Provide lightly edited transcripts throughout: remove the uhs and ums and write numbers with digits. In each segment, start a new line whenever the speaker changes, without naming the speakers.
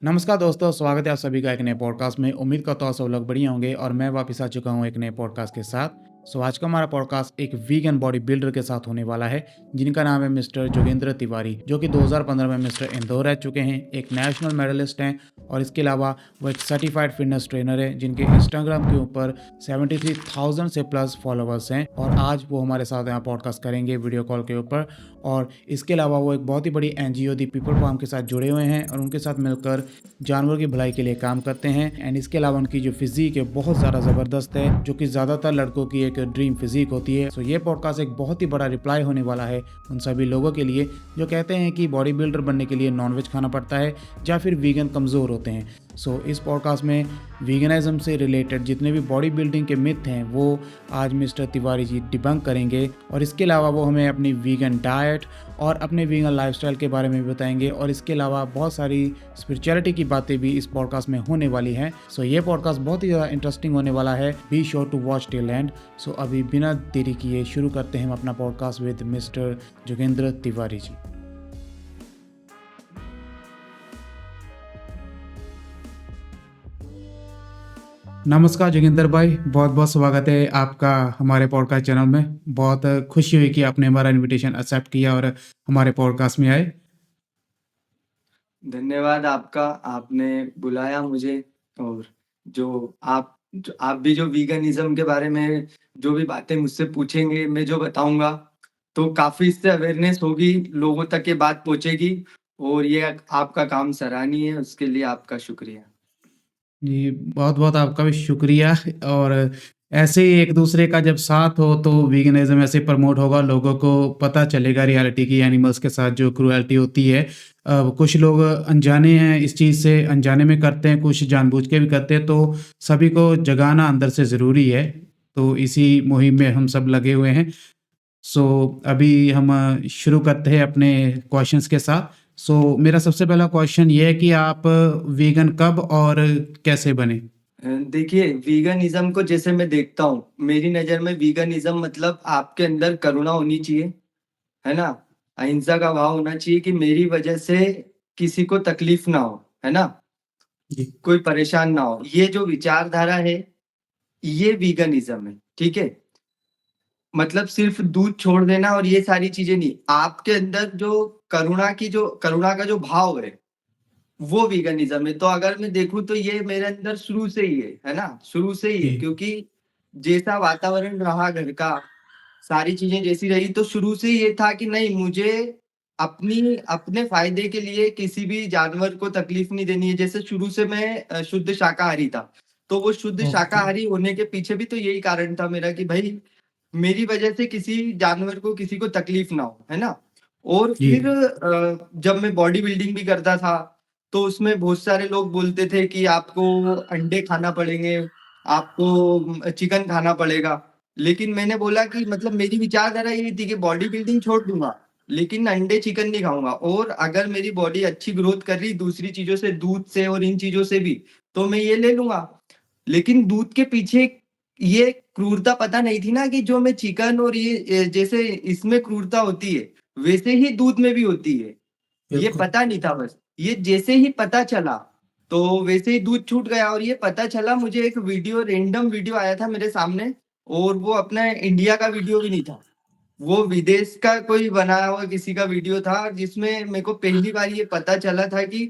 नमस्कार दोस्तों, स्वागत है आप सभी का एक नए पॉडकास्ट में। उम्मीद करता हूँ सब लोग बढ़िया होंगे और मैं वापस आ चुका हूँ एक नए पॉडकास्ट के साथ। आज का हमारा पॉडकास्ट एक वीगन बॉडी बिल्डर के साथ होने वाला है, जिनका नाम है मिस्टर जोगेंद्र तिवारी, जो कि 2015 में मिस्टर इंदौर रह चुके हैं, एक नेशनल मेडलिस्ट हैं और इसके अलावा वो एक सर्टिफाइड फिटनेस ट्रेनर है, जिनके इंस्टाग्राम के ऊपर 73,000 से प्लस फॉलोवर्स हैं। और आज वो हमारे साथ यहाँ पॉडकास्ट करेंगे वीडियो कॉल के ऊपर। और इसके अलावा वो एक बहुत ही बड़ी एनजीओ दी पीपल फार्म के साथ जुड़े हुए हैं और उनके साथ मिलकर जानवरों की भलाई के लिए काम करते हैं। एंड इसके अलावा उनकी जो फिजिक है बहुत ज़्यादा ज़बरदस्त है, जो कि ज़्यादातर लड़कों की एक ड्रीम फिजिक होती है। ये पॉडकास्ट एक बहुत ही बड़ा रिप्लाई होने वाला है उन सभी लोगों के लिए जो कहते हैं कि बॉडी बिल्डर बनने के लिए नॉनवेज खाना पड़ता है या फिर वीगन कमज़ोर होते हैं। इस पॉडकास्ट में वीगनिज्म से रिलेटेड जितने भी बॉडी बिल्डिंग के मिथ हैं वो आज मिस्टर तिवारी जी डिबंक करेंगे। और इसके अलावा वो हमें अपनी वीगन डाइट और अपने वीगन लाइफस्टाइल के बारे में भी बताएंगे। और इसके अलावा बहुत सारी स्पिरिचुअलिटी की बातें भी इस पॉडकास्ट में होने वाली हैं। ये पॉडकास्ट बहुत ही ज़्यादा इंटरेस्टिंग होने वाला है। Be sure to watch till end. अभी बिना देरी किए शुरू करते हैं हम अपना podcast with mister Jogendra Tiwari ji. नमस्कार जोगिंदर भाई, बहुत बहुत स्वागत है आपका हमारे पॉडकास्ट चैनल में। बहुत खुशी हुई कि आपने हमारा इनविटेशन एक्सेप्ट किया और हमारे पॉडकास्ट में आए।
धन्यवाद आपका, आपने बुलाया मुझे। और जो आप भी जो वीगनिज्म के बारे में जो भी बातें मुझसे पूछेंगे, मैं जो बताऊंगा तो काफी इससे अवेयरनेस होगी, लोगों तक ये बात पहुंचेगी। और ये आपका काम सराहनीय है, उसके लिए आपका शुक्रिया।
जी, बहुत बहुत आपका भी शुक्रिया। और ऐसे ही एक दूसरे का जब साथ हो तो वीगनिज्म ऐसे प्रमोट होगा, लोगों को पता चलेगा रियलिटी की, एनिमल्स के साथ जो क्रूएल्टी होती है। कुछ लोग अनजाने हैं, इस चीज़ से अनजाने में करते हैं, कुछ जानबूझ के भी करते हैं। तो सभी को जगाना अंदर से ज़रूरी है। तो इसी मुहिम में हम सब लगे हुए हैं। अभी हम शुरू करते हैं अपने क्वेश्चंस के साथ। मेरा सबसे पहला क्वेश्चन ये है कि आप वीगन कब और कैसे बने?
देखिए, वीगनिज्म को जैसे मैं देखता हूँ, मेरी नज़र में वीगनिज्म मतलब आपके अंदर करुणा होनी चाहिए, है ना? अहिंसा का भाव होना चाहिए कि मेरी वजह से किसी को तकलीफ ना हो, है ना?
जी।
कोई परेशान ना हो। ये जो विचारधारा है, ये वीगनिज्म है, ठीक है? मतलब सिर्फ़ दूध छोड़ देना और ये सारी चीज़ें नहीं, आपके अंदर जो करुणा का जो भाव वो वीगनिज़्म है। तो अगर मैं देखूँ तो ये मेरे अंदर शुरू से ही है ना? शुरू से ही है,
जी।
क्योंकि जैसा वातावरण रहा घर का, सारी चीज़ें जैसी रही, तो शुरू से ये था कि नहीं, मुझे अपने फ़ायदे के लिए किसी भी जानवर को तकलीफ़ नहीं देनी है। जैसे शुरू से मैं शुद्ध शाकाहारी था, तो वो शुद्ध
ओके।
शाकाहारी होने के पीछे भी तो यही कारण था मेरा कि भई मेरी वजह से किसी जानवर को किसी को तकलीफ़ ना हो, है ना? और
जी।
फिर जब मैं बॉडी बिल्डिंग भी करता था, तो उसमें बहुत सारे लोग बोलते थे कि आपको अंडे खाना पड़ेंगे, आपको चिकन खाना पड़ेगा। लेकिन मैंने बोला कि मतलब मेरी विचारधारा ये थी कि बॉडी बिल्डिंग छोड़ दूँगा, लेकिन अंडे, चिकन नहीं खाऊँगा। और अगर मेरी बॉडी अच्छी ग्रोथ कर रही दूसरी चीज़ों से, दूध से और इन चीज़ों से भी, तो मैं ये ले लूँगा। लेकिन दूध के पीछे ये क्रूरता पता नहीं थी ना कि जो मैं चिकन और ये जैसे इसमें क्रूरता होती है, वैसे ही दूध में भी होती है। ये
बिल्कुल।
पता नहीं था बस। ये जैसे ही पता चला, तो वैसे ही दूध छूट गया। और ये पता चला मुझे, एक वीडियो, रैंडम वीडियो आया था मेरे सामने, और वो अपना इंडिया का वीडियो भी नहीं था। वो विदेश का कोई बनाया हुआ किसी का वीडियो था, जिसमें मेरे को पहली बार ये पता चला था कि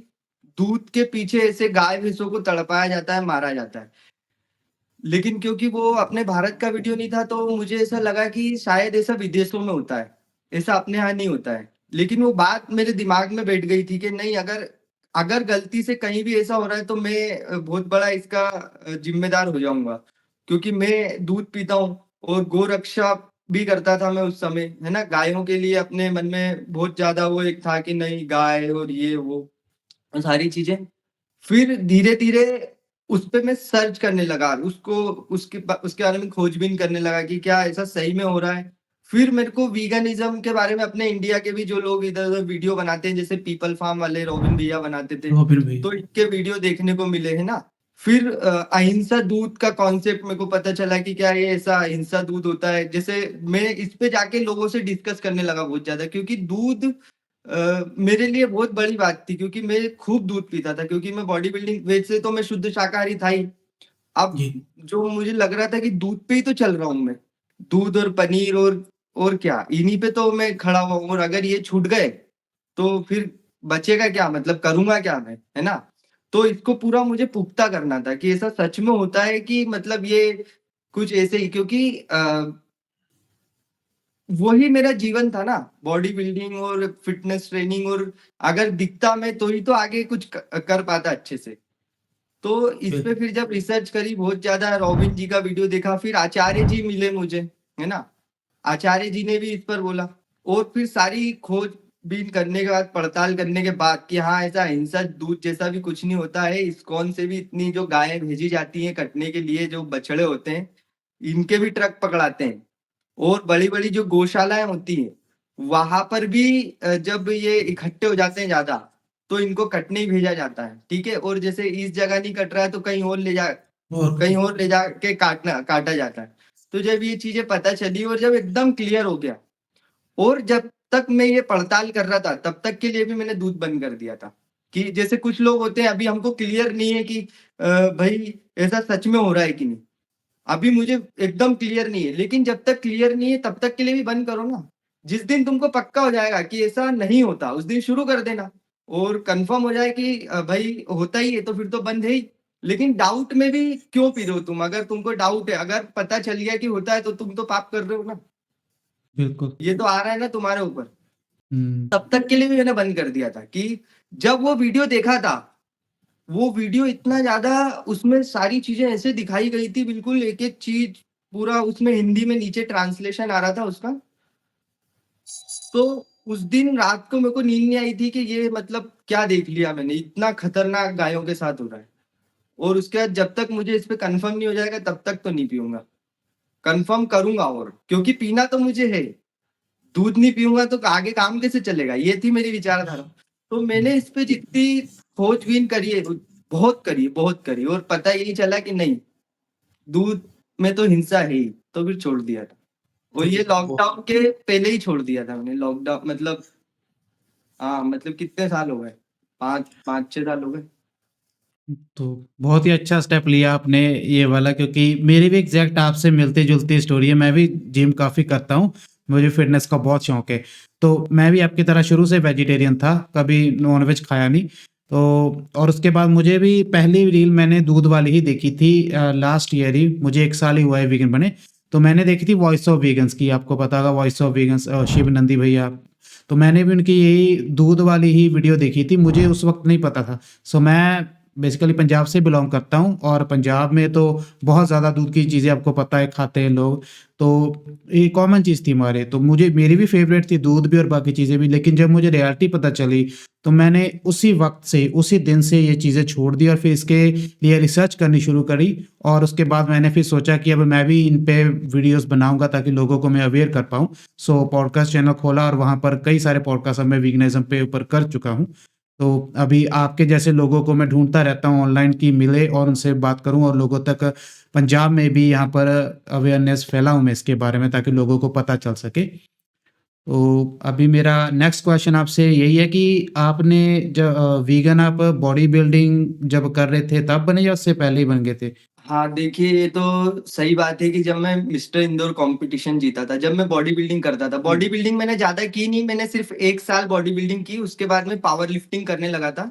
दूध के पीछे ऐसे गाय-भैंसों को तड़पाया जाता है, मारा जाता है। लेकिन क्योंकि वो अपने भारत का वीडियो नहीं था, तो मुझे ऐसा लगा कि शायद ऐसा विदेशों में होता है, ऐसा अपने यहाँ नहीं होता है। लेकिन वो बात मेरे दिमाग में बैठ गई थी कि नहीं, अगर अगर गलती से कहीं भी ऐसा हो रहा है तो मैं बहुत बड़ा इसका ज़िम्मेदार हो जाऊँगा। क्योंकि मैं दूध पीता हूँ और गौ-रक्षा भी करता था मैं उस समय, है ना? गायों के लिए अपने मन में बहुत ज़्यादा वो एक था कि नहीं, गाय और ये वो सारी चीज़ें। फिर धीरे-धीरे उस पे मैं सर्च करने लगा, उसको उसके बारे में खोजबीन करने लगा कि क्या ऐसा सही में हो रहा है? फिर मेरे को वीगनिज़्म के बारे में अपने इंडिया के भी जो लोग इधर-उधर वीडियो बनाते हैं, जैसे पीपल फार्म वाले रॉबिन भैया बनाते थे,
रॉबिन भाई।
तो इनके वीडियो देखने को मिले, है ना? फिर अहिंसा दूध का कॉन्सेप्ट मेरे को पता चला कि क्या ये ऐसा अहिंसा दूध होता है? जैसे मैं इस पे जाके लोगों से डिस्कस करने लगा बहुत ज़्यादा, क्योंकि दूध मेरे लिए बहुत बड़ी बात थी क्योंकि मैं खूब दूध पीता था क्योंकि मैं बॉडी बिल्डिंग वैसे तो मैं शुद्ध शाकाहारी था ही। अब
जी।
जो मुझे लग रहा था कि दूध पे ही तो चल रहा हूँ मैं। दूध और पनीर और क्या इन्हीं पे तो मैं खड़ा हुआ हूँ और अगर ये छूट गए तो फिर बचेगा क्या? मतलब करूँगा क्या मैं, है ना? तो इसको पूरा मुझे पुख्ता करना था कि ऐसा सच में होता है कि मतलब ये कुछ ऐसे ही क्योंकि वही मेरा जीवन था ना, बॉडी बिल्डिंग और फिटनेस ट्रेनिंग और अगर दिखता मैं तो ही तो आगे कुछ कर पाता अच्छे से। तो इस पे
बिल
फिर जब रिसर्च करी बहुत ज़्यादा रॉबिन जी का वीडियो देखा, फिर आचार्य जी मिले मुझे, है ना? आचार्य जी ने भी इस पर बोला और फिर सारी खोजबीन करने के बाद, पड़ताल करने के बाद कि हाँ, ऐसा हिंसक दूध जैसा भी कुछ नहीं होता है। इस्कॉन से भी इतनी जो गायें भेजी जाती हैं कटने के लिए, जो बछड़े होते हैं, इनके भी ट्रक पकड़ाते हैं। और बड़ी-बड़ी जो गौशालाएँ होती हैं, वहाँ पर भी जब ये इकट्ठे हो जाते हैं ज़्यादा, तो इनको कटने ही भेजा जाता है, ठीक है? और जैसे इस जगह नहीं कट रहा है तो
और
कहीं और ले जाके काटा जाता है। तो जब ये चीज़ें पता चली और जब एकदम क्लियर हो गया और जब तक मैं ये पड़ताल कर रहा था, तब तक के लिए भी मैंने दूध बंद कर दिया था। कि जैसे कुछ लोग होते हैं, अभी हमको क्लियर नहीं है कि भई ऐसा सच में हो रहा है कि नहीं? अभी मुझे एकदम क्लियर नहीं है, लेकिन जब तक क्लियर नहीं है तब तक के लिए भी बंद करो ना। जिस दिन तुमको पक्का हो जाएगा कि ऐसा नहीं होता, उस दिन शुरू कर देना और कन्फर्म हो जाए कि भाई होता ही है तो फिर तो बंद है ही। लेकिन डाउट में भी क्यों पी रहे हो तुम? अगर तुमको डाउट है, अगर पता चल गया कि होता है तो तुम तो पाप कर रहे हो ना।
बिल्कुल।
ये तो आ रहा है ना तुम्हारे ऊपर।
हुँ।
तब तक के लिए भी मैंने बंद कर दिया था कि जब वो वीडियो देखा था, वो वीडियो इतना ज़्यादा उसमें सारी चीज़ें ऐसे दिखाई गई थी, बिल्कुल एक-एक चीज़ पूरा उसमें हिंदी में नीचे ट्रांसलेशन आ रहा था उसका। तो उस दिन रात को मेरे को नींद नहीं आई थी कि ये मतलब क्या देख लिया मैंने, इतना खतरनाक गायों के साथ हो रहा है। और उसके बाद जब तक मुझे इस पे कन्फर्म नहीं हो जाएगा तब तक तो नहीं पीऊँगा। कन्फर्म करूँगा और क्योंकि पीना तो मुझे है। दूध नहीं पीऊँगा तो आगे काम कैसे चलेगा? ये थी मेरी विचारधारा। तो मैंने इस पे जितनी खोजबीन करी है, बहुत करी और पता यही चला कि नहीं, दूध में तो हिंसा है ही, तो फिर छोड़ दिया था। और ये
चलिए वो
लॉकडाउन के पहले ही छोड़ दिया था मैंने, लॉकडाउन मतलब हाँ, मतलब कितने साल हो गए? 5-6 साल हो गए।
तो बहुत ही अच्छा स्टेप लिया आपने ये वाला क्योंकि मेरी भी एग्जैक्ट आपसे मिलती-जुलती स्टोरी है। मैं भी जिम काफ़ी करता हूँ, मुझे फ़िटनेस का बहुत शौक है। तो मैं भी आपकी तरह शुरू से वेजिटेरियन था, कभी नॉन-वेज खाया नहीं। तो और उसके बाद मुझे भी पहली रील मैंने दूध वाली ही देखी थी लास्ट ईयर ही, मुझे 1 साल ही हुआ है वीगन बने। तो मैंने देखी थी वॉइस ऑफ वीगन्स की, आपको पता होगा voice of vegans Shiv Nandi भैया। तो मैंने भी उनकी यही दूध वाली ही वीडियो देखी थी, मुझे उस वक़्त नहीं पता था। सो मैं बेसिकली पंजाब से बिलॉन्ग करता हूँ और पंजाब में तो बहुत ज़्यादा दूध की चीज़ें आपको पता है खाते हैं लोग। तो ये कॉमन चीज़ थी हमारे, तो मुझे मेरी भी फ़ेवरेट थी दूध भी और बाकी चीज़ें भी। लेकिन जब मुझे रियलिटी पता चली तो मैंने उसी वक़्त से, उसी दिन से ये चीज़ें छोड़ दी और फिर इसके लिए रिसर्च करनी शुरू करी। और उसके बाद मैंने फिर सोचा कि अब मैं भी इन पे वीडियोज़ बनाऊँगा ताकि लोगों को मैं अवेयर कर पाऊँ। सो पॉडकास्ट चैनल खोला और वहाँ पर कई सारे पॉडकास्ट अब मैं वीगनिज़्म पे ऊपर कर चुका हूँ। तो अभी आपके जैसे लोगों को मैं ढूँढता रहता हूँ ऑनलाइन कि मिले और उनसे बात करूँ और लोगों तक पंजाब में भी यहाँ पर अवेयरनेस फैलाऊँ मैं इसके बारे में ताकि लोगों को पता चल सके। तो अभी मेरा नेक्स्ट क्वेश्चन आपसे यही है कि आपने वीगन आप बॉडी बिल्डिंग जब कर रहे थे तब बने या उससे पहले ही बन गए थे?
हाँ, देखिए ये तो सही बात है कि जब मैं मिस्टर इंदौर कॉम्पिटिशन जीता था, जब मैं बॉडी बिल्डिंग करता था।
हुँ।
बॉडी बिल्डिंग मैंने ज़्यादा की नहीं, मैंने सिर्फ़ 1 साल बॉडी बिल्डिंग की, उसके बाद मैं पावर लिफ्टिंग करने लगा था।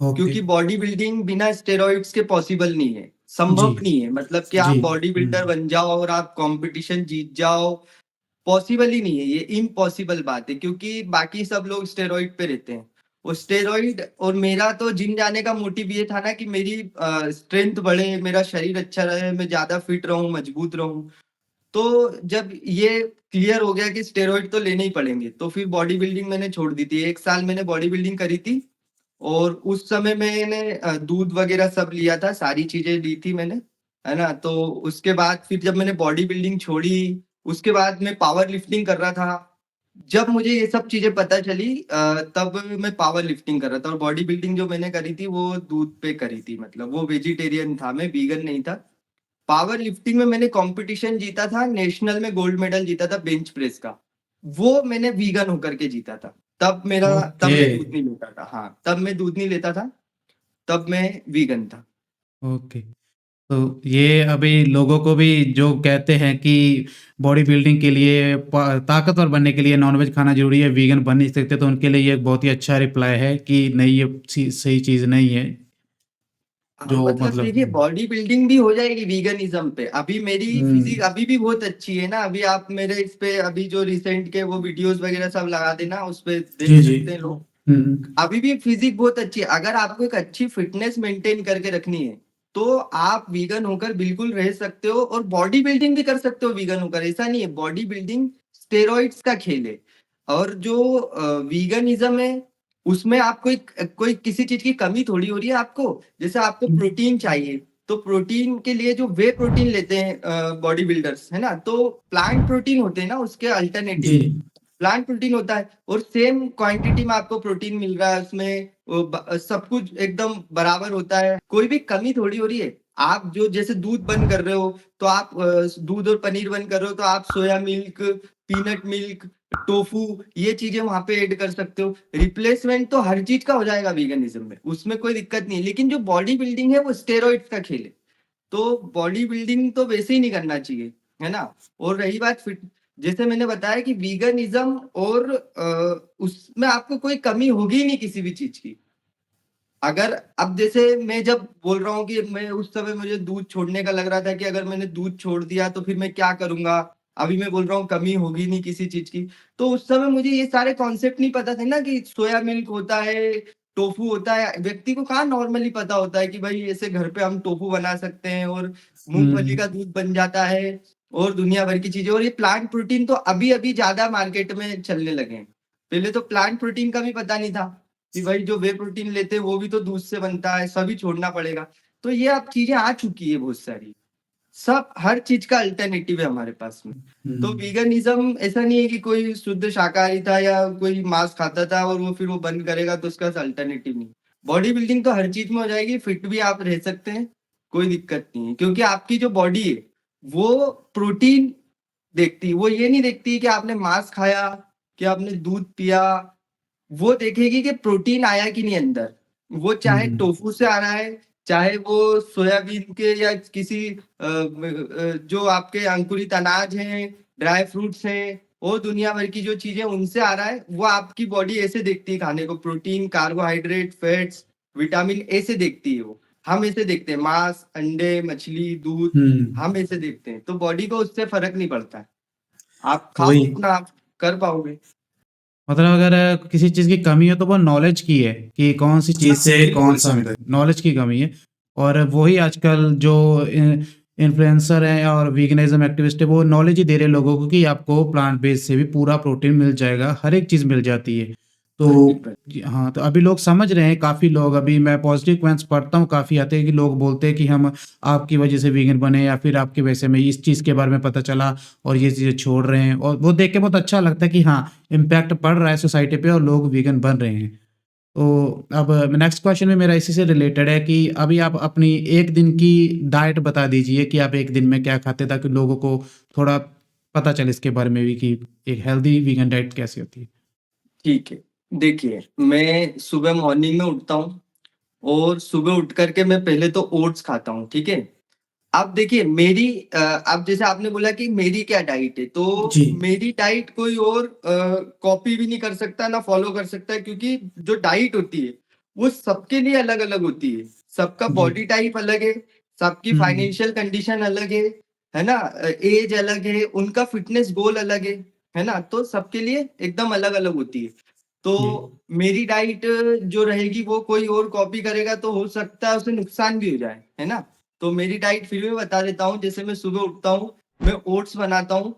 ओके।
क्योंकि बॉडी बिल्डिंग बिना स्टेरॉइड्स के पॉसिबल नहीं है,
जी,
संभव नहीं है। मतलब कि
जी।
आप बॉडी बिल्डर
हुँ।
बन जाओ और आप कॉम्पिटिशन जीत जाओ, पॉसिबल ही नहीं है, ये इम्पॉसिबल बात है क्योंकि बाकी सब लोग स्टेरॉइड पे रहते हैं। वो स्टेरॉइड और मेरा तो जिम जाने का मोटिव ये था ना कि मेरी स्ट्रेंथ बढ़े, मेरा शरीर अच्छा रहे, मैं ज़्यादा फिट रहूँ, मजबूत रहूँ। तो जब ये क्लियर हो गया कि स्टेरॉइड तो लेने ही पड़ेंगे, तो फिर बॉडी बिल्डिंग मैंने छोड़ दी थी। 1 साल मैंने बॉडी बिल्डिंग करी थी और उस समय मैंने दूध वगैरह सब लिया था, सारी चीज़ें ली थी मैंने, है ना? तो उसके बाद फिर जब मैंने बॉडी बिल्डिंग छोड़ी, उसके बाद मैं पावर लिफ्टिंग कर रहा था। जब मुझे ये सब चीज़ें पता चली तब मैं पावर लिफ्टिंग कर रहा था और बॉडी बिल्डिंग जो मैंने करी थी वो दूध पे करी थी, मतलब वो वेजिटेरियन था मैं, वीगन नहीं था। पावर लिफ्टिंग में मैंने कॉम्पिटिशन जीता था, नेशनल में गोल्ड मेडल जीता था बेंच प्रेस का। वो मैंने वीगन होकर के जीता था। तब मैं
ओके।
दूध नहीं लेता था। हाँ, तब मैं दूध नहीं लेता था, तब मैं वीगन था।
ओके। तो ये अभी लोगों को भी जो कहते हैं कि बॉडी बिल्डिंग के लिए ताकतवर बनने के लिए नॉनवेज खाना जरूरी है, वीगन बन नहीं सकते, तो उनके लिए ये एक बहुत ही अच्छा रिप्लाई है कि नहीं, ये सही चीज़ नहीं है। जो
मतलब
मतलब
देखिए बॉडी बिल्डिंग भी हो जाएगी वीगनिज्म पे। अभी मेरी फिजिक अभी भी बहुत अच्छी है ना। अभी आप मेरे इस पे अभी जो रिसेंट के वो वीडियोस वगैरह सब लगा देना, उस पे देख
जी, जी।
सकते हैं लोग।
हुँ,
अभी भी फिजिक बहुत अच्छी है। अगर आपको एक अच्छी फिटनेस मेंटेन करके रखनी है, तो आप वीगन होकर बिल्कुल रह सकते हो और बॉडी बिल्डिंग भी कर सकते हो वीगन होकर। ऐसा नहीं है, बॉडी बिल्डिंग स्टेरॉइड्स का खेल है। और जो वीगनिज्म है, उसमें आपको कोई किसी चीज की कमी थोड़ी हो रही है आपको। जैसे आपको
हुँ।
प्रोटीन चाहिए, तो प्रोटीन के लिए जो वे प्रोटीन लेते हैं बॉडी बिल्डर्स, है ना, तो प्लांट प्रोटीन होते हैं ना उसके अल्टरनेटिव।
जी।
प्लांट प्रोटीन होता है और सेम क्वांटिटी में आपको प्रोटीन मिल रहा है उसमें। सब कुछ एकदम बराबर होता है, कोई भी कमी थोड़ी हो रही है। आप जो जैसे दूध बंद कर रहे हो, तो आप दूध और पनीर बंद कर रहे हो, तो आप soya milk, peanut milk, tofu, ये चीजें वहां पे ऐड कर सकते हो। रिप्लेसमेंट तो हर चीज का हो जाएगा वीगनिज्म में, उसमें कोई दिक्कत नहीं है। लेकिन जो बॉडी बिल्डिंग है वो स्टेरॉइड्स का खेल है। तो बॉडी बिल्डिंग तो वैसे ही नहीं करना चाहिए, है ना। और रही बात फिट, जैसे मैंने बताया कि वीगनिज्म और उसमें आपको कोई कमी होगी ही नहीं किसी भी चीज की। अगर अब जैसे मैं जब बोल रहा हूँ कि मैं उस समय मुझे दूध छोड़ने का लग रहा था कि अगर मैंने दूध छोड़ दिया तो फिर मैं क्या करूंगा। अभी मैं बोल रहा हूँ कमी होगी नहीं किसी चीज की। तो उस समय मुझे ये सारे कॉन्सेप्ट नहीं पता थे ना कि सोया मिल्क होता है, टोफू होता है। व्यक्ति को कहाँ नॉर्मली पता होता है कि भाई ऐसे घर पे हम टोफू बना सकते हैं और मूंगफली
हुँ।
का दूध बन जाता है और दुनिया भर की चीजें। और ये प्लांट प्रोटीन तो अभी अभी ज्यादा मार्केट में चलने लगे हैं। पहले तो प्लांट प्रोटीन का भी पता नहीं था कि भाई जो वे प्रोटीन लेते हैं वो भी तो दूध से बनता है, सभी छोड़ना पड़ेगा। तो ये अब चीजें आ चुकी है बहुत सारी। सब हर चीज का अल्टरनेटिव है हमारे पास में। तो
हुँ।
वीगनिज्म ऐसा नहीं है कि कोई शुद्ध शाकाहारी था या कोई मांस खाता था और वो फिर वो बंद करेगा तो उसका अल्टरनेटिव नहीं। बॉडी बिल्डिंग तो हर चीज में हो जाएगी, फिट भी आप रह सकते हैं, कोई दिक्कत नहीं है। क्योंकि आपकी जो बॉडी है वो प्रोटीन देखती है, वो ये नहीं देखती कि आपने मांस खाया, कि आपने दूध पिया। वो देखेगी कि प्रोटीन आया कि नहीं अंदर। वो चाहे
हुँ।
टोफू से आ रहा है, चाहे वो सोयाबीन के या किसी जो आपके अंकुरित अनाज हैं, ड्राई फ्रूट्स हैं और दुनिया भर की जो चीजें उनसे आ रहा है। वो आपकी बॉडी ऐसे देखती है खाने को, प्रोटीन, कार्बोहाइड्रेट, फैट्स, विटामिन ऐसे देखती है वो। हम ऐसे देखते हैं मांस, अंडे, मछली, दूध,
हुँ।
हम ऐसे देखते हैं। तो बॉडी को उससे फर्क नहीं पड़ता है। आप
तो
खाओ
वही,
जितना आप कर पाओगे।
मतलब अगर किसी चीज़ की कमी है तो वो नॉलेज की है कि कौन सी चीज़ से कौन सा मिले, नॉलेज की कमी है। और वही आजकल जो इन्फ्लुएंसर हैं और वीगनिज्म एक्टिविस्ट है, वो नॉलेज ही दे रहे हैं लोगों को कि आपको प्लांट बेस्ड से भी पूरा प्रोटीन मिल जाएगा, हर एक चीज़ मिल जाती है। तो हाँ, तो अभी लोग समझ रहे हैं, काफ़ी लोग, अभी मैं पॉजिटिव कमेंट्स पढ़ता हूँ, काफ़ी आते हैं कि लोग बोलते हैं कि हम आपकी वजह से वीगन बने, या फिर आपकी वजह से हमें इस चीज़ के बारे में पता चला और ये चीज़ें छोड़ रहे हैं, और वो देख के बहुत अच्छा लगता है कि हाँ, इम्पैक्ट पड़ रहा है सोसाइटी पे और लोग वीगन बन रहे हैं। तो अब नेक्स्ट क्वेश्चन में मेरा इसी से रिलेटेड है कि अभी आप अपनी एक दिन की डाइट बता दीजिए कि आप एक दिन में क्या खाते हैं, ताकि लोगों को थोड़ा पता चले इसके बारे में भी कि एक हेल्दी वीगन डाइट कैसी होती है।
ठीक है। देखिए, मैं सुबह मॉर्निंग में उठता हूँ और सुबह उठ कर के मैं पहले तो ओट्स खाता हूँ, ठीक है? अब देखिए मेरी अब जैसे आपने बोला कि मेरी क्या डाइट है, तो
जी।
मेरी डाइट कोई और कॉपी भी नहीं कर सकता, ना फॉलो कर सकता है, क्योंकि जो डाइट होती है, वो सबके लिए अलग-अलग होती है। सबका
जी।
बॉडी टाइप अलग है, सबकी
हुँ।
फाइनेंशियल कंडीशन अलग है ना? एज अलग है, उनका फिटनेस गोल अलग है ना? तो सबके लिए एकदम अलग-अलग होती है। तो
जी।
मेरी डाइट जो रहेगी वो कोई और कॉपी करेगा तो हो सकता है उसे नुकसान भी हो जाए, है ना? तो मेरी डाइट फिर भी बता देता हूँ। जैसे मैं सुबह उठता हूँ, मैं ओट्स बनाता हूँ,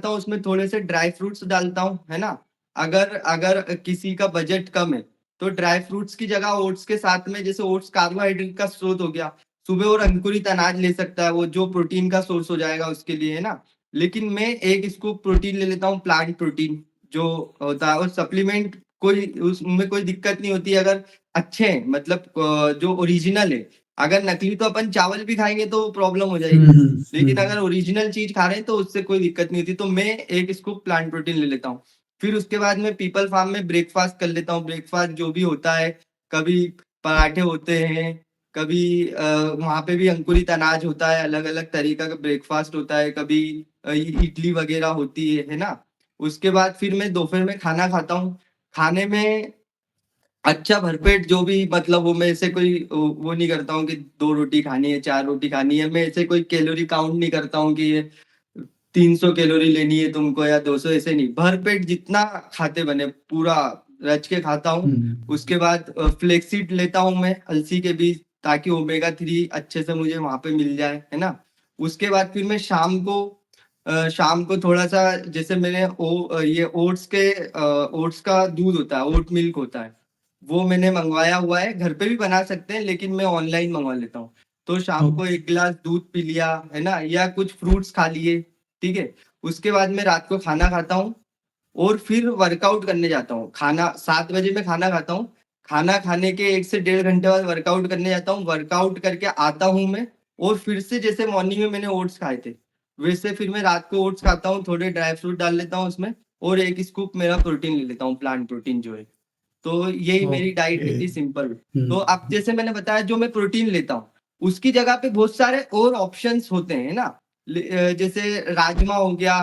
उसमें थोड़े से ड्राई फ्रूट्स डालता हूँ, है ना? अगर अगर किसी का बजट कम है, तो ड्राई फ्रूट्स की जगह ओट्स के साथ में, जैसे ओट्स कार्बोहाइड्रेट का स्रोत हो गया, सुबह और अंकुरित अनाज ले सकता है, वो जो प्रोटीन का सोर्स हो जाएगा उसके लिए, है ना? लेकिन मैं 1 स्कूप प्रोटीन ले लेता हूँ, प्लांट प्रोटीन जो होता है। और सप्लीमेंट कोई उसमें कोई दिक्कत नहीं होती अगर अच्छे हैं, मतलब जो ओरिजिनल है। अगर नकली तो अपन चावल भी खाएँगे तो प्रॉब्लम हो
हुँ,
जाएगी।
हुँ,
लेकिन
हुँ।
अगर ओरिजिनल चीज़ खा रहे हैं तो उससे कोई दिक्कत नहीं होती। तो मैं 1 स्कूप प्लांट प्रोटीन ले लेता हूँ। फिर उसके बाद मैं पीपल फार्म में ब्रेकफास्ट कर लेता हूँ। ब्रेकफास्ट जो भी होता है, कभी पराठे होते हैं, कभी वहाँ पे भी अंकुरित अनाज होता है, अलग-अलग तरीका का ब्रेकफास्ट होता है, कभी इडली वगैरह होती है ना? उसके बाद फिर मैं दोपहर में खाना खाता हूँ। खाने में अच्छा भरपेट जो भी मतलब वो मैं ऐसे कोई वो नहीं करता हूँ कि 2 रोटी खानी है, 4 रोटी खानी है। मैं ऐसे कोई कैलोरी काउंट नहीं करता हूँ कि ये 300 कैलोरी लेनी है तुमको या 200, ऐसे नहीं। भरपेट जितना खाते बने पूरा रच के खाता हूँ।
हम्म।
उसके बाद फ्लेक्सीड लेता हूँ मैं अलसी के बीज, ताकि ओमेगा 3 अच्छे से मुझे वहाँ पे मिल जाए, है ना? उसके बाद फिर मैं शाम को थोड़ा-सा जैसे मैंने ये ओट्स का दूध होता है, ओट मिल्क होता है। वो मैंने मँगवाया हुआ है, घर पे भी बना सकते हैं लेकिन मैं ऑनलाइन मँगवा लेता हूँ। तो शाम
ओ-
को 1 गिलास दूध पी लिया, है ना? या कुछ फ्रूट्स खा लिए, ठीक है? उसके बाद मैं रात को खाना खाता हूँ और फिर वर्कआउट करने जाता हूँ। खाना 7 बजे मैं खाना खाता हूँ। खाना खाने के 1 से डेढ़ घंटे बाद वर्कआउट करने जाता हूँ। वर्कआउट करके आता हूँ मैं और फिर से जैसे मॉर्निंग में मैंने ओट्स खाए थे, वैसे फिर मैं रात को ओट्स खाता हूँ, थोड़े ड्राई फ्रूट डाल लेता हूँ उसमें और 1 स्कूप मेरा प्रोटीन ले लेता हूँ, प्लांट प्रोटीन जो है। तो यही मेरी डाइट
ओके।
रहती है सिंपल। तो
हम्म।
अब जैसे मैंने बताया जो मैं प्रोटीन लेता हूँ, उसकी जगह पे बहुत सारे और ऑप्शंस होते हैं ना? जैसे राजमा हो गया,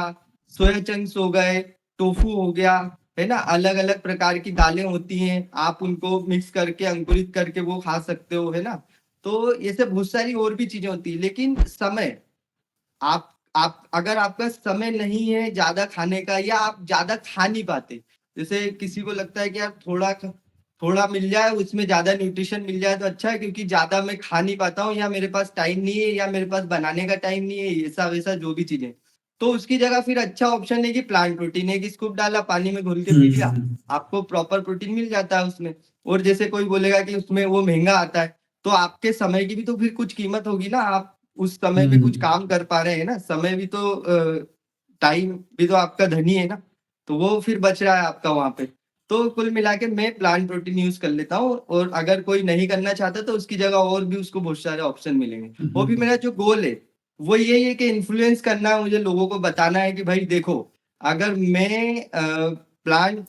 सोया चंक्स हो गए, टोफू हो गया, है ना? अलग-अलग प्रकार की दालें होती हैं, आप उनको मिक्स करके अंकुरित करके वो खा सकते हो, है ना? तो ऐसे बहुत सारी और भी चीज़ें होती हैं, लेकिन समय आप अगर आपका समय नहीं है ज़्यादा खाने का या आप ज़्यादा खा नहीं पाते, जैसे किसी को लगता है कि यार थोड़ा मिल जाए, उसमें ज़्यादा न्यूट्रिशन मिल जाए तो अच्छा है क्योंकि ज़्यादा मैं खा नहीं पाता हूँ या मेरे पास टाइम नहीं है या मेरे पास बनाने का टाइम नहीं है, ऐसा-वैसा जो भी चीज़ें। तो उसकी जगह फिर अच्छा ऑप्शन है कि प्लांट प्रोटीन, 1 स्कूप डाला, पानी में घुल के पी लिया,
हम्म।
आपको प्रॉपर प्रोटीन मिल जाता है उसमें। और जैसे कोई बोलेगा कि उसमें वो महँगा आता है, तो आपके समय की भी तो फिर कुछ कीमत होगी ना, आप उस समय पे कुछ
हम्म।
काम कर पा रहे हैं ना, समय भी तो टाइम भी तो आपका धन ही है ना, तो वो फिर बच रहा है आपका वहाँ पे। तो कुल मिला के मैं प्लांट प्रोटीन यूज़ कर लेता हूँ और अगर कोई नहीं करना चाहता तो उसकी जगह और भी उसको बहुत सारे ऑप्शन मिलेंगे। वो भी
हम्म।
मेरा जो गोल है, वो यही है कि इन्फ्लुएंस करना है मुझे, लोगों को बताना है कि भाई देखो, अगर मैं प्लांट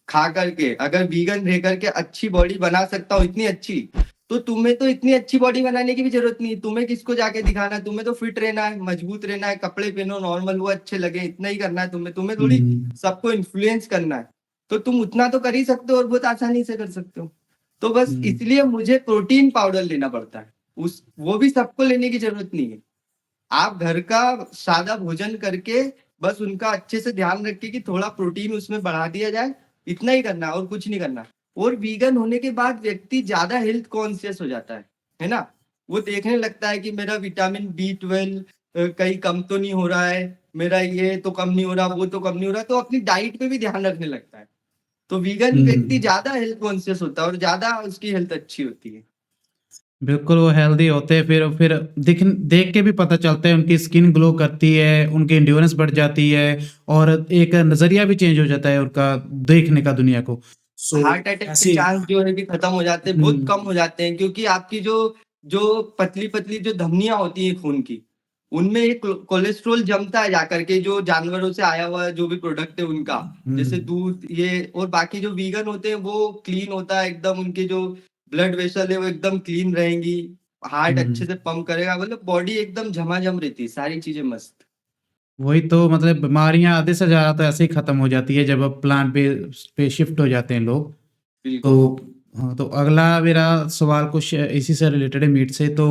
खा करके अगर वीगन रह करके अच्छी बॉडी बना सकता हूँ इतनी अच्छी, तो तुम्हें तो इतनी अच्छी बॉडी बनाने की भी ज़रूरत नहीं है। तुम्हें किसको जाके दिखाना है, तुम्हें तो फिट रहना है, मजबूत रहना है, कपड़े पहनो नॉर्मल वो अच्छे लगे, इतना ही करना है तुम्हें। तुम्हें थोड़ी
हम्म।
सबको इन्फ्लुएंस करना है। तो तुम उतना तो कर ही सकते हो और बहुत आसानी से कर सकते हो। तो बस
हम्म।
इसलिए मुझे प्रोटीन पाउडर लेना पड़ता है। उस वो भी सबको लेने की ज़रूरत नहीं है। आप घर का सादा भोजन करके बस उनका अच्छे से ध्यान रख के कि थोड़ा प्रोटीन उसमें बढ़ा दिया जाए, इतना ही करना है और कुछ नहीं करना। और वीगन होने के बाद व्यक्ति ज़्यादा हेल्थ कॉन्शियस हो जाता है ना? वो देखने लगता है कि मेरा विटामिन बी 12 कहीं कम तो नहीं हो रहा है, मेरा ये तो कम नहीं हो रहा, वो तो कम नहीं हो रहा, तो अपनी डाइट पे भी ध्यान रखने लगता है। तो वीगन व्यक्ति
हम्म।
ज़्यादा हेल्थ कॉन्शियस होता है और ज़्यादा उसकी हेल्थ अच्छी होती है।
बिल्कुल, वो हेल्दी होते हैं, फिर देख के भी पता चलता है, उनकी स्किन ग्लो करती है, उनकी एंड्योरेंस बढ़ जाती है और एक नज़रिया भी चेंज हो जाता है उनका देखने का दुनिया को। सो
हार्ट अटैक के
ऐसी
चांस जो है कि खत्म हो जाते हैं, बहुत कम
हुँ।
हो जाते हैं क्योंकि आपकी जो जो पतली-पतली जो धमनियाँ होती हैं खून की, उनमें एक कोलेस्ट्रॉल जमता है जाकर के, जो जानवरों से आया हुआ जो भी प्रोडक्ट है उनका। जैसे
हुँ।
दूध ये और बाकी जो वीगन होते हैं वो क्लीन होता है एकदम, उनके जो ब्लड वेसल है वो एकदम क्लीन रहेंगी, हार्ट अच्छे
हुँ।
से पंप करेगा, मतलब बॉडी एकदम झमाझम रहती है, सारी चीज़ें मस्त।
वही तो, मतलब बीमारियाँ आधे से ज़्यादा तो ऐसे ही खत्म हो जाती है जब अब प्लांट पे शिफ्ट हो जाते हैं लोग।
बिल्कुल।
तो हाँ, तो अगला मेरा सवाल कुछ इसी से रिलेटेड है, मीट से। तो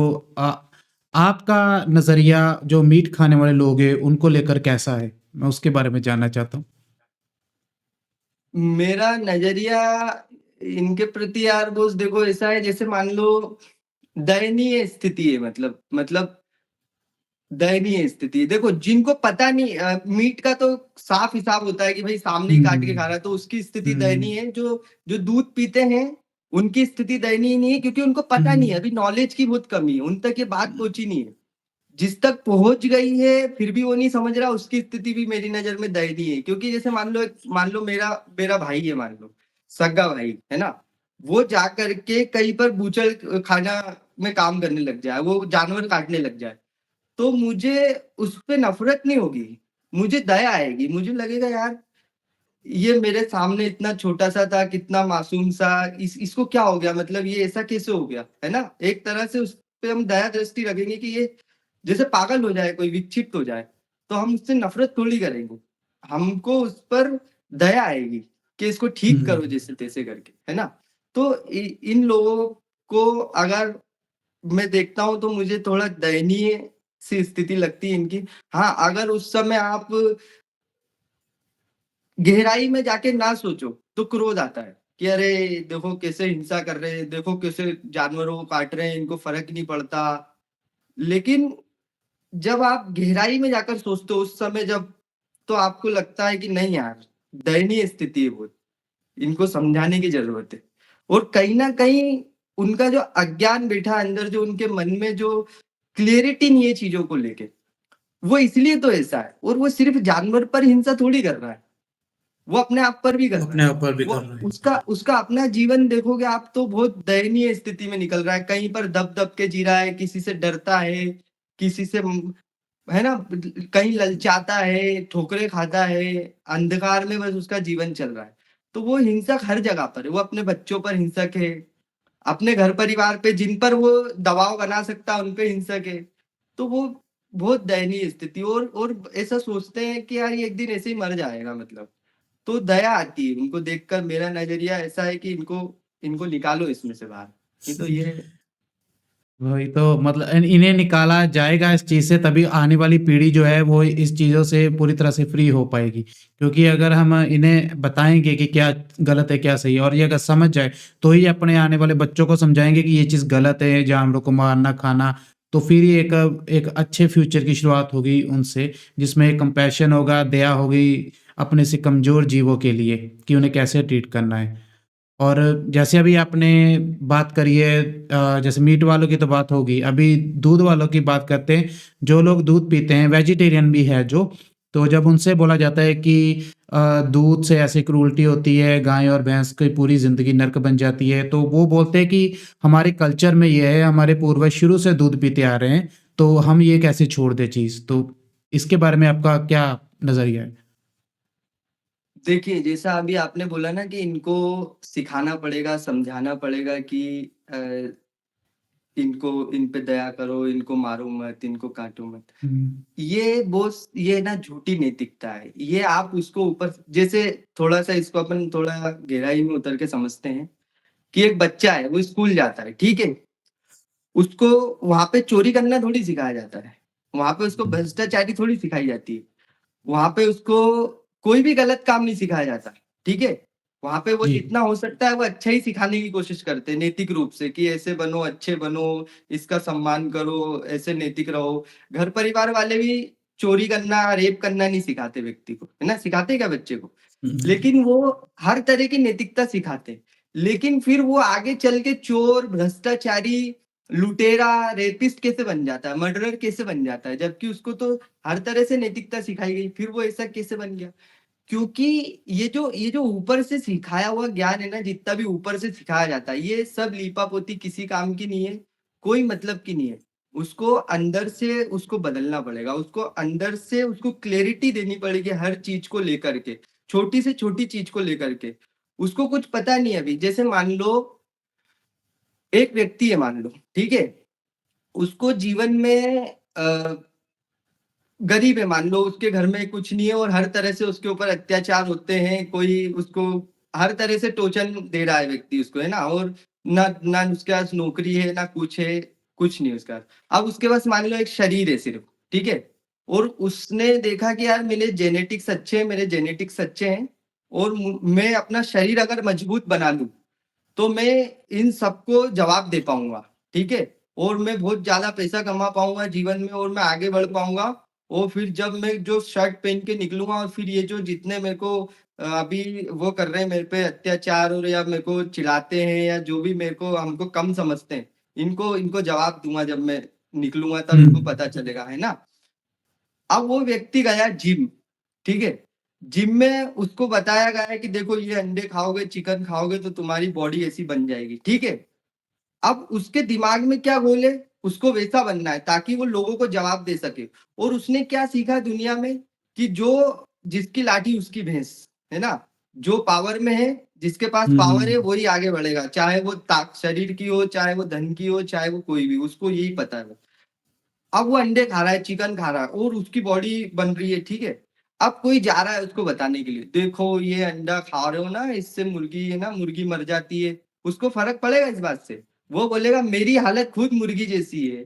आपका नज़रिया जो मीट खाने वाले लोग हैं उनको लेकर कैसा है? मैं उसके बारे में जानना चाहता हूँ।
मेरा नज़रिया इनके प्रति यार दोस्त देखो ऐसा है, जैसे मान लो दयनीय स्थिति है, मतलब दयनीय स्थिति है। देखो जिनको पता नहीं मीट का तो साफ हिसाब होता है कि भाई सामने ही काट के खा रहा
हुँ।
है तो उसकी स्थिति
हुँ।
दयनीय है। जो जो दूध पीते हैं उनकी स्थिति दयनीय नहीं है क्योंकि उनको
हुँ।
पता नहीं है, अभी नॉलेज की बहुत कमी है, उन तक ये बात पहुँची नहीं है। जिस तक पहुँच गई है फिर भी वो नहीं समझ रहा, उसकी स्थिति भी मेरी नज़र में दयनीय है। क्योंकि जैसे मान लो मेरा मेरा भाई है, मान लो, सगा भाई, है ना? वो जाकर के कहीं पर बूचड़ खाना में काम करने लग जाए, वो जानवर काटने लग जाए। तो मुझे उस पे नफ़रत नहीं होगी, मुझे दया आएगी, मुझे लगेगा यार ये मेरे सामने इतना छोटा-सा था, कितना मासूम-सा, इसको क्या हो गया? मतलब ये ऐसा कैसे हो गया? है ना? एक तरह से उस पे हम दया दृष्टि रखेंगे कि ये जैसे पागल हो जाए, कोई विक्षिप्त हो जाए, तो हम उससे नफ़रत थोड़ी करेंगे। हमको उस पर दया आएगी कि इसको ठीक
हुँ।
करो जैसे-तैसे करके, है ना? तो इन लोगों को अगर मैं देखता हूँ तो मुझे थोड़ा दयनीय सी स्थिति लगती है इनकी। हाँ, अगर उस समय आप गहराई में जाके ना सोचो, तो क्रोध आता है कि अरे! देखो कैसे हिंसा कर रहे हैं, देखो कैसे जानवरों को काट रहे हैं, इनको फ़र्क नहीं पड़ता। लेकिन जब आप गहराई में जाकर सोचते हो उस समय जब, तो आपको लगता है कि नहीं यार, दयनीय स्थिति है बहुत, इनको समझाने की ज़रूरत है। और कहीं न कहीं उनका जो अज्ञान बैठा है अंदर, जो उनके मन में जो क्लैरिटी नहीं है चीज़ों को लेके, वो इसलिए तो ऐसा है, और वो सिर्फ़ जानवर पर हिंसा थोड़ी कर रहा है। वो अपने आप पर भी कर
वो
रहा
अपने
है।
ऊपर भी
वो
कर रहे हैं।
उसका उसका अपना जीवन देखोगे आप तो बहुत दयनीय स्थिति में निकल रहा है। कहीं पर दब-दब के जी रहा है, किसी से डरता है, किसी से है ना? कहीं ललचाता है, ठोकरें खाता है, अंधकार में बस उसका जीवन चल रहा है। तो वो हिंसक हर जगह पर है। वो अपने बच्चों पर हिंसक है, अपने घर परिवार पे जिन पर वो दबाव बना सकता है, उन पे हिंसक है। तो वो बहुत दयनीय स्थिति, और ऐसा सोचते हैं कि यार ये एक दिन ऐसे ही मर जाएगा मतलब। तो दया आती है उनको देखकर, मेरा नज़रिया ऐसा है कि इनको इनको निकालो इसमें से बाहर। नहीं तो ये
वही तो मतलब इन्हें निकाला जाएगा इस चीज़ से तभी आने वाली पीढ़ी जो है वो इस चीज़ों से पूरी तरह से फ्री हो पाएगी। क्योंकि अगर हम इन्हें बताएँगे कि क्या गलत है, क्या सही है और ये अगर समझ जाए, तो ही अपने आने वाले बच्चों को समझाएँगे कि ये चीज़ गलत है, जानवरों को मारना, खाना। तो फिर ये एक एक अच्छे फ्यूचर की शुरुआत होगी उनसे, जिसमें एक कंपैशन होगा, दया होगी अपने से कमज़ोर जीवों के लिए कि उन्हें कैसे ट्रीट करना है। और जैसे अभी आपने बात करी है जैसे मीट वालों की तो बात होगी, अभी दूध वालों की बात करते हैं। जो लोग दूध पीते हैं, वेजिटेरियन भी है जो, तो जब उनसे बोला जाता है कि दूध से ऐसे क्रूरटी होती है, गाय और भैंस की पूरी ज़िंदगी नर्क बन जाती है, तो वो बोलते हैं कि हमारे कल्चर में ये है, हमारे पूर्वज शुरू से दूध पीते आ रहे हैं, तो हम ये कैसे छोड़ दें चीज़? तो इसके बारे में आपका क्या नज़रिया है?
देखिए, जैसा अभी आपने बोला ना कि इनको सिखाना पड़ेगा, समझाना पड़ेगा कि अ, इनको इन पे दया करो, इनको मारो मत, इनको काटो मत।
हुँ,
ये ना झूठी नैतिकता है। ये आप उसको ऊपर जैसे थोड़ा-सा इसको अपन थोड़ा गहराई में उतर के समझते हैं कि एक बच्चा है, वो स्कूल जाता है, ठीक है? उसको वहाँ पे चोरी करना थोड़ी सिखाया जाता है। वहाँ पे उसको भ्रष्टाचारी थोड़ी सिखाई जाती है। वहाँ पे उसको कोई भी गलत काम नहीं सिखाया जाता, ठीक है? वहाँ पे वो
जी।
जितना हो सकता है वो अच्छा ही सिखाने की कोशिश करते हैं नैतिक रूप से कि ऐसे बनो, अच्छे बनो, इसका सम्मान करो, ऐसे नैतिक रहो। घर परिवार वाले भी चोरी करना, रेप करना नहीं सिखाते व्यक्ति को, है ना? सिखाते हैं क्या बच्चे को?
हुँ,
लेकिन वो हर तरह की नैतिकता सिखाते हैं। लेकिन फिर वो आगे चल के चोर, भ्रष्टाचारी, लुटेरा, रेपिस्ट कैसे बन जाता है, मर्डरर कैसे बन जाता है? जबकि उसको तो हर तरह से नैतिकता सिखाई गई, फिर वो ऐसा कैसे बन गया? क्योंकि ये जो ऊपर से सिखाया हुआ ज्ञान है ना, जितना भी ऊपर से सिखाया जाता है, ये सब लीपापोती किसी काम की नहीं है, कोई मतलब की नहीं है। उसको अंदर से उसको बदलना पड़ेगा, उसको अंदर से उसको क्लैरिटी देनी पड़ेगी हर चीज़ को लेकर के, छोटी से छोटी चीज़ को लेकर के। उसको कुछ पता नहीं है अभी, जैसे मान लो एक व्यक्ति है मान लो, ठीक है? उसको जीवन में गरीब है मान लो, उसके घर में कुछ नहीं है और हर तरह से उसके ऊपर अत्याचार होते हैं, कोई उसको हर तरह से टोचन दे रहा है व्यक्ति उसको, है ना? और ना ना उसके पास नौकरी है, ना कुछ है, कुछ नहीं है उसके पास। अब उसके पास मान लो एक शरीर है सिर्फ़, ठीक है? और उसने देखा कि यार मेरे जेनेटिक्स अच्छे हैं और मैं अपना शरीर अगर मजबूत बना लूँ, तो मैं इन सबको जवाब दे पाऊँगा, ठीक है? और मैं बहुत ज़्यादा पैसा कमा पाऊँगा जीवन में और मैं आगे बढ़ पाऊँगा और फिर जब मैं जो शर्ट पहन के निकलूँगा और फिर ये जो जितने मेरे को अभी वो कर रहे हैं मेरे पे अत्याचार और या मेरे को चिढ़ाते हैं या जो भी मेरे को हमको कम समझते हैं, इनको इनको जवाब दूँगा जब मैं निकलूँगा तब
हुँ,
इनको पता चलेगा, है ना? अब वो व्यक्ति गया जिम, ठीक है? जिम में उसको बताया गया है कि देखो ये अंडे खाओगे, चिकन खाओगे तो तुम्हारी बॉडी ऐसी बन जाएगी, ठीक है? अब उसके दिमाग में क्या गोल है? उसको वैसा बनना है ताकि वो लोगों को जवाब दे सके और उसने क्या सीखा दुनिया में कि जो जिसकी लाठी उसकी भैंस, है ना? जो पावर में है, जिसके पास पावर है वही आगे बढ़ेगा, चाहे वो शरीर की हो, चाहे वो धन की हो, चाहे वो कोई भी, उसको यही पता है। अब वो अंडे खा रहा है, चिकन खा रहा है और उसकी बॉडी बन रही है, ठीक है। अब कोई जा रहा है उसको बताने के लिए, देखो ये अंडा खा रहे हो ना, इससे मुर्गी है ना, मुर्गी मर जाती है। उसको फर्क पड़ेगा इस बात से? वो बोलेगा मेरी हालत खुद मुर्गी जैसी है,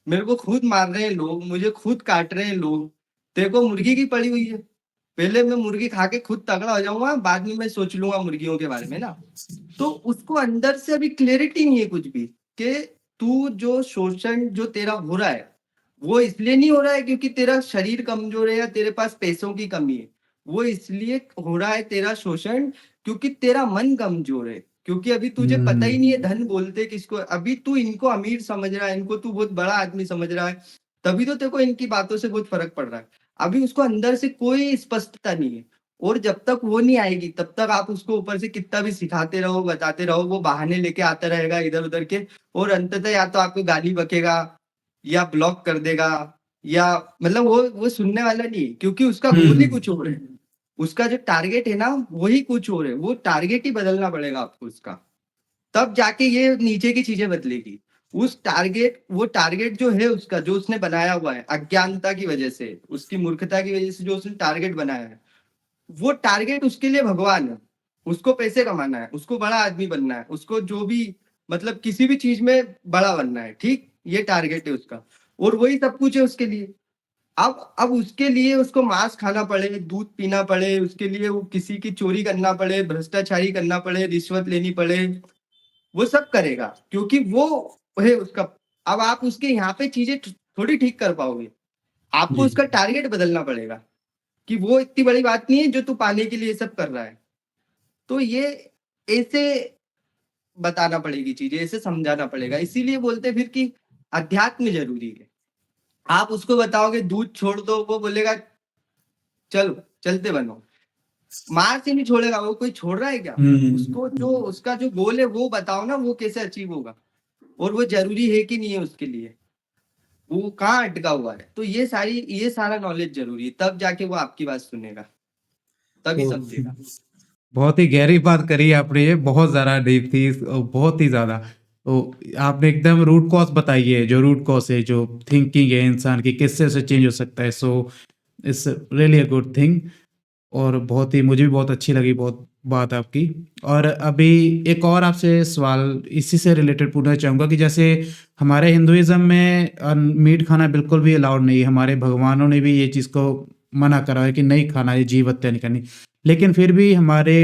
मेरे को खुद मार रहे हैं लोग, मुझे खुद काट रहे हैं लोग, तेरे को मुर्गी की पड़ी हुई है। पहले मैं मुर्गी खा के खुद तगड़ा हो जाऊंगा, बाद में मैं सोच लूंगा मुर्गियों के बारे में ना। तो उसको अंदर से अभी क्लैरिटी नहीं है कुछ भी, कि तू जो शोषण जो तेरा हो रहा है, वो इसलिए नहीं हो रहा है क्योंकि तेरा शरीर कमजोर है या तेरे पास पैसों की कमी है। वो इसलिए हो रहा है तेरा शोषण क्योंकि तेरा मन कमजोर है, क्योंकि अभी तुझे पता ही नहीं है धन बोलते किसको। अभी तू इनको अमीर समझ रहा है, इनको तू बहुत बड़ा आदमी समझ रहा है, तभी तो तेरे को इनकी बातों से बहुत फर्क पड़ रहा है। अभी उसको अंदर से कोई स्पष्टता नहीं है, और जब तक वो नहीं आएगी तब तक आप उसको ऊपर से कितना भी सिखाते रहो, बताते रहो, वो बहाने लेके आता रहेगा इधर उधर के, और अंततः या तो आपको गाली बकेगा या ब्लॉक कर देगा, या मतलब वो सुनने वाला नहीं है, क्योंकि उसका गोल ही कुछ और है। उसका जो टारगेट है ना वही कुछ और है, वो टारगेट ही बदलना पड़ेगा आपको उसका, तब जाके ये नीचे की चीजें बदलेगी। वो टारगेट जो है उसका, जो उसने बनाया हुआ है अज्ञानता की वजह से, उसकी मूर्खता की वजह से जो उसने टारगेट बनाया है, वो टारगेट उसके लिए भगवान है। उसको पैसे कमाना है, उसको बड़ा आदमी बनना है, उसको जो भी मतलब किसी भी चीज में बड़ा बनना है, ठीक, ये टारगेट है उसका, और वही सब कुछ है उसके लिए। अब उसके लिए उसको मांस खाना पड़े, दूध पीना पड़े, उसके लिए वो किसी की चोरी करना पड़े, भ्रष्टाचारी करना पड़े, रिश्वत लेनी पड़े, वो सब करेगा क्योंकि वो है उसका। अब आप उसके यहाँ पे चीजें थोड़ी ठीक कर पाओगे, आपको
जी
उसका टारगेट बदलना पड़ेगा कि वो इतनी बड़ी बात नहीं है जो तू पाने के लिए सब कर रहा है। तो ये ऐसे बताना पड़ेगी चीजें, ऐसे समझाना पड़ेगा, इसीलिए बोलते फिर कि अध्यात्म जरूरी है। आप उसको बताओगे दूध छोड़ दो, वो बोलेगा चलो चलते बनो, मार से नहीं छोड़ेगा, वो कोई छोड़ रहा है क्या? उसको जो उसका जो गोल है वो बताओ ना, वो कैसे अचीव होगा, और वो जरूरी है कि नहीं है उसके लिए, वो कहाँ अटका हुआ है। तो ये सारा नॉलेज जरूरी है, तब जाके वो आपकी बात सुनेगा, तभी
तो
समझेगा।
बहुत ही गहरी बात करी आपने, ये बहुत ज़्यादा डीप थी और बहुत ही ज़्यादा। तो आपने एकदम रूट कॉज बताई है, जो रूट कॉज है, जो थिंकिंग है इंसान की, किससे से चेंज हो सकता है। So it's really a good thing. और बहुत ही मुझे भी बहुत अच्छी लगी बहुत बात आपकी। और अभी एक और आपसे सवाल इसी से रिलेटेड पूछना चाहूँगा कि जैसे हमारे हिंदुइज्म में मीट खाना बिल्कुल भी अलाउड नहीं है, हमारे भगवानों ने भी ये चीज़ को मना करा है कि नहीं खाना, ये जीव हत्या नहीं करनी। लेकिन फिर भी हमारे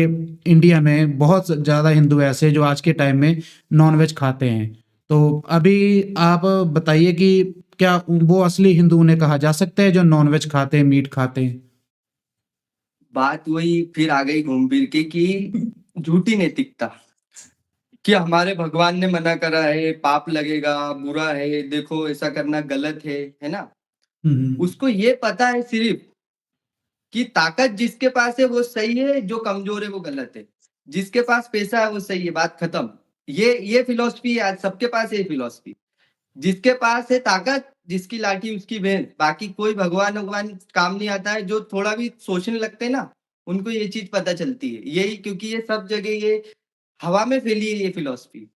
इंडिया में बहुत ज़्यादा हिंदू ऐसे हैं जो आज के टाइम में नॉनवेज खाते हैं। तो अभी आप बताइए कि क्या वो असली हिंदू उन्हें कहा जा सकता है जो नॉनवेज खाते हैं, मीट खाते हैं?
बात वही फिर आ गई घूम फिर के कि झूठी नैतिकता, कि हमारे भगवान ने मना करा है, पाप लगेगा, बुरा है, देखो ऐसा करना गलत है ना।
हम्म
उसको ये पता है सिर्फ कि ताकत जिसके पास है वो सही है, जो कमजोर है वो गलत है, जिसके पास पैसा है वो सही है, बात खत्म। ये फिलॉसफी है आज सबके पास, ये फिलॉसफी, जिसके पास है ताकत, जिसकी लाठी उसकी भैंस, बाकी कोई भगवान भगवान काम नहीं आता है। जो थोड़ा भी सोचने लगते हैं ना, उनको ये चीज पता चलती है, यही क्योंकि ये सब जगह ये हवा में फैली है ये फिलॉसफी।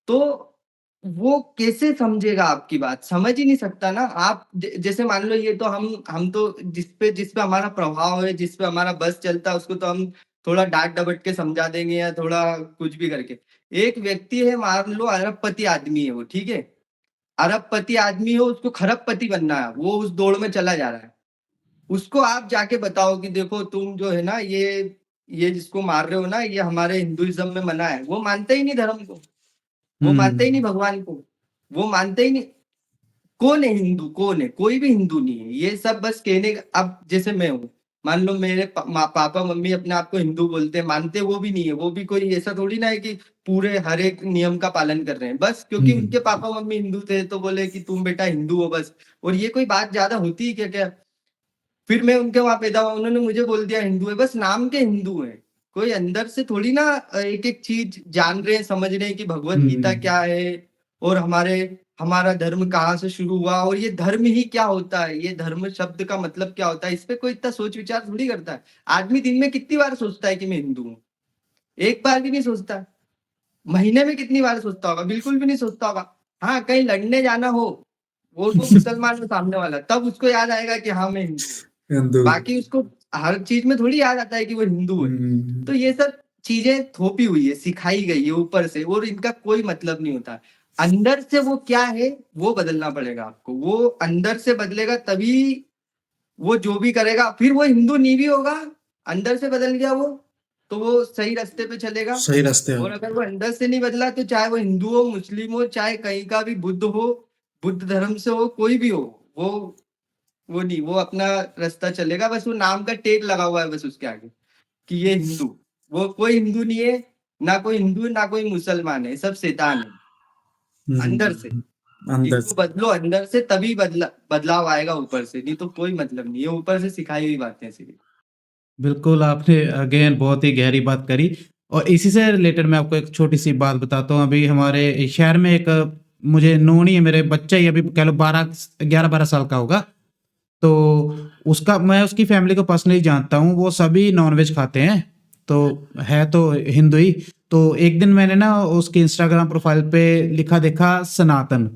तो वो कैसे समझेगा आपकी बात? समझ ही नहीं सकता ना। आप जैसे मान लो, ये तो हम तो जिस पे हमारा प्रभाव है, जिस पे हमारा बस चलता है, उसको तो हम थोड़ा डांट डपट के समझा देंगे या थोड़ा कुछ भी करके। एक व्यक्ति है, मान लो अरबपति आदमी है वो, ठीक है, अरबपति आदमी हो, उसको खरबपति बनना है, वो उस दौड़ में चला जा रहा है। उसको आप जाके बताओ कि देखो तुम जो है ना, ये जिसको मार रहे हो ना, ये हमारे हिंदुइज्म में मना है, वो मानता ही नहीं धर्म को, वो मानते ही नहीं
हम्म
भगवान को, वो मानते ही नहीं। कौन है हिंदू? कौन है? कोई भी हिंदू नहीं है, ये सब बस कहने का। अब जैसे मैं हूँ, मान लो मेरे पापा मम्मी अपने आप को हिंदू बोलते हैं, मानते वो भी नहीं है, वो भी कोई ऐसा थोड़ी ना है कि पूरे हर एक नियम का पालन कर रहे हैं, बस क्योंकि
हम्म
उनके पापा मम्मी हिंदू थे तो बोले कि तुम बेटा हिंदू हो बस। और ये कोई बात ज्यादा होती है क्या? क्या फिर मैं उनके वहां पैदा हुआ, उन्होंने मुझे बोल दिया हिंदू है, बस नाम के हिंदू है। कोई अंदर से थोड़ी ना एक एक चीज जान रहे हैं, समझ रहे हैं कि भगवत गीता
हम्म
क्या है, और हमारा धर्म कहाँ से शुरू हुआ और ये धर्म ही क्या होता है, ये धर्म शब्द का मतलब क्या होता है, इस पे कोई इतना सोच विचार थोड़ी करता है। आदमी दिन में कितनी बार सोचता है कि मैं हिंदू हूँ? एक बार भी नहीं सोचता। महीने में कितनी बार सोचता होगा? बिल्कुल भी नहीं सोचता होगा। हाँ, कहीं लड़ने जाना हो, वो मुसलमान हो सामने वाला, तब उसको याद आएगा कि हाँ, मैं हिंदू हूँ।
हिंदू।
बाकी उसको हर चीज़ में थोड़ी याद आता है कि वो हिंदू है। तो ये सब चीज़ें थोपी हुई है, सिखाई गई है ऊपर से और इनका कोई मतलब नहीं होता। अंदर से वो क्या है, वो बदलना पड़ेगा आपको। वो अंदर से बदलेगा तभी वो जो भी करेगा, फिर वो हिंदू नहीं भी होगा, अंदर से बदल गया वो, तो वो सही रास्ते पे चलेगा।
सही रास्ते हो।
और अगर वो अंदर से नहीं बदला तो चाहे वो हिंदू हो, मुस्लिम हो, चाहे कहीं का भी बुद्ध हो, बुद्ध धर्म से हो, कोई भी हो, वो नहीं, वो अपना रास्ता चलेगा, बस वो नाम का टैग लगा हुआ है बस उसके आगे कि ये हिंदू। वो कोई हिंदू नहीं है, ना कोई हिंदू है, ना कोई मुसलमान है, सब शैतान है अंदर से।
अंदर
इसको बदलो अंदर से तभी बदलाव आएगा ऊपर से, नहीं तो कोई मतलब नहीं है, ऊपर से सिखाई हुई बातें हैं सिर्फ।
बिल्कुल, आपने अगेन बहुत ही गहरी बात करी और इसी से रिलेटेड मैं आपको एक छोटी-सी बात बताता हूँ। अभी हमारे शहर में एक मुझे नोन ही है, मेरे बच्चा ही अभी कह लो 11-12 साल का होगा। तो उसका मैं उसकी फैमिली को पर्सनली जानता हूँ, वो सभी नॉन-वेज खाते हैं, तो है तो हिंदू ही। तो एक दिन मैंने ना उसकी इंस्टाग्राम प्रोफ़ाइल पे लिखा देखा सनातन।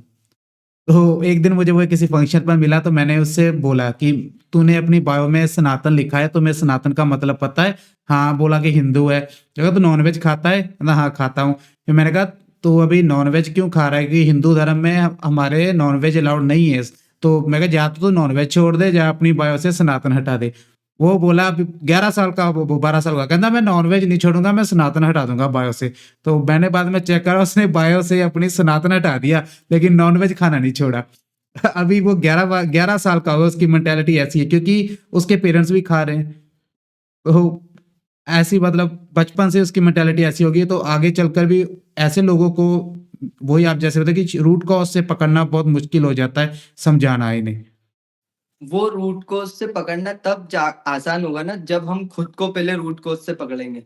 तो एक दिन मुझे वो किसी फंक्शन पर मिला तो मैंने उससे बोला कि तूने अपनी बायो में सनातन लिखा है, तुम्हें सनातन का मतलब पता है? हाँ, बोला कि हिंदू है। मैंने कहा तू नॉनवेज खाता है? कहता हाँ, खाता हूँ। फिर मैंने कहा तू अभी नॉनवेज क्यों खा रहा है? कि हिंदू धर्म में हमारे नॉनवेज अलाउड नहीं है। तो मैं कहा या तो तू नॉनवेज छोड़ दे या अपनी बायो से सनातन हटा दे। वो बोला अभी 11 साल का, वो 12 साल का, कहता मैं नॉनवेज नहीं छोड़ूँगा, मैं सनातन हटा दूँगा बायो से। तो मैंने बाद में चेक करा, उसने बायो से अपनी सनातन हटा दिया, लेकिन नॉनवेज खाना नहीं छोड़ा। अभी वो 11 साल का होगा, उसकी मेंटालिटी ऐसी है क्योंकि उसके पेरेंट्स भी खा रहे हैं। तो ऐसी मतलब बचपन से उसकी मेंटालिटी ऐसी होगी तो आगे चलकर भी ऐसे लोगों को वही आप जैसे बताए कि रूट कॉज से पकड़ना बहुत मुश्किल हो जाता है, समझाना इन्हें।
वो रूट कोज से पकड़ना तब आसान होगा ना, जब हम खुद को पहले रूट कोज से पकड़ेंगे।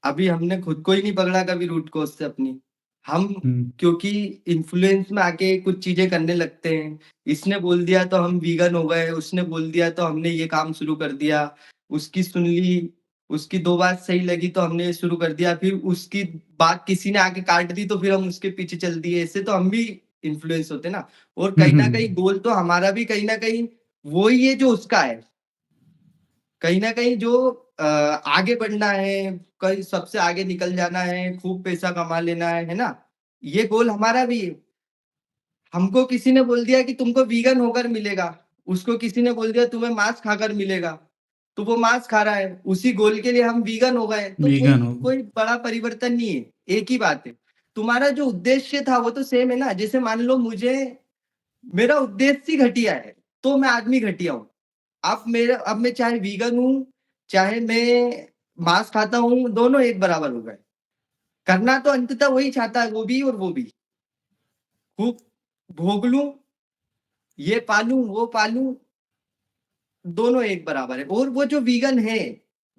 अभी हमने खुद को ही नहीं पकड़ा कभी रूट कोज से अपनी। हम
हुँ।
क्योंकि इन्फ्लुएंस में आके कुछ चीजें करने लगते हैं। इसने बोल दिया तो हम वीगन हो गए, उसने बोल दिया तो हमने ये काम शुरू कर दिया, उसकी सुन ली, उसकी 2 बात सही लगी तो हमने ये शुरू कर दिया, फिर उसकी बात किसी ने आके काट दी तो फिर हम उसके पीछे चल दिए। इससे तो हम भी इन्फ्लुएंस होते हैं ना। और
हुँ,
कहीं न कहीं
हुँ।
गोल तो हमारा भी कहीं न कहीं वो ही है जो उसका है। कहीं न कहीं जो आगे बढ़ना है, कहीं सबसे आगे निकल जाना है, खूब पैसा कमा लेना है ना? ये गोल हमारा भी है। हमको किसी ने बोल दिया कि तुमको वीगन होकर मिलेगा, उसको किसी ने बोल दिया तुम्हें मांस खाकर मिलेगा, तो वो मांस खा रहा है, उसी गोल के लिए हम वीगन हो गए, तो कोई
वीगन हो।
कोई बड़ा परिवर्तन नहीं है, एक ही बात है। तुम्हारा जो उद्देश्य था वो तो सेम है ना, जैसे मान लो मुझे मेरा उद्देश्य ही घटिया है, तो मैं आदमी घटिया हूँ। अब मैं चाहे वीगन हूँ, चाहे मैं मांस खाता हूँ, दोनों एक बराबर हो गए। करना तो अंततः वही चाहता है, वो भी और वो भी। खूब भोग लूँ, ये पालूँ, वो पालूँ, दोनों एक बराबर है। और वो जो वीगन है,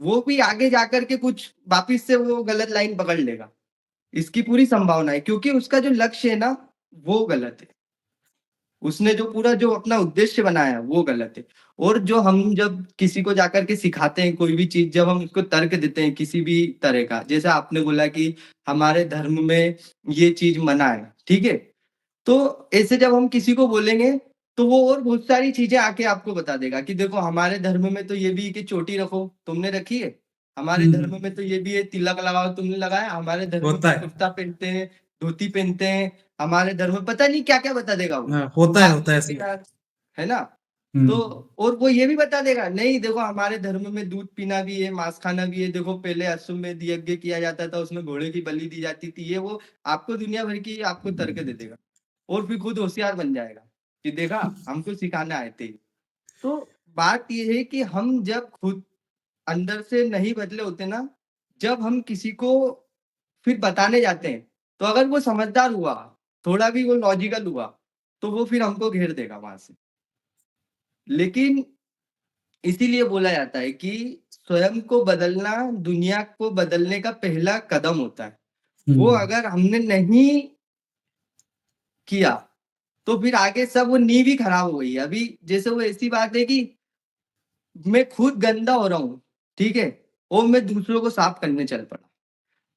वो भी आगे जाकर के कुछ वापिस से वो गलत लाइन पकड़ लेगा। इसकी पूरी संभावना है क्योंकि उसका जो लक्ष्य है ना, वो गलत है। उसने जो पूरा जो अपना उद्देश्य बनाया है, वो गलत है। और जो हम जब किसी को जाकर के सिखाते हैं कोई भी चीज़, जब हम उसको तर्क देते हैं किसी भी तरह का, जैसे आपने बोला कि हमारे धर्म में ये चीज़ मना है, ठीक है? तो ऐसे जब हम किसी को बोलेंगे, तो वो और बहुत सारी चीज़ें आके आपको बता देगा कि देखो हमारे धर्म में तो ये भी है कि चोटी रखो, तुमने रखी है? हमारे
हुँ,
धर्म में तो ये भी है तिलक लगाओ, तुमने लगाया? हमारे धर्म
होता
में
है।
कुर्ता पहनते हैं, धोती पहनते हैं, हमारे धर्म में पता नहीं क्या-क्या बता देगा वो।
हाँ,
बात
होता है ऐसे।
करेगा, है ना? तो
हुँ।
और वो ये भी बता देगा, नहीं देखो हमारे धर्म में दूध पीना भी है, मांस खाना भी है, देखो पहले अश्वमेध यज्ञ किया जाता था, उसमें घोड़े की बलि दी जाती थी, ये वो आपको दुनिया भर की आपको तर्क दे देगा। और फिर खुद होशियार बन जाएगा कि देखा हमको सिखाने आए थे। तो बात ये है कि हम जब खुद अंदर से नहीं बदले होते ना, जब हम किसी को फिर बताने जाते हैं, तो अगर वो समझदार हुआ, थोड़ा भी वो लॉजिकल हुआ, तो वो फिर हमको घेर देगा वहाँ से। लेकिन इसीलिए बोला जाता है कि स्वयं को बदलना दुनिया को बदलने का पहला कदम होता है। वो
हुँ।
अगर हमने नहीं किया, तो फिर आगे सब वो नींव ही खराब हो गई। अभी जैसे वो ऐसी बात है कि मैं खुद गंदा हो रहा हूँ, ठीक है? और मैं दूसरों को साफ करने चल पड़ा।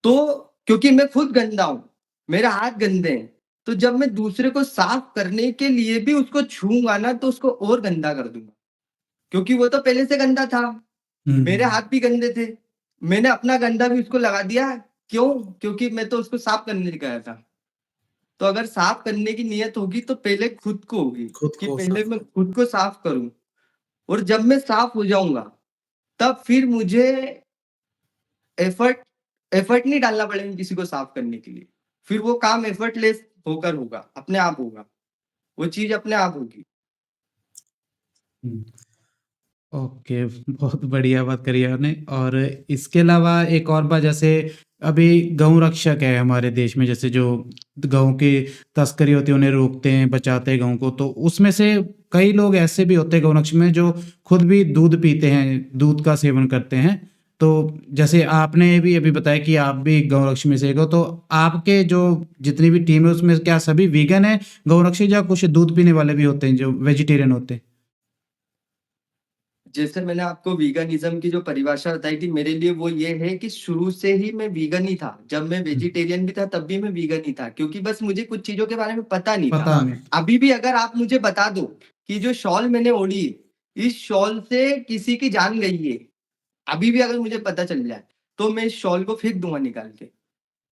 तो क्योंकि मैं खुद गंदा हूँ, मेरे हाथ गंदे हैं, तो जब मैं दूसरे को साफ करने के लिए भी उसको छूऊँगा ना, तो उसको और गंदा कर दूँगा। क्योंकि वो तो पहले से गंदा था, मेरे
हुँ।
हाथ भी गंदे थे। मैंने अपना गंदा भी उसको लगा दिया, क्यों? क्योंकि मैं तो उसको साफ करने गया था। तो अगर साफ करने की नियत होगी तो पहले खुद को होगी,
खुद
कि
को
पहले
साफ
मैं
कर
खुद को साफ करूँ, और जब मैं साफ हो जाऊँगा, तब फिर मुझे एफर्ट एफर्ट नहीं डालना पड़ेगा किसी को साफ करने के लिए। फिर वो काम एफर्टलेस होकर होगा, अपने आप होगा। वो चीज़ अपने आप होगी।
हुँ। ओके, बहुत बढ़िया बात करी आपने। और इसके अलावा एक और बात, जैसे अभी गौ रक्षक है हमारे देश में, जैसे जो गऊ की तस्करी होती है उन्हें रोकते हैं, बचाते हैं गऊ को, तो उसमें से कई लोग ऐसे भी होते हैं गौ रक्षक में जो खुद भी दूध पीते हैं, दूध का सेवन करते हैं। तो जैसे आपने भी अभी बताया कि आप भी गौ रक्षक में से एक हो, तो आपके जो जितनी भी टीम है उसमें क्या सभी वीगन है गौ रक्षक, या कुछ दूध पीने वाले भी होते हैं जो वेजिटेरियन होते हैं?
जैसे मैंने आपको वीगनिज़्म की जो परिभाषा बताई थी, मेरे लिए वो ये है कि शुरू से ही मैं वीगन ही था। जब मैं
हुँ।
वेजिटेरियन भी था, तब भी मैं वीगन ही था, क्योंकि बस मुझे कुछ चीज़ों के बारे में पता नहीं था।
पता नहीं।
अभी भी अगर आप मुझे बता दो कि जो शॉल मैंने ओढ़ी है, इस शॉल से किसी की जान गई है, अभी भी अगर मुझे पता चल जाए, तो मैं इस शॉल को फेंक दूँगा निकाल के,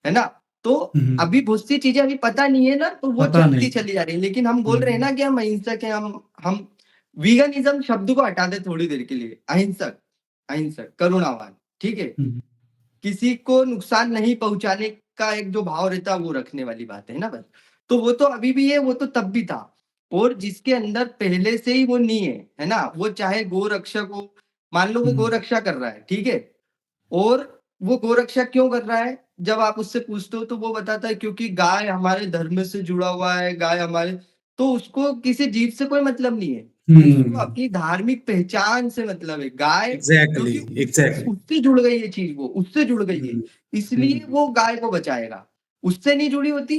है ना? तो
हुँ, हुँ।
अभी बहुत सी चीज़ें अभी पता नहीं है ना, तो वो
पता
चलती
नहीं।
चली जा रही है। लेकिन हम बोल रहे हैं
हुँ,
ना कि हम अहिंसक हैं, हम वीगनिज़्म शब्द को हटा दें थोड़ी देर के लिए। अहिंसक, अहिंसक, करुणावान, ठीक है?
हुँ,
किसी को नुकसान नहीं पहुँचाने का एक जो भाव रहता है, वो रखने वाली बात है ना बस। तो वो तो अभी भी है, वो तो तब भी था। और जिसके अंदर पहले से ही वो नहीं है ना? वो चाहे गो-रक्षक हो, मान लो वो
हुँ,
गो-रक्षा कर रहा है, ठीक है? और वो गोरक्षा क्यों कर रहा है? जब आप उससे पूछते हो तो वो बताता है क्योंकि गाय हमारे धर्म से जुड़ा हुआ है, गाय हमारे, तो उसको किसी जीव से कोई मतलब नहीं है। उसको
हुँ।
अपनी धार्मिक पहचान से मतलब है। गाय
एग्ज़ैक्टली,
क्योंकि
एग्ज़ैक्टली।
उससे जुड़ गई ये चीज़, वो उससे जुड़ गई है,
हुँ,
इसलिए
हुँ,
वो गाय को बचाएगा। उससे नहीं जुड़ी होती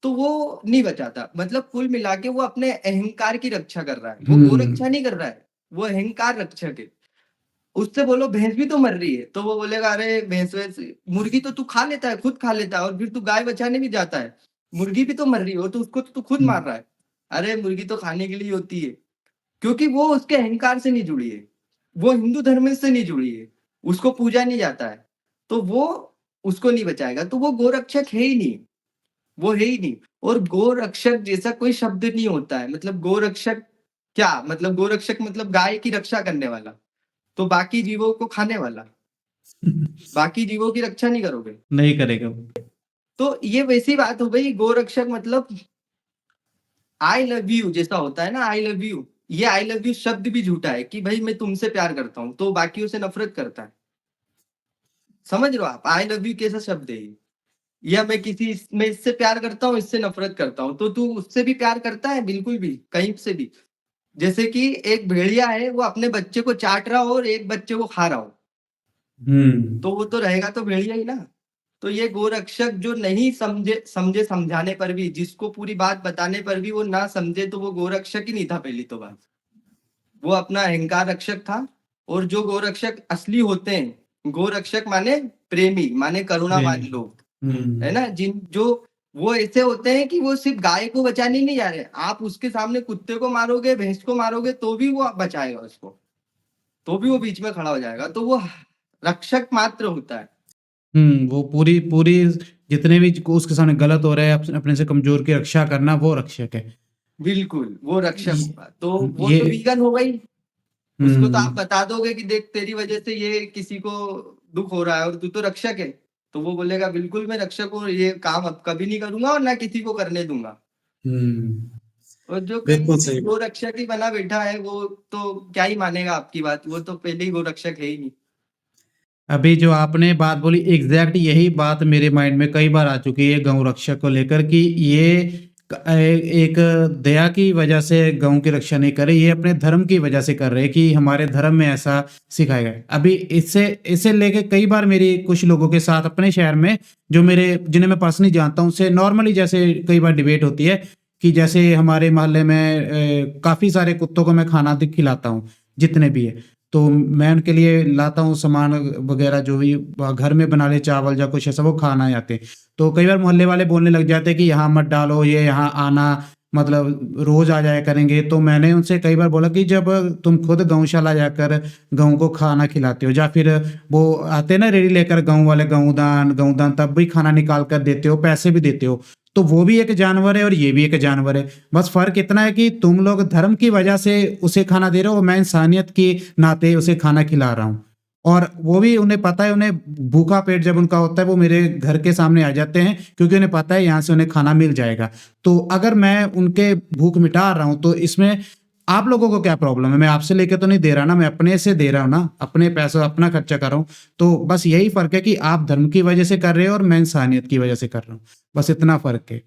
तो वो नहीं बचाता। मतलब कुल मिला के वो अपने अहंकार की रक्षा कर रहा है। वो
हुँ,
गोरक्षा नहीं कर रहा है, वो अहंकार रक्षक है। उससे बोलो भैंस भी तो मर रही है, तो वो बोलेगा अरे भैंस-वैंस, मुर्गी तो तू खा लेता है, खुद खा लेता है और फिर तू गाय बचाने भी जाता है। मुर्गी भी तो मर रही है और तू उसको तो तू खुद
हुँ,
मार रहा है। अरे मुर्गी तो खाने के लिए होती है, क्योंकि वो उसके अहंकार से नहीं जुड़ी है। वो हिंदू धर्म से नहीं जुड़ी है, उसको पूजा नहीं जाता है, तो वो उसको नहीं बचाएगा, तो वो गोरक्षक है ही नहीं, वो है ही नहीं। और गोरक्षक जैसा कोई शब्द नहीं होता है, मतलब गोरक्षक क्या? मतलब गोरक्षक मतलब गाय की रक्षा करने वाला। तो बाकी जीवों को खाने वाला, बाकी जीवों की रक्षा नहीं करोगे।
नहीं करेगा वो।
तो ये वैसी बात हो गई, गोरक्षक मतलब आई लव यू जैसा होता है ना, आई लव यू। ये आई लव यू शब्द भी झूठा है कि भाई मैं तुमसे प्यार करता हूँ, तो बाकियों से नफ़रत करता है। समझ रहे हो आप? आई लव यू कैसा शब्द है ये? या मैं इससे प्यार करता हूँ, इससे नफ़रत करता हूँ, तो तू उससे भी प्यार करता है? बिल्कुल भी, कहीं से भी। जैसे कि एक भेड़िया है, वो अपने बच्चे को चाट रहा हो और एक बच्चे को खा रहा हो,
हुँ,
तो वो तो रहेगा तो भेड़िया ही ना। तो ये गोरक्षक जो नहीं समझे समझे समझाने पर भी, जिसको पूरी बात बताने पर भी वो ना समझे, तो वो गोरक्षक ही नहीं था पहली तो बात। वो अपना अहंकार रक्षक था। और जो गोरक्षक असली होते हैं, गोरक्षक माने प्रेमी, माने करुणावान
प्रेमी।
लोग, है
हुँ,
ना? जिन जो वो ऐसे होते हैं कि वो सिर्फ़ गाय को बचाने नहीं जा रहे। आप उसके सामने कुत्ते को मारोगे, भैंस को मारोगे तो भी वो बचाएगा उसको, तो भी वो बीच में खड़ा हो जाएगा। तो वो रक्षक मात्र होता है।
हुँ, वो पूरी पूरी जितने भी उसके सामने गलत हो रहा है, अपने से कमज़ोर की रक्षा करना, वो रक्षक है।
बिल्कुल, वो रक्षक
इ
होगा। तो वो
ये
तो वीगन हो गई। उसको तो आप
हुँ,
बता दोगे कि देख तेरी वज़ह से ये किसी को दुःख हो रहा है और तू तो रक्षक है। तो वो बोलेगा बिल्कुल मैं रक्षक हूँ, ये काम अब कभी नहीं करूँगा और ना किसी को करने दूँगा।
हुँ,
और जो कहीं
बिल्कुल
सिर्फ़
सही।
गोरक्षक ही बना बैठा है, वो तो क्या ही मानेगा आपकी बात, वो तो पहले ही गोरक्षक है ही नहीं।
अभी जो आपने बात बोली, एग्ज़ैक्ट यही बात मेरे माइंड में कई बार आ चुकी है गौ रक्षा को लेकर, कि ये एक दया की वजह से गऊ की रक्षा नहीं कर रहे, ये अपने धर्म की वजह से कर रहे हैं कि हमारे धर्म में ऐसा सिखाया गया है। अभी इससे इसे लेके कई बार मेरी कुछ लोगों के साथ अपने शहर में, जो मेरे जिन्हें मैं पर्सनली जानता हूँ, उनसे नॉर्मली जैसे कई बार डिबेट होती है कि जैसे हमारे मोहल्ले में काफ़ी सारे कुत्तों को मैं खाना खिलाता हूँ, जितने भी हैं। तो मैं उनके लिए लाता हूँ सामान वगैरह, जो भी घर में बना ले चावल या कुछ ऐसा, वो खाना आते हैं। तो कई बार मोहल्ले वाले बोलने लग जाते हैं कि यहाँ मत डालो, ये यहाँ आना मतलब रोज़ आ जाया करेंगे। तो मैंने उनसे कई बार बोला कि जब तुम खुद गौशाला जाकर गऊ को खाना खिलाते हो, या फिर वो आते हैं ना रेडी लेकर गऊ वाले, गऊदान तब भी खाना निकाल कर देते हो, पैसे भी देते हो। तो वो भी एक जानवर है और ये भी एक जानवर है। बस फ़र्क इतना है कि तुम लोग धर्म की वजह से उसे खाना दे रहे हो और मैं इंसानियत के नाते उसे खाना खिला रहा हूँ। और वो भी उन्हें पता है, उन्हें भूखा पेट जब उनका होता है वो मेरे घर के सामने आ जाते हैं, क्योंकि उन्हें पता है यहाँ से उन्हें खाना मिल जाएगा। तो अगर मैं उनके भूख मिटा रहा हूँ तो इसमें आप लोगों को क्या प्रॉब्लम है? मैं आपसे लेके तो नहीं दे रहा ना, मैं अपने से दे रहा हूँ ना, अपने पैसों अपना खर्चा कर रहा हूँ। तो बस यही फ़र्क है कि आप धर्म की वजह से कर रहे हो और मैं इंसानियत की वजह से कर रहा हूँ। बस इतना फ़र्क है।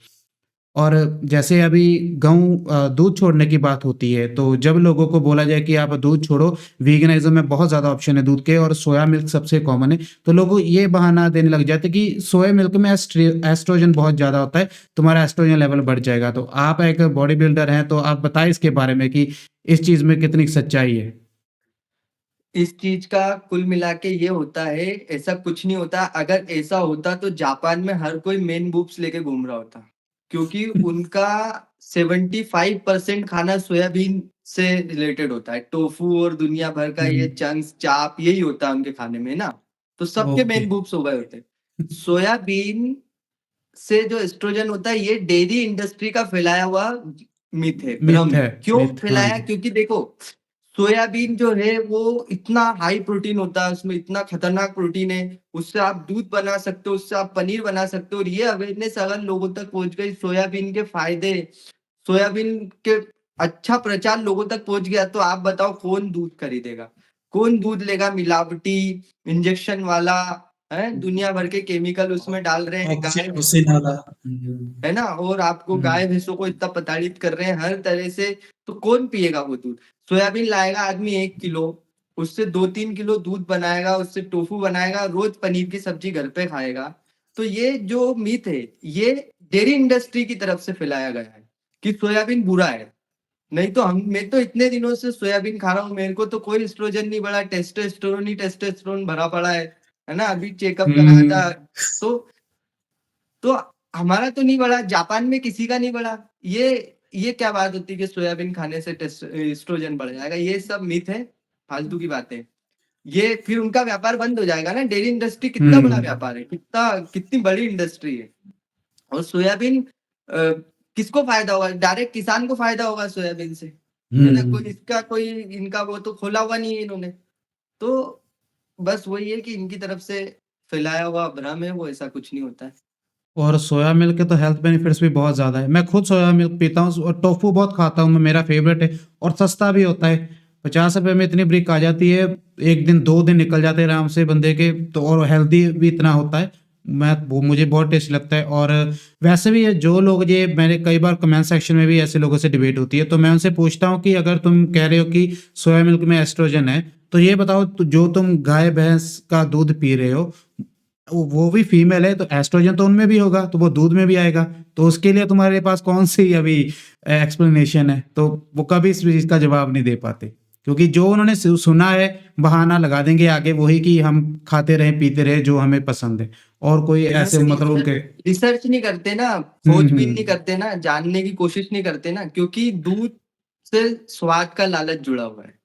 और जैसे अभी दूध छोड़ने की बात होती है, तो जब लोगों को बोला जाए कि आप दूध छोड़ो, वीगनिज़्म में बहुत ज़्यादा ऑप्शन है दूध के और सोया मिल्क सबसे कॉमन है, तो लोग ये बहाना देने लग जाते हैं कि सोया मिल्क में एस्ट्रोजन बहुत ज़्यादा होता है, तुम्हारा एस्ट्रोजन लेवल बढ़ जाएगा। तो आप एक बॉडी बिल्डर हैं, तो आप बताएँ इसके बारे में कि इस चीज़ में कितनी सच्चाई है?
इस चीज का कुल मिला के ये होता है, ऐसा कुछ नहीं होता। अगर ऐसा होता तो जापान में हर कोई मेन बूब्स लेके घूम रहा होता, क्योंकि उनका 75% खाना सोयाबीन से रिलेटेड होता है। टोफू और दुनिया भर का ये
हुँ,
चंक्स चाप यही होता है उनके खाने में ना, तो सबके
ओके।
मेन बूब्स हो गए होते। सोयाबीन से जो एस्ट्रोजन होता है ये डेयरी इंडस्ट्री का फैलाया हुआ मिथ है, भ्रम
मिथ
है।
है,
क्यों
मिथ, हाँ
फैलाया?
जी।
क्योंकि देखो, सोयाबीन जो है वो इतना हाई प्रोटीन होता है, उसमें इतना खतरनाक प्रोटीन है, उससे आप दूध बना सकते हो, उससे आप पनीर बना सकते हो। और ये अवेयरनेस अगर लोगों तक पहुंच गई, सोयाबीन के फायदे, सोयाबीन के अच्छा प्रचार लोगों तक पहुंच गया, तो आप बताओ कौन दूध खरीदेगा? कौन दूध लेगा मिलावटी, इंजेक्शन वाला? है, दुनिया भर के केमिकल उसमें डाल रहे हैं, गाय भैंसों
ऑक्सीन
को,
वाला। हुँ,
है ना? और आपको
हुँ,
गाय भैंसों को इतना प्रताड़ित कर रहे हैं हर तरह से, तो कौन पिएगा वो दूध? सोयाबीन लाएगा आदमी 1 किलो, उससे 2-3 किलो दूध बनाएगा, उससे टोफू बनाएगा, रोज पनीर की सब्जी घर पे खाएगा। तो ये जो मिथ है, ये डेयरी इंडस्ट्री की तरफ से फैलाया गया है कि सोयाबीन बुरा है। नहीं तो मैं तो इतने दिनों से सोयाबीन खा रहा हूँ, मेरे को तो कोई एस्ट्रोजन नहीं बढ़ा, टेस्टोस्टेरोन ही टेस्टोस्टेरोन भरा पड़ा है ना? अभी चेकअप कराया था,
हुँ।
तो तो हमारा तो नहीं बढ़ा, जापान में किसी का नहीं बढ़ा। ये क्या बात होती है कि सोयाबीन खाने से एस्ट्रोजन बढ़ जाएगा? ये सब मिथ है, फालतू की बातें। ये फिर उनका व्यापार बंद हो जाएगा ना। डेयरी इंडस्ट्री कितना बड़ा
हुँ,
व्यापार है, कितनी बड़ी इंडस्ट्री है। और सोयाबीन किसको फायदा होगा? डायरेक्ट किसान को फायदा होगा सोयाबीन से, है ना?
हुँ।
कोई इनका वो तो खोला हुआ नहीं है इन्होंने। तो बस वही है कि इनकी तरफ से फैलाया हुआ भ्रम है, वो ऐसा कुछ नहीं होता है।
और सोया मिल्क के तो हेल्थ बेनिफिट्स भी बहुत ज़्यादा है। मैं खुद सोया मिल्क पीता हूँ और टोफू बहुत खाता हूँ मैं, मेरा फ़ेवरेट है और सस्ता भी होता है। ₹50 में इतनी ब्रिक आ जाती है, 1 दिन 2 दिन निकल जाते हैं आराम से बंदे के, तो और हेल्दी भी इतना होता है। मैं वो मुझे बहुत टेस्टी लगता है। और वैसे भी ये जो लोग, ये मैंने कई बार कमेंट सेक्शन में भी ऐसे लोगों से डिबेट होती है, तो मैं उनसे पूछता हूँ कि अगर तुम कह रहे हो कि सोया मिल्क में एस्ट्रोजन है, तो ये बताओ, जो तुम गाय-भैंस का दूध पी रहे हो, वो भी फीमेल है, तो एस्ट्रोजन तो उनमें भी होगा, तो वो दूध में भी आएगा। तो उसके लिए तुम्हारे पास कौन-सी अभी एक्सप्लेनेशन है? तो वो कभी इस चीज़ का जवाब नहीं दे पाते। क्योंकि जो उन्होंने सुना है, बहाना लगा देंगे आगे वही कि हम खाते रहें, पीते रहें जो हमें पसंद है। और कोई ऐसे
उन्होंने
मतलब उनके।
रिसर्च नहीं करते ना,
हुँ,
खोजबीन नहीं
हुँ।
करते ना, जानने की कोशिश नहीं करते ना, क्योंकि दूध से स्वाद का लालच जुड़ा हुआ है।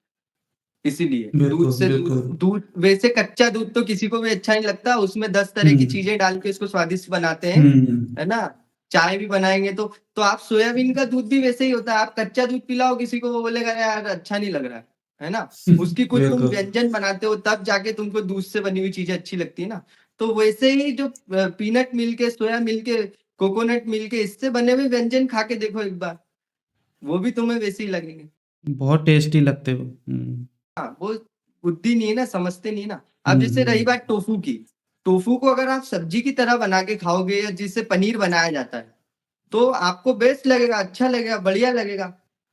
इसीलिए दूध
बिल्कुल,
से
बिल्कुल।
दूध वैसे कच्चा दूध तो किसी को भी अच्छा नहीं लगता, उसमें 10 तरह की
हुँ,
चीज़ें डाल के उसको स्वादिष्ट बनाते हैं,
हुँ।
है ना? चाय भी बनाएँगे तो आप सोयाबीन का दूध भी वैसे ही होता है, आप कच्चा दूध पिलाओ किसी को, वो बोलेगा यार अच्छा नहीं लग रहा है ना? उसकी कुछ तुम
बिल्कुल।
व्यंजन बनाते हो तब जाके तुमको दूध से बनी हुई चीज़ें अच्छी लगती है ना? तो वैसे ही जो पीनट मिल्क है, सोया मिल्क है, कोकोनट मिल्क है, इससे बने हुए व्यंजन खा के देखो एक बार, वो भी तुम्हें वैसे ही लगेंगे।
बहुत टेस्टी लगते हो। हुँ।
हाँ, वो बुद्धि नहीं है ना, समझते नहीं है ना। अब
हुँ,
जैसे रही
हुँ।
बात टोफू की, टोफू को अगर आप सब्जी की तरह बना के खाओगे या जिससे पनीर बनाया जाता है, तो आपको बेस्ट लगेगा, अच्छा लगेगा, बढ़िया लगेगा।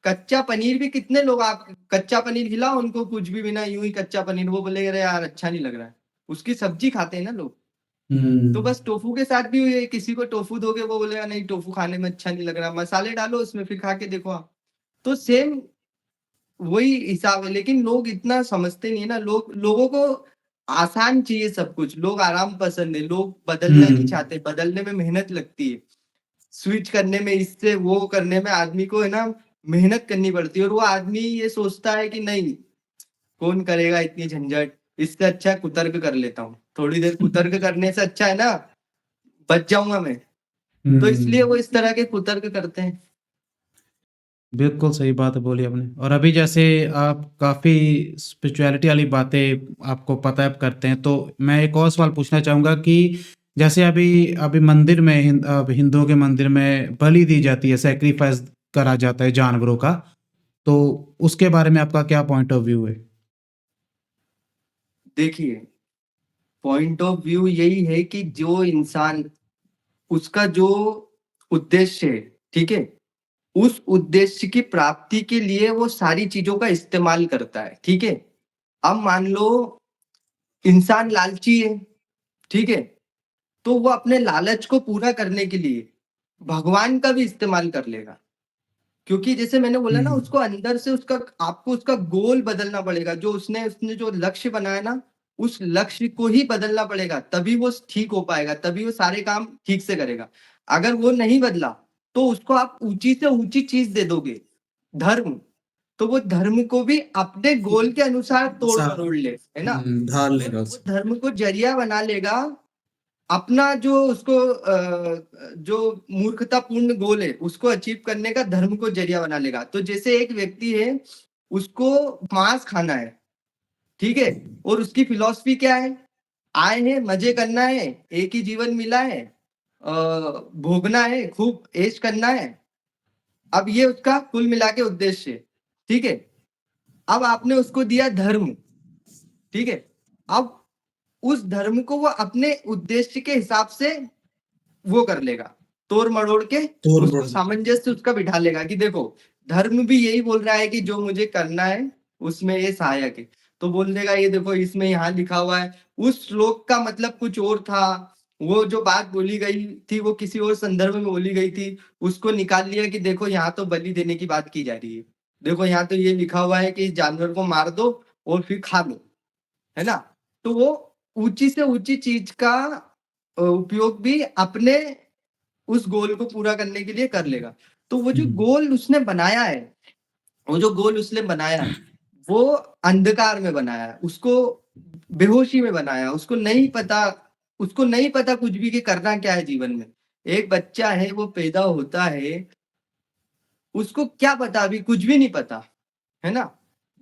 कच्चा पनीर भी कितने लोग, आप कच्चा पनीर खिलाओ उनको कुछ भी बिना यूँ ही कच्चा पनीर, वो बोलेंगे अरे यार अच्छा नहीं लग रहा है। उसकी सब्जी खाते हैं ना लोग। तो
हम्म।
बस टोफू के साथ भी ये किसी को टोफू दोगे वो बोलेगा नहीं टोफू खाने में अच्छा नहीं लग रहा, मसाले डालो उसमें फिर खा के देखो आप। तो सेम वही हिसाब है, लेकिन लोग इतना समझते नहीं है ना, लोगों को आसान चाहिए सब कुछ, लोग आराम पसंद है, लोग बदलना नहीं
हम्म।
चाहते, बदलने में मेहनत लगती है। स्विच करने में, इससे वो करने में आदमी को है ना मेहनत करनी पड़ती है, और वो आदमी ये सोचता है कि नहीं, कौन करेगा इतनी झंझट, इससे अच्छा कुतर्क कर लेता हूँ, थोड़ी देर कुतर्क करने से अच्छा है ना बच जाऊंगा मैं। तो इसलिए वो
हम्म।
इस तरह के कुतर्क करते हैं।
बिल्कुल सही बात बोली आपने। और अभी जैसे आप काफ़ी स्पिरिचुअलिटी वाली बातें आपको पता है, आप करते हैं, तो मैं एक और सवाल पूछना चाहूँगा कि जैसे अभी अभी मंदिर में हिंदुओं के मंदिर में बलि दी जाती है, सैक्रिफाइस करा जाता है जानवरों का, तो उसके बारे में आपका क्या पॉइंट ऑफ व्यू है?
देखिए, पॉइंट ऑफ व्यू यही है कि जो इंसान, उसका जो उद्देश्य है, ठीक है, उस उद्देश्य की प्राप्ति के लिए वो सारी चीजों का इस्तेमाल करता है, ठीक है। अब मान लो इंसान लालची है, ठीक है, तो वो अपने लालच को पूरा करने के लिए भगवान का भी इस्तेमाल कर लेगा। क्योंकि जैसे मैंने बोला ना,
हुँ।
उसको अंदर से उसका, आपको उसका गोल बदलना पड़ेगा, जो उसने उसने जो लक्ष्य बनाया ना, उस लक्ष्य को ही बदलना पड़ेगा, तभी वो ठीक हो पाएगा, तभी वो सारे काम ठीक से करेगा। अगर वो नहीं बदला, तो उसको आप ऊँची से ऊँची चीज़ दे दोगे, धर्म, तो वो धर्म को भी अपने गोल के अनुसार
सा
तोड़-मरोड़ ले, है ना?
ढाल
और
लेगा
वो
उसे।
धर्म को ज़रिया बना लेगा, अपना जो उसको जो मूर्खतापूर्ण गोल है, उसको अचीव करने का धर्म को ज़रिया बना लेगा। तो जैसे एक व्यक्ति है, उसको मांस खाना है, ठीक है? और उसकी फिलॉसफी क्या है? आए हैं, मज़े करना है, एक ही जीवन मिला है, अ, भोगना है, खूब ऐश करना है। अब ये उसका कुल मिला के उद्देश्य है, ठीक है? अब आपने उसको दिया धर्म, ठीक है? अब उस धर्म को वो अपने उद्देश्य के हिसाब से वो कर लेगा, तोड़-मरोड़ के उसको
तोड़-मोड़ देगा।
सामंजस्य उसका बिठा लेगा कि देखो, धर्म भी यही बोल रहा है कि जो मुझे करना है, उसमें ये सहायक है। तो बोल देगा ये देखो इसमें यहाँ लिखा हुआ है, उस श्लोक का मतलब कुछ और था, वो जो बात बोली गई थी वो किसी और संदर्भ में बोली गई थी, उसको निकाल लिया कि देखो यहाँ तो बलि देने की बात की जा रही है। देखो यहाँ तो ये लिखा हुआ है कि इस जानवर को मार दो और फिर खा लो, है ना? तो वो ऊँची से ऊँची चीज़ का उपयोग भी अपने उस गोल को पूरा करने के लिए कर लेगा। तो वो जो
हुँ।
गोल उसने बनाया है, वो जो गोल उसने बनाया है, वो अंधकार में बनाया है, उसको बेहोशी में बनाया है, उसको नहीं पता कुछ भी कि करना क्या है जीवन में। एक बच्चा है, वो पैदा होता है, उसको क्या पता, अभी कुछ भी नहीं पता, है ना?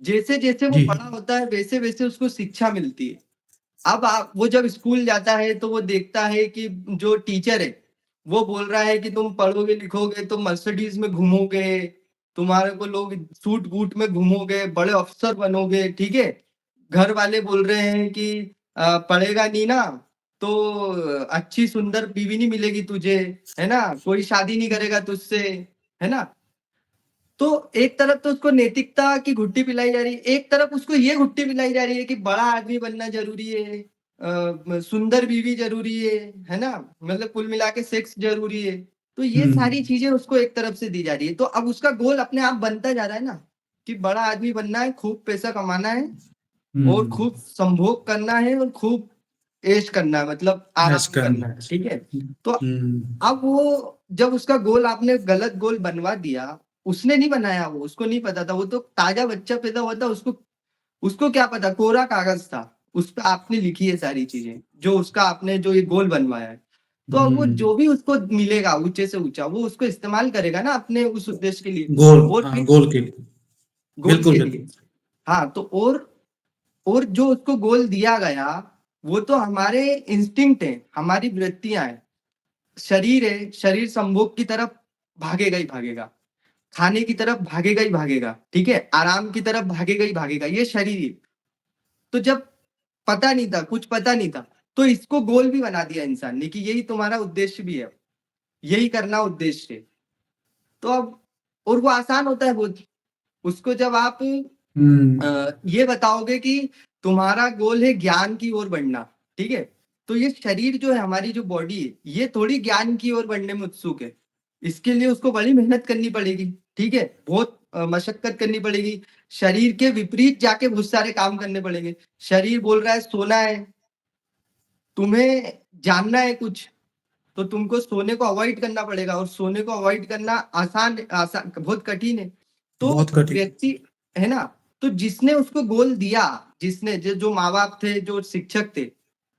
जैसे-जैसे वो
जी।
बड़ा होता है, वैसे-वैसे उसको शिक्षा मिलती है। अब आप, वो जब स्कूल जाता है तो वो देखता है कि जो टीचर है, वो बोल रहा है कि तुम पढ़ोगे लिखोगे तो मर्सिडीज में घूमोगे, तुम्हारे को लोग सूट बूट में घूमोगे, बड़े अफसर बनोगे, ठीक है। घर वाले बोल रहे हैं कि पढ़ेगा नहीं ना, तो अच्छी सुंदर बीवी नहीं मिलेगी तुझे, है ना, कोई शादी नहीं करेगा तुझसे, है ना। तो एक तरफ तो उसको नैतिकता की घुट्टी पिलाई जा रही है, एक तरफ उसको ये घुट्टी पिलाई जा रही है कि बड़ा आदमी बनना ज़रूरी है, सुंदर बीवी ज़रूरी है ना? मतलब कुल मिला के सेक्स ज़रूरी है। तो ये सारी
हुँ।
चीज़ें उसको एक तरफ से दी जा रही है। तो अब उसका गोल अपने आप बनता जा रहा है ना, कि बड़ा आदमी बनना है, खूब पैसा कमाना है और
हुँ।
खूब संभोग करना है और खूब ऐश करना है, मतलब
ऐश
आराम करना
करना।
है, ठीक है? तो
हुँ।
अब वो जब उसका गोल आपने गलत गोल बनवा दिया, उसने नहीं बनाया वो, उसको नहीं पता था, वो तो ताज़ा बच्चा पैदा हुआ था, उसको उसको क्या पता, कोरा कागज़ था, उसपे आपने लिखी है सारी चीज़ें, जो उसका आपने जो ये गोल बनवाया है। तो अब वो
हुँ।
जो भी उसको मिलेगा ऊँचे से ऊँचा, वो उसको इस्तेमाल करेगा ना अपने उस उद्देश्य के लिए
गोल,
और
हाँ,
फिर
गोल के लिए।
गोल
बिल्कुल,
के
बिल्कुल।
लिए। हाँ, तो और जो उसको गोल दिया गया, वो तो हमारे इंस्टिंक्ट है, हमारी वृत्तियाँ हैं। शरीर है, शरीर संभोग की तरफ भागेगा ही भागेगा, खाने की तरफ भागेगा ही भागेगा, ठीक है? आराम की तरफ भागेगा ही भागेगा, ये शरीर है। तो जब पता नहीं था, कुछ पता नहीं था, तो इसको गोल भी बना दिया इंसान ने कि यही तुम्हारा उद्देश्य भी है, यही करना उद्देश्य है। तो अब, और वो आसान होता है बहुत, उसको जब आप
हुँ।
ये बताओगे कि तुम्हारा गोल है ज्ञान की ओर बढ़ना, ठीक है? तो ये शरीर जो है, हमारी जो बॉडी है, ये थोड़ी ज्ञान की ओर बढ़ने में उत्सुक है। इसके लिए उसको बड़ी मेहनत करनी पड़ेगी, ठीक है, बहुत मशक्कत करनी पड़ेगी। शरीर के विपरीत जाके बहुत सारे काम करने पड़ेंगे। शरीर बोल रहा है सोना है, तुम्हें जानना है कुछ, तो तुमको सोने को अवॉइड करना पड़ेगा, और सोने को अवॉइड करना आसान बहुत कठिन है। तो
बहुत कठिन।
व्यक्ति है ना, तो जिसने उसको गोल दिया, जिसने जो माँ बाप थे, जो शिक्षक थे,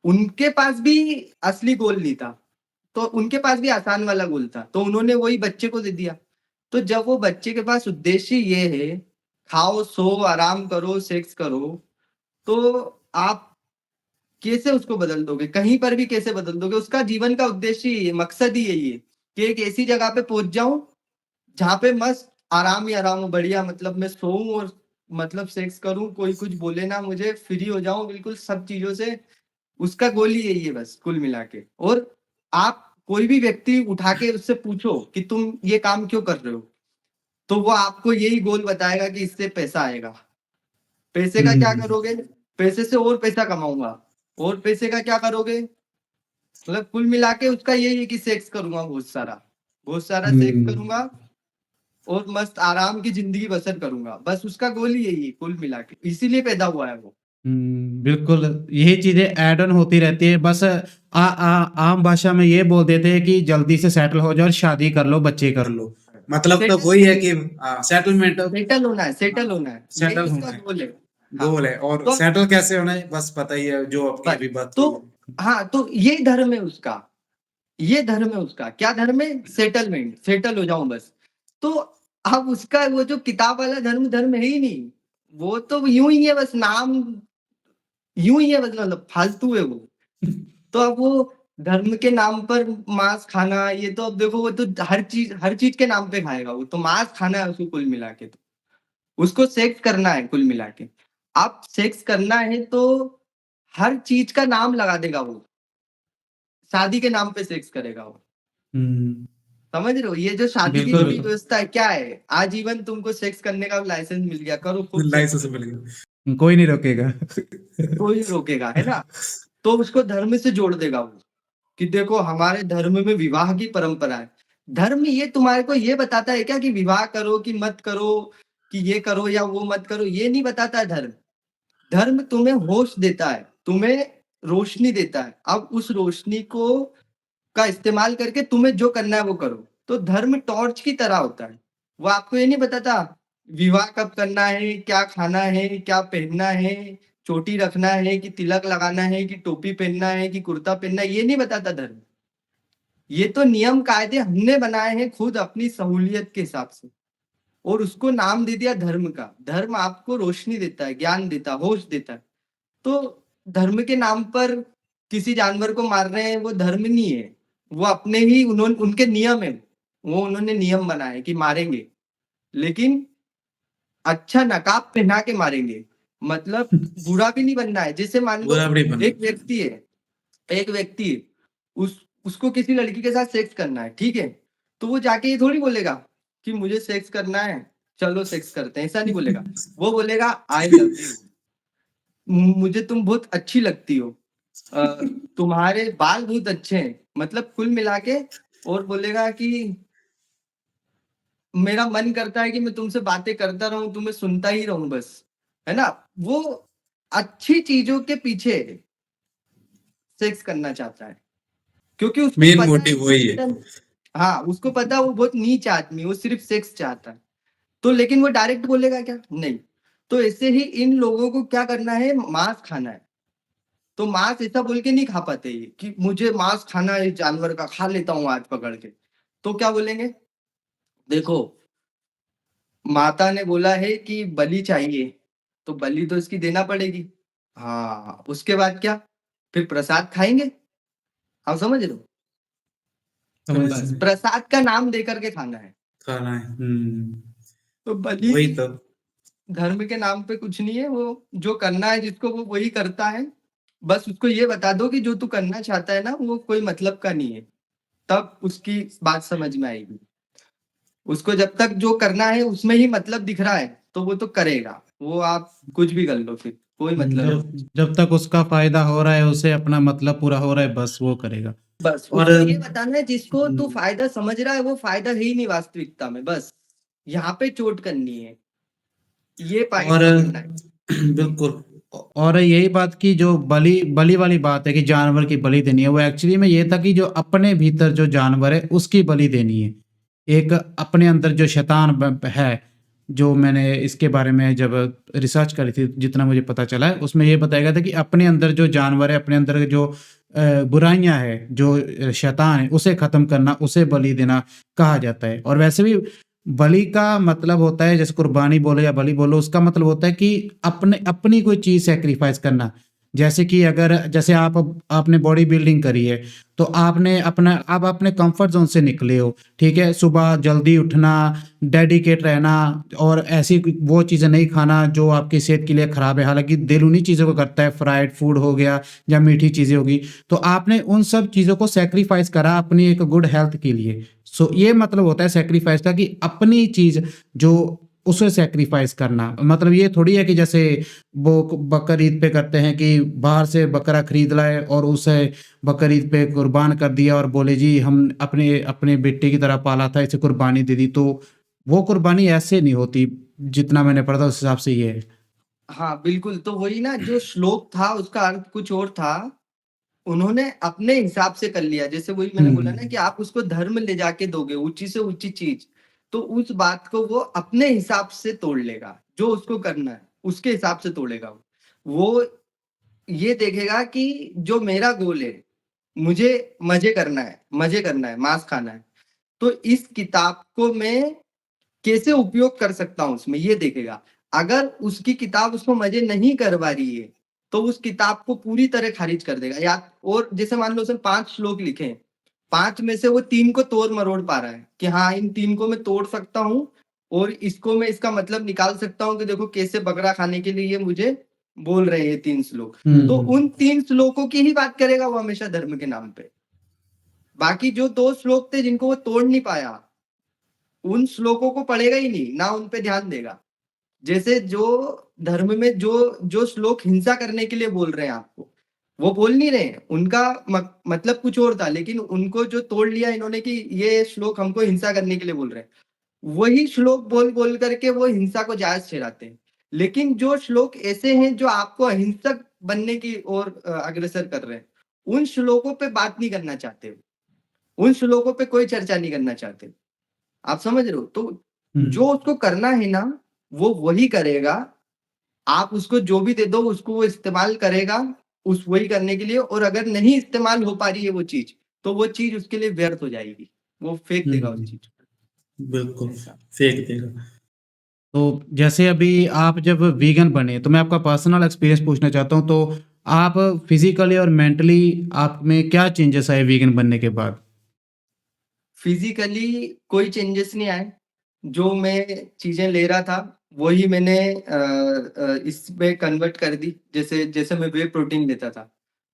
उनके पास भी असली गोल नहीं था, तो उनके पास भी आसान वाला गोल था, तो उन्होंने वही बच्चे को दे दिया। तो जब वो बच्चे के पास उद्देश्य ये है, खाओ सो आराम करो सेक्स करो, तो आप कैसे उसको बदल दोगे? कहीं पर भी कैसे बदल दोगे? उसका जीवन का उद्देश्य ही है, मकसद ही यही है कि एक ऐसी जगह पे पहुंच जाऊं जहाँ पे मस्त आराम ही आराम हो, बढ़िया, मतलब मैं सोऊं और मतलब सेक्स करूं, कोई कुछ बोले ना, मुझे फ्री हो जाऊं बिल्कुल सब चीजों से। उसका गोल ही यही है बस, कुल मिला के। और आप कोई भी व्यक्ति उठा के उससे पूछो कि तुम ये काम क्यों कर रहे हो, तो वो आपको यही गोल बताएगा कि इससे पैसा आएगा। पैसे का क्या करोगे? पैसे से और पैसा कमाऊंगा। और पैसे का क्या करोगे? मतलब कुल मिला के उसका यही है कि सेक्स करूंगा, बहुत सारा सेक्स करूंगा और मस्त आराम की जिंदगी बसर करूंगा। बस उसका गोल ही यही है कुल मिला के, इसीलिए पैदा हुआ है वो।
बिल्कुल यही चीजें ऐड ऑन होती रहती है। बस आम भाषा में ये बोल देते हैं कि जल्दी से सेटल हो जाओ और शादी कर लो, बच्चे कर लो। मतलब तो वही है कि सेटलमेंट,
सेटल होना है, सेटल होना है, यही
सेटल होना
उसका
है,
गोल है। हाँ,
गोल है। और
तो
सेटल कैसे होना है बस पता ही है, जो आपकी
बस
अभी बात
तो
हुई है।
हाँ, तो ये धर्म है उसका, ये धर्म है उसका। क्या धर्म है? सेटलमेंट, सेटल हो जाऊं बस। तो अब उसका वो जो किताब वाला धर्म, धर्म है ही नहीं, वो तो यूं ही है बस, नाम यूं ही है बस, मतलब फालतू है वो। तो अब वो धर्म के नाम पर मांस खाना, ये तो अब देखो, वो तो हर चीज के नाम पे खाएगा वो, तो मांस खाना है उसको कुल मिला के। तो उसको सेक्स करना है कुल मिला के। आप सेक्स करना है तो हर चीज का नाम लगा देगा वो, शादी के नाम पे सेक्स करेगा वो।
हम्म,
समझ रहे हो? ये जो शादी की
बिल्कुल
नई
बिल्कुल।
व्यवस्था है, क्या है? आजीवन तुमको सेक्स करने का लाइसेंस मिल गया, करो खूब सेक्स
लाइसेंस
करो,
मिल गया, कोई नहीं रोकेगा।
कोई नहीं रोकेगा, है ना? तो उसको धर्म से जोड़ देगा वो, कि देखो हमारे धर्म में विवाह की परंपरा है। धर्म ये तुम्हारे को ये बताता है क्या कि विवाह करो कि मत करो, कि ये करो या वो मत करो? ये नहीं बताता है धर्म। धर्म तुम्हें होश देता है, तुम्हें रोशनी देता है। अब उस रोशनी को का इस्तेमाल करके तुम्हें जो करना है वो करो। तो धर्म टॉर्च की तरह होता है, वो आपको ये नहीं बताता विवाह कब करना है, क्या खाना है, क्या पहनना है, चोटी रखना है कि तिलक लगाना है कि टोपी पहनना है कि कुर्ता पहनना है, ये नहीं बताता धर्म। ये तो नियम कायदे हमने बनाए हैं खुद अपनी सहूलियत के हिसाब से, और उसको नाम दे दिया धर्म का। धर्म आपको रोशनी देता है, ज्ञान देता है, होश देता है। तो धर्म के नाम पर किसी जानवर को मार रहे हैं, वो धर्म नहीं है, वो अपने ही उन्होंने उनके नियम है, वो उन्होंने नियम बनाए कि मारेंगे, लेकिन अच्छा नकाब पहना के मारेंगे। मतलब बुरा भी नहीं बनना है। जैसे मान लो
बुरा भी बन।
एक व्यक्ति है, एक व्यक्ति है, उसको किसी लड़की के साथ सेक्स करना है, ठीक है, तो वो जाके ये थोड़ी बोलेगा कि मुझे सेक्स करना है, चलो सेक्स करते हैं, ऐसा नहीं बोलेगा। वो बोलेगा आई लव यू, मुझे तुम बहुत अच्छी लगती हो, अ, तुम्हारे बाल बहुत अच्छे हैं, मतलब कुल मिला के। और बोलेगा कि मेरा मन करता है कि मैं तुमसे बातें करता रहूं, तुम्हें सुनता ही रहूं बस, है ना? वो अच्छी चीजों के पीछे सेक्स करना चाहता है, क्योंकि उसको
मेन
पता है
मोटिव
कि
वही है।
मेरा, हाँ, उसको पता है वो बहुत नीच आदमी है, वो सिर्फ सेक्स चाहता है। तो लेकिन वो डायरेक्ट बोलेगा क्या? नहीं। तो ऐसे ही इन लोगों को क्या करना है? मांस खाना है। तो मांस ऐसा बोल के नहीं खा पाते ये कि मुझे मांस खाना है, जानवर का खा लेता हूँ आज पकड़ के। तो क्या बोलेंगे? देखो, माता ने बोला है कि बलि चाहिए, तो बलि तो इसकी देना पड़ेगी। हाँ, उसके बाद क्या? फिर प्रसाद खाएंगे। आप समझ रहे हो?
समझ
बस
समझ।
प्रसाद का नाम दे करके खाना है।
खाना है।
तो बलि
वही तो।
धर्म के नाम पे कुछ नहीं है, वो जो करना है जिसको वो वही करता है। बस उसको ये बता दो कि जो तू करना चाहता है ना, वो कोई मतलब का नहीं है, तब उसकी बात समझ में आएगी। उसको जब तक जो करना है उसमें ही मतलब दिख रहा है, तो वो तो करेगा, वो आप कुछ भी कर लो फिर। कोई मतलब नहीं।
जब जब तक उसका फायदा हो रहा है, उसे अपना मतलब पूरा हो रहा है, बस वो करेगा।
बस
और
उसको ये बताना है, जिसको तू
हम्म,
फायदा समझ रहा है वो फायदा है ही नहीं वास्तविकता में, बस यहाँ पे चोट करनी है, ये पॉइंट
और
पकड़ना है।
बिल्कुल। और यही बात की जो बलि बलि वाली बात है कि जानवर की बलि देनी है, वो एक्चुअली में ये था कि जो अपने भीतर जो जानवर है उसकी बलि देनी है। एक अपने अंदर जो शैतान है, जो मैंने इसके बारे में जब रिसर्च करी थी, जितना मुझे पता चला है उसमें ये बताया गया था कि अपने अंदर जो जानवर है, अपने अंदर जो बुराइयां है, जो शैतान है, उसे खत्म करना, उसे बलि देना कहा जाता है। और वैसे भी बलि का मतलब होता है, जैसे कुर्बानी बोलो या बलि बोलो, उसका मतलब होता है कि अपने अपनी कोई चीज़ सैक्रिफाइस करना। जैसे कि अगर जैसे आपने बॉडी बिल्डिंग करी है, तो आपने अपना आप अपने कंफर्ट ज़ोन से निकले हो, ठीक है? सुबह जल्दी उठना, डेडिकेट रहना और ऐसी वो चीज़ें नहीं खाना जो आपकी सेहत के लिए ख़राब है। हालाँकि दिल उन्हीं चीज़ों को करता है, फ्राइड फूड हो गया या मीठी चीज़ें होगी। तो आपने उन सब चीज़ों को सैक्रिफाइस करा अपनी एक गुड हेल्थ के लिए। सो ये मतलब होता है सैक्रिफाइस का कि अपनी चीज़ जो उसे सैक्रिफाइस करना। मतलब ये थोड़ी है कि जैसे वो बकरीद पे करते हैं कि बाहर से बकरा खरीद लाए और उसे बकरीद पे कुर्बान कर दिया और बोले जी हम अपने अपने बेटे की तरह पाला था, इसे कुर्बानी दे दी। तो वो कुर्बानी ऐसे नहीं होती, जितना मैंने पढ़ा था उस हिसाब से ये है।
हाँ बिल्कुल, तो वही ना, जो श्लोक था उसका अर्थ कुछ और था, उन्होंने अपने हिसाब से कर लिया। जैसे वही मैंने बोला ना कि आप उसको धर्म ले जाके दोगे, ऊँची से ऊँची चीज़, तो उस बात को वो अपने हिसाब से तोड़ लेगा, जो उसको करना है, उसके हिसाब से तोड़ेगा वो। वो ये देखेगा कि जो मेरा गोल है, मुझे मज़े करना है, माँस खाना है, तो इस किताब को मैं कैसे उपयोग कर सकता हूँ उसमें, ये देखेगा। अगर उसकी किताब उसको मज़े नहीं करवा रही है, तो उस किताब को पूरी तरह खारिज कर देगा। या और जैसे मान लो उसने 5 श्लोक लिखे हैं, 5 में से वो 3 को तोड़-मरोड़ पा रहा है कि हाँ, इन 3 को मैं तोड़ सकता हूँ और इसको मैं इसका मतलब निकाल सकता हूँ कि देखो कैसे बकरा खाने के लिए ये मुझे बोल रहे हैं 3 श्लोक। तो उन 3 श्लोकों की ही बात करेगा वो हमेशा धर्म के नाम पे। बाकी जो 2 श्लोक थे जिनको वो तोड़ नहीं पाया, उन श्लोकों को पढ़ेगा ही नहीं, ना उन पे ध्यान देगा। जैसे जो धर्म में जो जो श्लोक हिंसा करने के लिए बोल रहे हैं आपको, वो बोल नहीं रहे हैं। उनका मतलब कुछ और था, लेकिन उनको जो तोड़ लिया इन्होंने कि ये श्लोक हमको हिंसा करने के लिए बोल रहे हैं। वही श्लोक बोल-बोल करके वो हिंसा को जायज़ ठहराते हैं। लेकिन जो श्लोक ऐसे हैं जो आपको अहिंसक बनने की ओर अग्रसर कर रहे हैं, उन श्लोकों पे बात नहीं करना चाहते। उन श्लोकों पे कोई चर्चा नहीं करना चाहते। आप समझ रहे हो? तो जो उसको करना है ना, वो वही करेगा। आप उसको जो भी दे दो, उसको वो इस्तेमाल करेगा, उस वही करने के लिए। और अगर नहीं इस्तेमाल हो पा रही है वो चीज़, तो वो चीज़ उसके लिए व्यर्थ हो जाएगी। वो फेंक देगा उस चीज़ को,
बिल्कुल,
ऐसा।
फेंक देगा। तो जैसे अभी आप जब वीगन बने, तो मैं आपका पर्सनल एक्सपीरियंस पूछना चाहता हूँ, तो आप फिज़िकली और मेंटली आप में क्या चेंजेस आए वीगन बनने के बाद?
फिज़िकली कोई चेंजेस नहीं आए। जो मैं चीज़ें ले रहा था, वही मैंने इसमें कन्वर्ट कर दी। जैसे जैसे मैं व्हे प्रोटीन लेता था,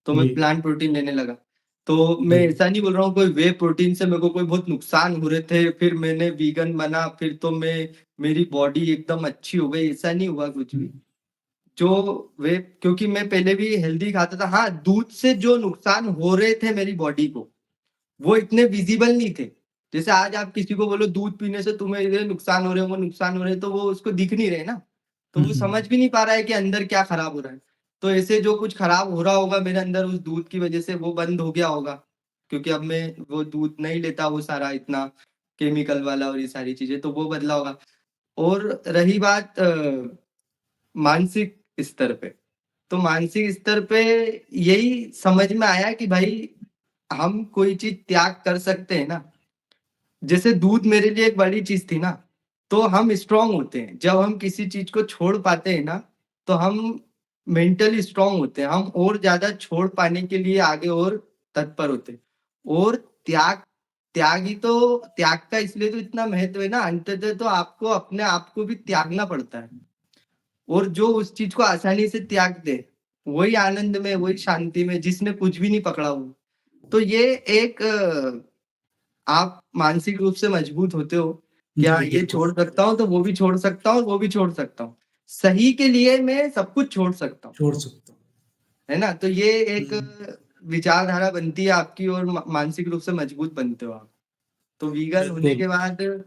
तो मैं
जी,
प्लांट प्रोटीन लेने लगा। तो मैं
जी।
ऐसा नहीं बोल रहा हूँ कोई व्हे प्रोटीन से मेरे को कोई बहुत नुकसान हो रहे थे, फिर मैंने वीगन बना, फिर तो मेरी बॉडी एकदम अच्छी हो गई, ऐसा नहीं हुआ कुछ
हुँ,
भी। जो व्हे क्योंकि मैं पहले भी हेल्दी खाता था। हाँ, दूध से जो नुकसान हो रहे थे मेरी बॉडी को, वो इतने विज़िबल नहीं थे। जैसे आज आप किसी को बोलो दूध पीने से तुम्हें ये नुकसान हो रहे हैं, वो नुकसान हो रहे हैं, तो वो उसको दिख नहीं रहे ना। तो
हुँ,
वो
हुँ।
समझ भी नहीं पा रहा है कि अंदर क्या खराब हो रहा है। तो ऐसे जो कुछ खराब हो रहा होगा मेरे अंदर उस दूध की वज़ह से, वो बंद हो गया होगा। क्योंकि अब मैं वो दूध नहीं लेता, वो सारा इतना केमिकल वाला और ये सारी चीज़ें, तो वो बदला होगा। और रही बात मानसिक स्तर पे, तो मानसिक स्तर पे यही समझ में आया कि भाई हम कोई चीज़ त्याग कर सकते हैं ना। जैसे दूध मेरे लिए एक बड़ी चीज़ थी ना, तो हम स्ट्रॉन्ग होते हैं। जब हम किसी चीज़ को छोड़ पाते हैं ना, तो हम मेंटली स्ट्रॉन्ग होते हैं। हम और ज़्यादा छोड़ पाने के लिए आगे और तत्पर होते हैं। और त्याग त्याग का इसलिए तो इतना महत्व है ना, अंततः तो आपको अपने आप को भी त्यागना पड़ता है। और जो उस चीज़ को आसानी से त्याग दे, वही आनंद में, वही शांति में, जिसने कुछ भी नहीं पकड़ा हो। तो ये एक आप मानसिक रूप से मजबूत होते हो कि हाँ,
जी,
ये
बिल्कुल।
छोड़ सकता हूँ, तो वो भी छोड़ सकता हूँ और वो भी छोड़ सकता हूँ। सही के लिए मैं सब कुछ छोड़ सकता हूँ,
छोड़ सकता हूँ।
है ना? तो ये एक विचारधारा बनती है आपकी और मानसिक रूप से मजबूत बनते हो आप। तो वीगन होने
बिल्कुल।
के बाद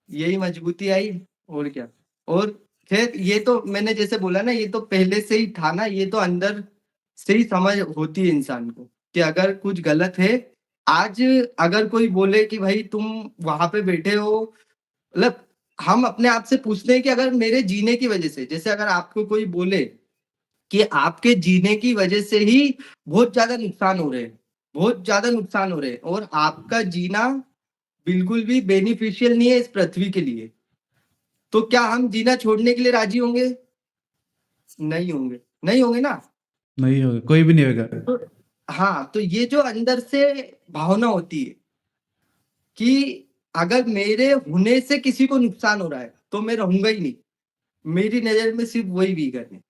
यही मजबूती आई और क्या। और खैर ये तो मैंने जैसे बोला ना, ये तो पहले से ही था ना, ये तो अंदर से ही समझ होती है इंसान को कि अगर कुछ गलत है। आज अगर कोई बोले कि भाई तुम वहां पे बैठे हो, मतलब हम अपने आप से पूछते हैं कि अगर मेरे जीने की वजह से, जैसे अगर आपको कोई बोले कि आपके जीने की वजह से ही बहुत ज्यादा नुकसान हो रहे हैं, बहुत ज्यादा नुकसान हो रहे हैं, और आपका जीना बिल्कुल भी बेनिफिशियल नहीं है इस पृथ्वी के लिए, तो क्या हम जीना छोड़ने के लिए राजी होंगे? नहीं होंगे, नहीं होंगे ना।
नहीं होगा, कोई भी नहीं होगा।
तो हाँ, तो ये जो अंदर से भावना होती है कि अगर मेरे होने से किसी को नुकसान हो रहा है तो मैं रहूंगा ही नहीं, मेरी नजर में सिर्फ वही वीगन है।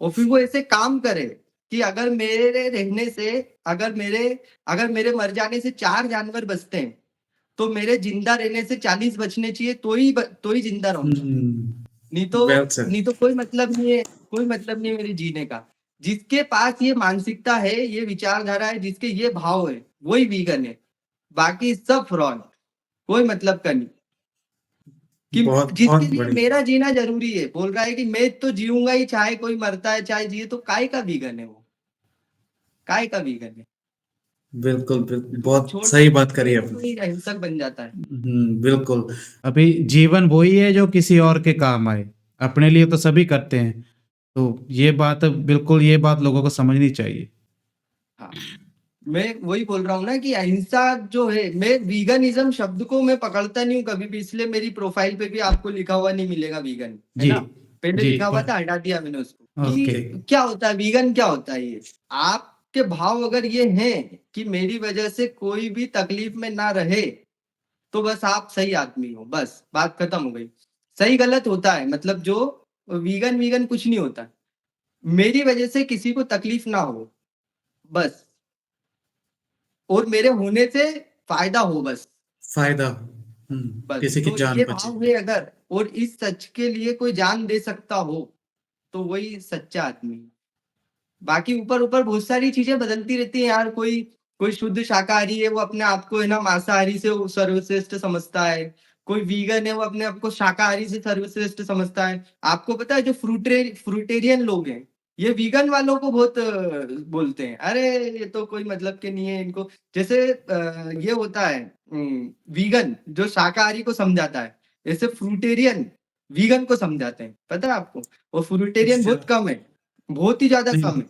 और फिर वो ऐसे काम करे कि अगर मेरे रहने से, अगर मेरे मर जाने से 4 जानवर बचते हैं, तो मेरे जिंदा रहने से 40 बचने चाहिए, तो ही जिंदा रहूंगा। नहीं तो
वेल सेड।
नहीं तो कोई मतलब नहीं है, कोई मतलब नहीं है मेरे जीने का। जिसके पास ये मानसिकता है, ये विचारधारा है, जिसके ये भाव है, वही वीगन है। बाकी सब फ्रॉड, कोई मतलब का नहीं। कि
बहुत
जिसके
बहुत
लिए
बढ़िया।
मेरा जीना जरूरी है, बोल रहा है कि मैं तो जीऊंगा ही, चाहे कोई मरता है चाहे जिए, तो काय का वीगन है वो, काय का वीगन है।
बिल्कुल बिल्कुल,
तो
बहुत
छोड़
सही
देता
बात
है,
करी
तो
आपने।
कोई अहिंसक बन जाता है।
बिल्कुल।
अभी जीवन वही है जो किसी और के काम आए, अपने लिए तो सभी करते हैं। तो ये बात बिल्कुल, ये बात लोगों को समझनी चाहिए।
हाँ, मैं वही बोल रहा हूँ ना कि अहिंसा जो है, मैं वीगनिज्म शब्द को मैं पकड़ता नहीं हूँ कभी भी, इसलिए मेरी प्रोफाइल पे भी आपको लिखा हुआ नहीं मिलेगा वीगन, है
जी
ना। पहले
जी।
लिखा हुआ था, हटा दिया मैंने उसको। कि
ओके।
क्या होता है वीगन, क्या होता है ये। आपके भाव अगर ये हैं कि मेरी वजह से कोई भी तकलीफ में ना रहे, तो बस आप सही आदमी हो, बस बात खत्म हो गई। सही गलत होता है, मतलब जो वीगन वीगन कुछ नहीं होता। मेरी वजह से किसी को तकलीफ ना हो, बस, और मेरे होने से फायदा हो, बस।
फायदा।
बस
किसी की
तो
जान
ये
बचे।
भाव है अगर, और इस सच के लिए कोई जान दे सकता हो, तो वही सच्चा आदमी है। बाकी ऊपर ऊपर बहुत सारी चीजें बदलती रहती है यार। कोई कोई शुद्ध शाकाहारी है, वो अपने आप को है ना मांसाहारी से वो सर्वश्रेष्ठ समझता है। कोई वीगन है, वो अपने आप को शाकाहारी से सर्वश्रेष्ठ समझता है। आपको पता है जो फ्रूटेरियन लोग हैं, ये वीगन वालों को बहुत बोलते हैं, अरे ये तो कोई मतलब के नहीं है इनको। जैसे ये होता है वीगन जो शाकाहारी को समझाता है, जैसे फ्रूटेरियन वीगन को समझाते हैं, पता है आपको। और फ्रूटेरियन
अच्छा।
बहुत कम है, बहुत ही ज्यादा
नहीं।
कम है।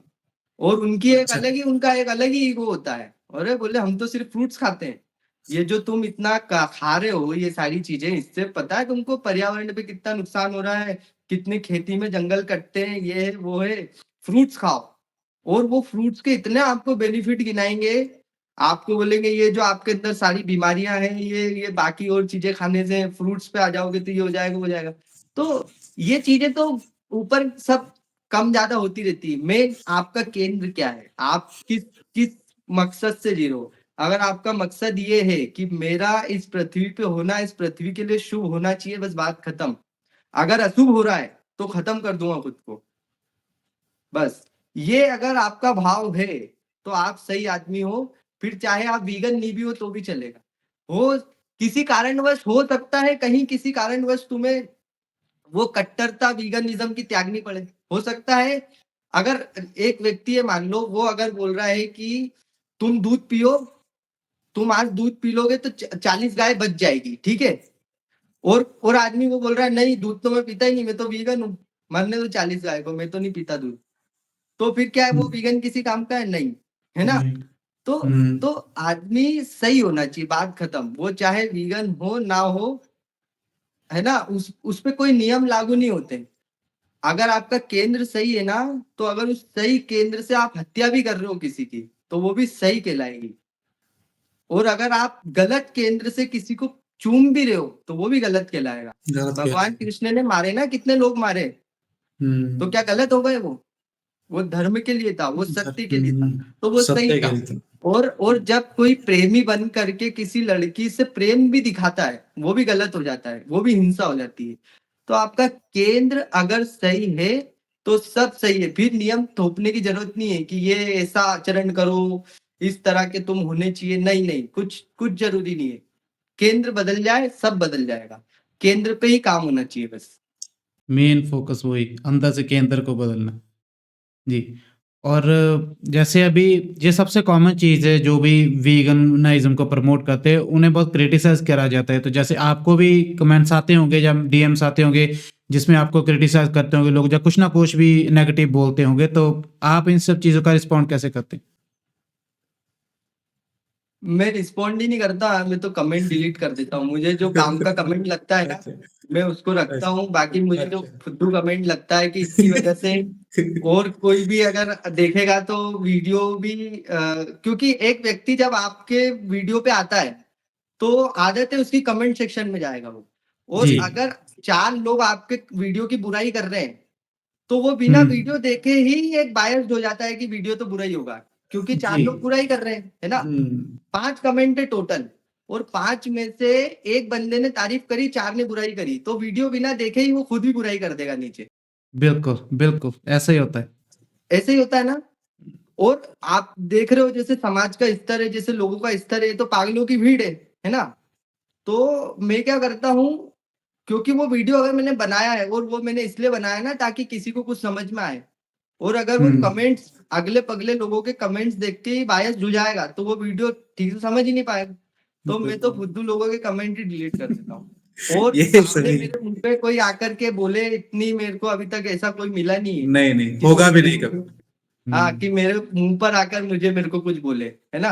और उनकी एक
अच्छा।
अलग ही, उनका एक अलग ही ईगो होता है। अरे बोले हम तो सिर्फ फ्रूट्स खाते हैं, ये जो तुम इतना खा रहे हो ये सारी चीजें, इससे पता है तुमको पर्यावरण पे कितना नुकसान हो रहा है, कितने खेती में जंगल कटते हैं, ये है वो है। फ्रूट्स खाओ। और वो फ्रूट्स के इतने आपको बेनिफिट गिनाएंगे, आपको बोलेंगे ये जो आपके अंदर सारी बीमारियां हैं, ये बाकी और चीजें खाने से, फ्रूट्स पे आ जाओगे तो ये हो जाएगा वो हो जाएगा। तो ये चीजें तो ऊपर सब कम ज्यादा होती रहती है। मेन आपका केंद्र क्या है, आप किस किस मकसद से जी रहे हो। अगर आपका मकसद ये है कि मेरा इस पृथ्वी पे होना, इस पृथ्वी के लिए शुभ होना चाहिए, बस बात खत्म। अगर अशुभ हो रहा है तो खत्म कर दूंगा खुद को, बस। ये अगर आपका भाव है तो आप सही आदमी हो। फिर चाहे आप वीगन नहीं भी हो तो भी चलेगा। हो किसी कारणवश हो सकता है, कहीं किसी कारणवश तुम्हें वो कट्टरता वीगनिज्म की त्यागनी पड़े, हो सकता है। अगर एक व्यक्ति है, मान लो वो अगर बोल रहा है कि तुम दूध पियो, तुम आज दूध पी लोगे तो 40 गाय बच जाएगी, ठीक है। और आदमी वो बोल रहा है नहीं, दूध तो मैं पीता ही नहीं, मैं तो वीगन हूँ, मरने दो 40 गाय को, मैं तो नहीं पीता दूध। तो फिर क्या है, वो वीगन किसी काम का है नहीं, है ना।
नहीं।
तो तो आदमी सही होना चाहिए, बात खत्म। वो चाहे वीगन हो ना हो, है ना, उस पे कोई नियम लागू नहीं होते। अगर आपका केंद्र सही है ना, तो अगर उस सही केंद्र से आप हत्या भी कर रहे हो किसी की, तो वो भी सही कहलाएगी। और अगर आप गलत केंद्र से किसी को चूम भी रहे हो, तो वो भी गलत कहलाएगा।
गलत
भगवान
किया।
कृष्ण ने मारे ना, कितने लोग मारे, तो क्या गलत हो गए वो धर्म के लिए था, वो सत्य के लिए था, तो वो सही
सत्य
था।
के लिए।
और जब कोई प्रेमी बन करके किसी लड़की से प्रेम भी दिखाता है, वो भी गलत हो जाता है, वो भी हिंसा हो जाती है। तो आपका केंद्र अगर सही है तो सब सही है, फिर नियम थोपने की जरूरत नहीं है कि ये ऐसा आचरण करो, इस तरह के तुम होने चाहिए, नहीं नहीं, कुछ कुछ जरूरी नहीं है। केंद्र बदल जाए सब बदल जाएगा, केंद्र पे ही काम होना चाहिए बस।
मेन फोकस वही अंदर से केंद्र को बदलना। जी। और जैसे अभी ये सबसे कॉमन चीज़ है, जो भी वीगनाइज्म को प्रमोट करते हैं उन्हें बहुत क्रिटिसाइज करा जाता है। तो जैसे आपको भी कमेंट्स आते होंगे या डीएम्स आते होंगे जिसमें आपको क्रिटिसाइज करते होंगे लोग, या कुछ ना कुछ भी नेगेटिव बोलते होंगे, तो आप इन सब चीज़ों का रिस्पॉन्ड कैसे करते हैं?
मैं रिस्पॉन्ड ही नहीं करता, मैं तो कमेंट डिलीट कर देता हूँ। मुझे जो काम का कमेंट लगता है ना, मैं उसको रखता हूँ। बाकी मुझे जो फुद्दू कमेंट लगता है कि इसकी वजह से और कोई भी अगर देखेगा तो वीडियो भी क्योंकि एक व्यक्ति जब आपके वीडियो पे आता है तो आदत है उसकी कमेंट सेक्शन में जाएगा वो। और
जी।
अगर 4 लोग आपके वीडियो की बुराई कर रहे हैं तो वो बिना वीडियो देखे ही एक बायस्ड हो जाता है कि वीडियो तो बुरा ही होगा, क्योंकि 4
जी।
लोग बुराई कर रहे हैं, है ना? 5 कमेंट है टोटल और 5 में से एक बंदे ने तारीफ करी, 4 ने बुराई करी, तो वीडियो बिना देखे ही वो खुद ही बुराई कर देगा नीचे।
बिल्कुल, बिल्कुल, ऐसा ही होता है।
ऐसे ही होता है ना? और आप देख रहे हो जैसे समाज का स्तर है, जैसे लोगों का स्तर है, तो पागलों की भीड़ है ना? तो मैं क्या करता हूँ, क्योंकि वो वीडियो अगर मैंने बनाया है और वो मैंने इसलिए बनाया ना ताकि किसी को कुछ समझ में आए, और अगर वो
हुँ।
कमेंट्स अगले-पगले लोगों के कमेंट्स देख के ही बायस्ड हो जाएगा, तो वो वीडियो ठीक से समझ ही नहीं पाएगा। तो मैं तो फुद्दू लोगों के कमेंट ही डिलीट कर देता हूँ। और
ये
सामने
सही।
मेरे मुँह पे कोई आकर के बोले, इतनी मेरे को अभी तक ऐसा कोई मिला नहीं है
नहीं, नहीं,
कि
होगा
कोई
भी
मेरे
नहीं कभी।
हाँ,
हुँ।
कि मेरे मुँह पर आकर मेरे को कुछ बोले, है ना?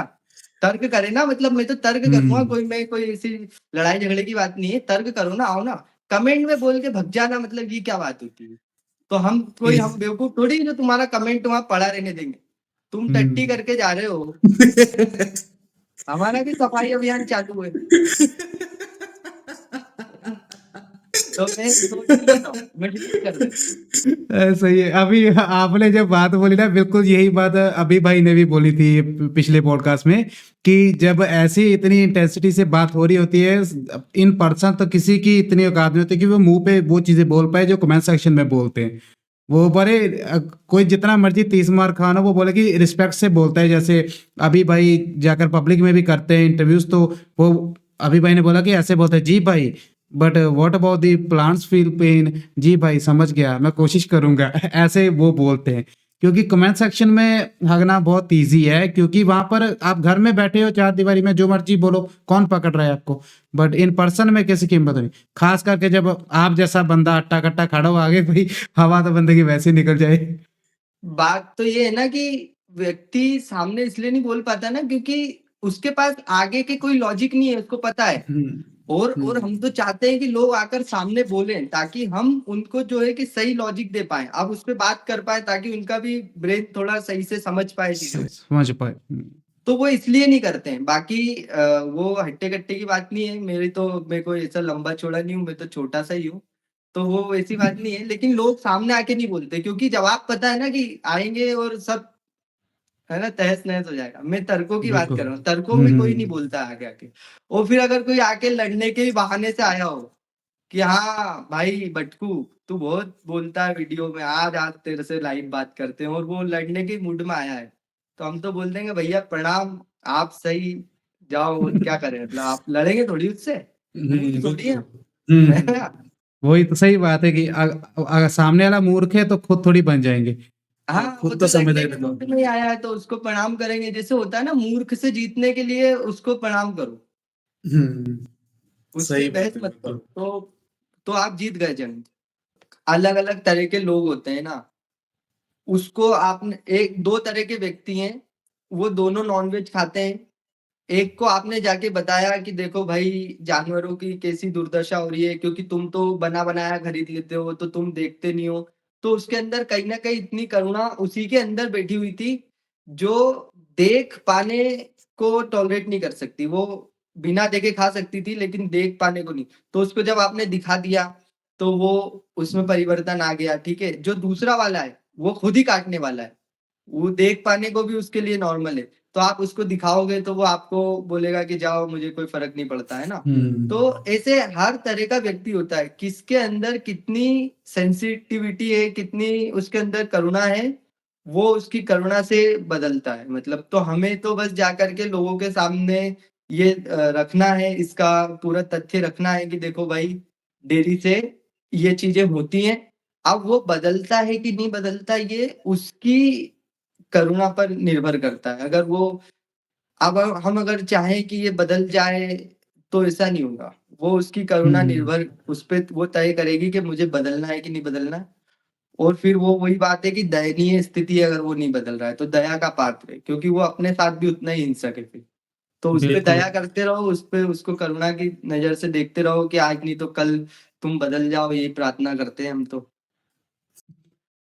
तर्क करे ना, मतलब मैं तो तर्क करूँगा,
हुँ।
कोई ऐसी लड़ाई झगड़े की बात नहीं है, तर्क करो ना, आओ ना। कमेंट में बोल के भग जाना, मतलब ये क्या बात होती है? तो हम
इस
बेवकूफ थोड़ी हैं जो तुम्हारा कमेंट वहाँ पड़ा रहने देंगे। तुम टट्टी
हुँ।
करके जा रहे हो, हमारा भी सफाई अभियान चालू है। तो मैं सोच नहीं लेता हूँ, मैं डिलीट कर देता हूँ।
सही है। अभी आपने जब बात बोली ना, बिल्कुल यही बात अभी भाई ने भी बोली थी पिछले पॉडकास्ट में, कि जब ऐसी इतनी इंटेंसिटी से बात हो रही होती है इन पर्सन, तो किसी की इतनी औकात नहीं होती कि वो मुंह पे वो चीजें बोल पाए जो कमेंट सेक्शन में बोलते हैं। वो बड़े कोई जितना मर्जी 30 मार खाना, वो बोले कि रिस्पेक्ट से बोलता है। जैसे अभी भाई जाकर पब्लिक में भी करते हैं इंटरव्यूज, तो वो अभी भाई ने बोला कि ऐसे बोलते हैं, जी भाई but what about the plants feel pain, जी भाई समझ गया, मैं कोशिश करूंगा। ऐसे वो बोलते हैं। क्योंकि कमेंट सेक्शन में हगना बहुत इजी है, क्योंकि वहां पर आप घर में बैठे हो चार दीवारी में, जो मर्जी बोलो, कौन पकड़ रहा है आपको। बट इन पर्सन में किसी कीमत नहीं, खास करके जब आप जैसा बंदा अट्टा कट्टा खड़ा हो आगे, भाई हवा तो बंदे की वैसे ही निकल जाए।
बात तो ये है ना कि व्यक्ति सामने इसलिए नहीं बोल पाता ना, क्योंकि उसके पास आगे के कोई लॉजिक नहीं है, उसको पता है।
हम्म।
और हम तो चाहते हैं कि लोग आकर सामने बोलें ताकि हम उनको जो है कि सही लॉजिक दे पाएँ। अब उस पे बात कर पाएँ ताकि उनका भी ब्रेन थोड़ा सही से समझ पाए चीज़ों को।
समझ पाए।
तो वो इसलिए नहीं करते हैं। बाकी वो हट्टे-कट्टे की बात नहीं है। मैं कोई ऐसा लंबा-चौड़ा नहीं हूँ, मैं तो छोटा-सा ही हूँ। तो वो वैसी बात नहीं है, लेकिन लोग सामने आके नहीं बोलते क्योंकि जवाब पता है ना कि आएँगे और सब, है ना, तहस-नहस हो जाएगा। मैं तर्कों की बात
बिल्कुल।
कर रहा हूँ, तर्कों में कोई नहीं बोलता आगे आके। और फिर अगर कोई आके लड़ने के ही बहाने से आया हो कि हाँ, भाई बटकू तू बहुत बोलता है वीडियो में, आज तेरे से लाइव बात करते हैं, और वो लड़ने के मूड में आया है, तो हम तो बोल देंगे भैया प्रणाम, आप सही, जाओ, और क्या करें, मतलब आप लड़ेंगे थोड़ी उससे, मूर्ख थोड़ी है,
बिल्कुल।
है ना?
वही तो सही बात है कि अगर सामने वाला मूर्ख है तो खुद थोड़ी बन जाएंगे।
हाँ, वो
खुद
तो
तो
लड़ने
समझदारी
के
दिखाओ।
मूड में ही आया है तो उसको प्रणाम करेंगे। जैसे होता है ना, मूर्ख से जीतने के लिए उसको प्रणाम करो,
हम्म,
उससे
सही बात
बहस
है,
मत करो,
बिल्कुल।
तो आप जीत गए जंग। अलग-अलग तरह के लोग होते हैं ना, उसको आपने एक 2 तरह के व्यक्ति हैं, वो दोनों नॉन-वेज खाते हैं। एक को आपने जाके बताया कि देखो भाई जानवरों की कैसी दुर्दशा हो रही है, क्योंकि तुम तो बना-बनाया खरीद लेते हो, तो तुम देखते नहीं हो। तो उसके अंदर कहीं न कहीं इतनी करुणा उसी के अंदर बैठी हुई थी, जो देख पाने को टॉलरेट नहीं कर सकती। वो बिना देखे खा सकती थी, लेकिन देख पाने को नहीं। तो उसको जब आपने दिखा दिया, तो वो उसमें परिवर्तन आ गया, ठीक है? जो दूसरा वाला है, वो खुद ही काटने वाला है। वो देख पाने को भी उसके लिए नॉर्मल है। तो आप उसको दिखाओगे तो वो आपको बोलेगा कि जाओ, मुझे कोई फर्क नहीं पड़ता, है ना? तो ऐसे हर तरह का व्यक्ति होता है, किसके अंदर कितनी सेंसिटिविटी है, कितनी उसके अंदर करुणा है, वो उसकी करुणा से बदलता है। मतलब तो हमें तो बस जाकर के लोगों के सामने ये रखना है, इसका पूरा तथ्य रखना है कि देखो भाई, डेयरी से ये चीजें होती हैं। अब वो बदलता है कि नहीं बदलता, ये उसकी करुणा पर निर्भर करता है। अगर वो अब हम अगर चाहें कि ये बदल जाए, तो ऐसा नहीं होगा। वो उसकी करुणा निर्भर उस पे वो तय करेगी कि मुझे बदलना है कि नहीं बदलना है। और फिर वो वही बात है कि दयनीय स्थिति है, अगर वो नहीं बदल रहा है तो दया का पात्र है, क्योंकि वो अपने साथ भी उतना ही हिंसक है फिर। तो उस पे
बिल्कुल
दया करते रहो, उस पे उसको करुणा की नज़र से देखते रहो कि आज नहीं तो कल तुम बदल जाओ, यही प्रार्थना करते हैं हम तो।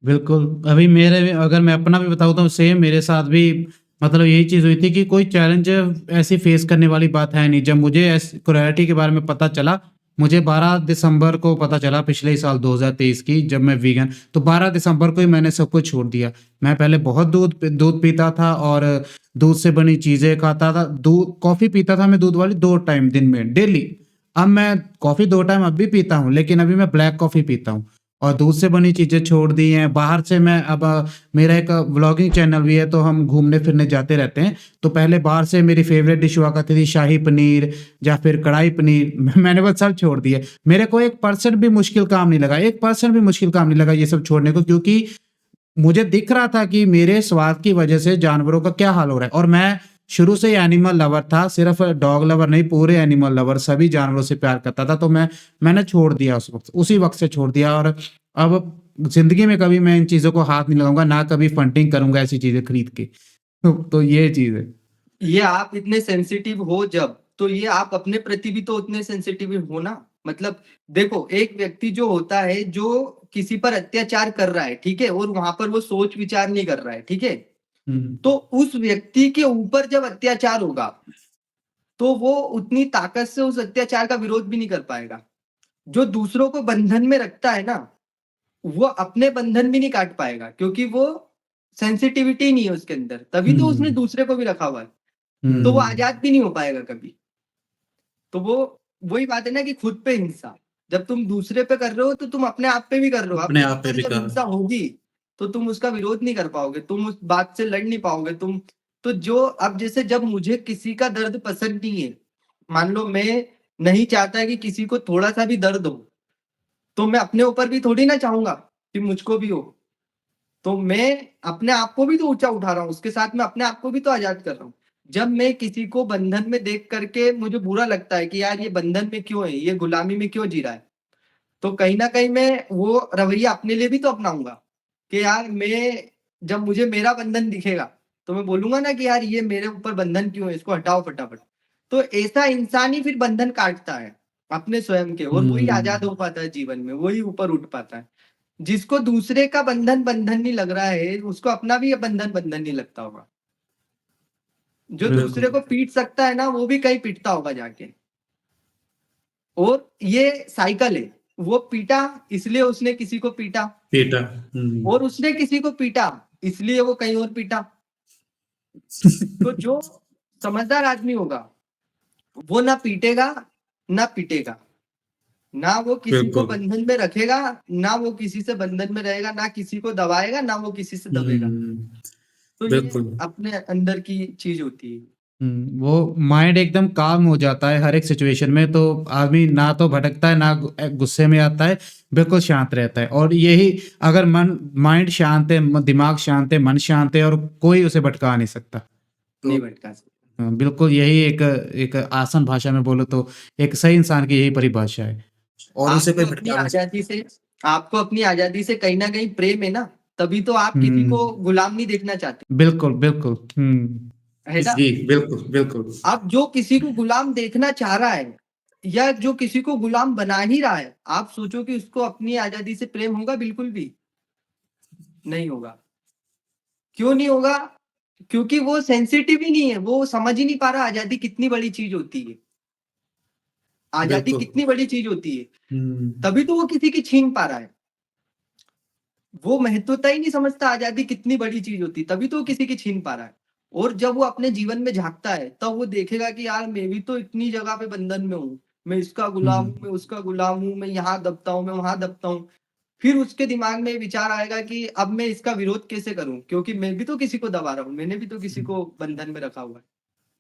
बिल्कुल, अभी मेरे भी अगर मैं अपना भी बताऊँ तो सेम मेरे साथ भी मतलब यही चीज़ हुई थी कि कोई चैलेंज ऐसी फेस करने वाली बात है नहीं। जब मुझे क्रुएल्टी के बारे में पता चला, मुझे 12 दिसंबर को पता चला पिछले ही साल 2023 की, जब मैं वीगन, तो 12 दिसंबर को ही मैंने सब कुछ छोड़ दिया। मैं पहले बहुत दूध पीता था और दूध से बनी चीज़ें खाता था। दूध कॉफ़ी पीता था मैं, दूध वाली 2 टाइम दिन में डेली। अब मैं कॉफ़ी 2 टाइम अब भी पीता हूँ, लेकिन अभी मैं ब्लैक कॉफ़ी पीता हूँ और दूध से बनी चीज़ें छोड़ दी हैं। बाहर से मैं अब मेरा एक व्लॉगिंग चैनल भी है, तो हम घूमने-फिरने जाते रहते हैं। तो पहले बाहर से मेरी फ़ेवरेट डिश हुआ करती थी शाही पनीर या फिर कढ़ाई पनीर। मैंने वो सब छोड़ दिए। मेरे को 1% भी मुश्किल काम नहीं लगा, 1% भी मुश्किल काम नहीं लगा ये सब छोड़ने को, क्योंकि मुझे दिख रहा था कि मेरे स्वाद की वजह से जानवरों का क्या हाल हो रहा है। और मैं शुरू से ही एनिमल लवर था, सिर्फ डॉग लवर नहीं, पूरे एनिमल लवर, सभी जानवरों से प्यार करता था। तो मैंने छोड़ दिया उसी वक्त से छोड़ दिया। और अब जिंदगी में कभी मैं इन चीजों को हाथ नहीं लगाऊंगा, ना कभी फंडिंग करूंगा ऐसी चीजें खरीद के। तो ये चीज है।
ये आप इतने सेंसिटिव हो जब, तो ये आप अपने प्रति भी तो उतने सेंसिटिव हो ना। मतलब देखो, एक व्यक्ति जो होता है, जो किसी पर अत्याचार कर रहा है, ठीक है, और वहां पर वो सोच विचार नहीं कर रहा है, ठीक है, तो उस व्यक्ति के ऊपर जब अत्याचार होगा, तो वो उतनी ताकत से उस अत्याचार का विरोध भी नहीं कर पाएगा। जो दूसरों को बंधन में रखता है ना, वो अपने बंधन भी नहीं काट पाएगा, क्योंकि वो सेंसिटिविटी नहीं है उसके अंदर, तभी तो उसने दूसरे को भी रखा हुआ है। तो वो आजाद भी नहीं हो पाएगा कभी। तो वो वही बात है ना कि खुद पे हिंसा, जब तुम दूसरे पे कर रहे हो तो तुम अपने आप पे भी कर रहे हो।
अपने
अपने
आप पे
ऊपर
भी
जब
कर।
हिंसा होगी, तो तुम उसका विरोध नहीं कर पाओगे, तुम उस बात से लड़ नहीं पाओगे तुम। तो जो अब जैसे जब मुझे किसी का दर्द पसंद नहीं है, मान लो मैं नहीं चाहता कि किसी को थोड़ा सा भी दर्द हो, तो मैं अपने ऊपर भी थोड़ी ना चाहूंगा कि मुझको भी हो। तो मैं अपने आप को भी तो ऊंचा उठा रहा हूँ, उसके साथ में अपने आप को भी तो आजाद कर रहा हूँ। जब मैं किसी को बंधन में देख करके मुझे बुरा लगता है कि यार ये बंधन में क्यों है, ये गुलामी में क्यों जी रहा है, तो कहीं ना कहीं मैं वो रवैया अपने लिए भी तो अपनाऊंगा कि यार मैं, जब मुझे मेरा बंधन दिखेगा, तो मैं बोलूंगा ना कि यार ये मेरे ऊपर बंधन क्यों है, इसको हटाओ फटाफट। तो ऐसा इंसान ही फिर बंधन काटता है अपने स्वयं के, और वही आजाद हो पाता है जीवन में, वही ऊपर उठ पाता है। जिसको दूसरे का बंधन बंधन नहीं लग रहा है, उसको अपना भी ये बंधन बंधन नहीं लगता होगा। जो दूसरे
बिल्कुल।
को पीट सकता है ना, वो भी कहीं पीटता होगा जाके। और ये साइकिल है, वो पीटा इसलिए उसने किसी को पीटा,
पीटा।
और उसने किसी को पीटा इसलिए वो कहीं और पीटा। तो जो समझदार आदमी होगा, वो ना पीटेगा ना पिटेगा, ना वो किसी को
बिल्कुल।
बंधन में रखेगा, ना वो किसी से बंधन में रहेगा, ना किसी को दबाएगा, ना वो किसी से दबेगा। तो ये
बिल्कुल।
अपने अंदर की चीज होती है।
वो माइंड एकदम काम हो जाता है हर एक सिचुएशन में, तो आदमी ना तो भटकता है, ना गुस्से में आता है, बिल्कुल शांत रहता है। और यही, अगर माइंड शांत है, दिमाग शांत है, मन शांत है, और कोई उसे भटका नहीं सकता।
नहीं
तो
भटका सकता।
बिल्कुल यही एक एक आसान भाषा में बोलो तो एक सही इंसान की यही परिभाषा है।
और उसे कोई
आपको अपनी
भटका नहीं सकता।
आजादी से, आपको अपनी आजादी से कहीं ना कहीं प्रेम है ना, तभी तो आप किसी को
हम्म,
गुलाम नहीं देखना चाहते,
बिल्कुल बिल्कुल।
है ना?
जी, बिल्कुल, बिल्कुल।
अब जो किसी को गुलाम देखना चाह रहा है, या जो किसी को गुलाम बना ही रहा है, आप सोचो कि उसको अपनी आजादी से प्रेम होगा? बिल्कुल भी नहीं होगा। क्यों नहीं होगा? क्योंकि वो सेंसिटिव ही नहीं है, वो समझ ही नहीं पा रहा आजादी कितनी बड़ी चीज होती है, आजादी
बिल्कुल।
कितनी बड़ी चीज होती है।
हुँ,
तभी तो वो किसी की छीन पा रहा है। वो महत्वता ही नहीं समझता आजादी कितनी बड़ी चीज होती है, तभी तो वो किसी की छीन पा रहा है। और जब वो अपने जीवन में झाँकता है, तब वो देखेगा कि यार मैं भी तो इतनी जगह पे बंधन में हूँ। मैं इसका गुलाम हूँ, मैं उसका गुलाम हूँ, मैं यहाँ दबता हूँ, मैं वहाँ दबता हूँ। फिर उसके दिमाग में ये विचार आएगा कि अब मैं इसका विरोध कैसे करूँ? क्योंकि मैं भी तो किसी को दबा रहा हूँ, मैंने भी तो किसी को बंधन में रखा हुआ है।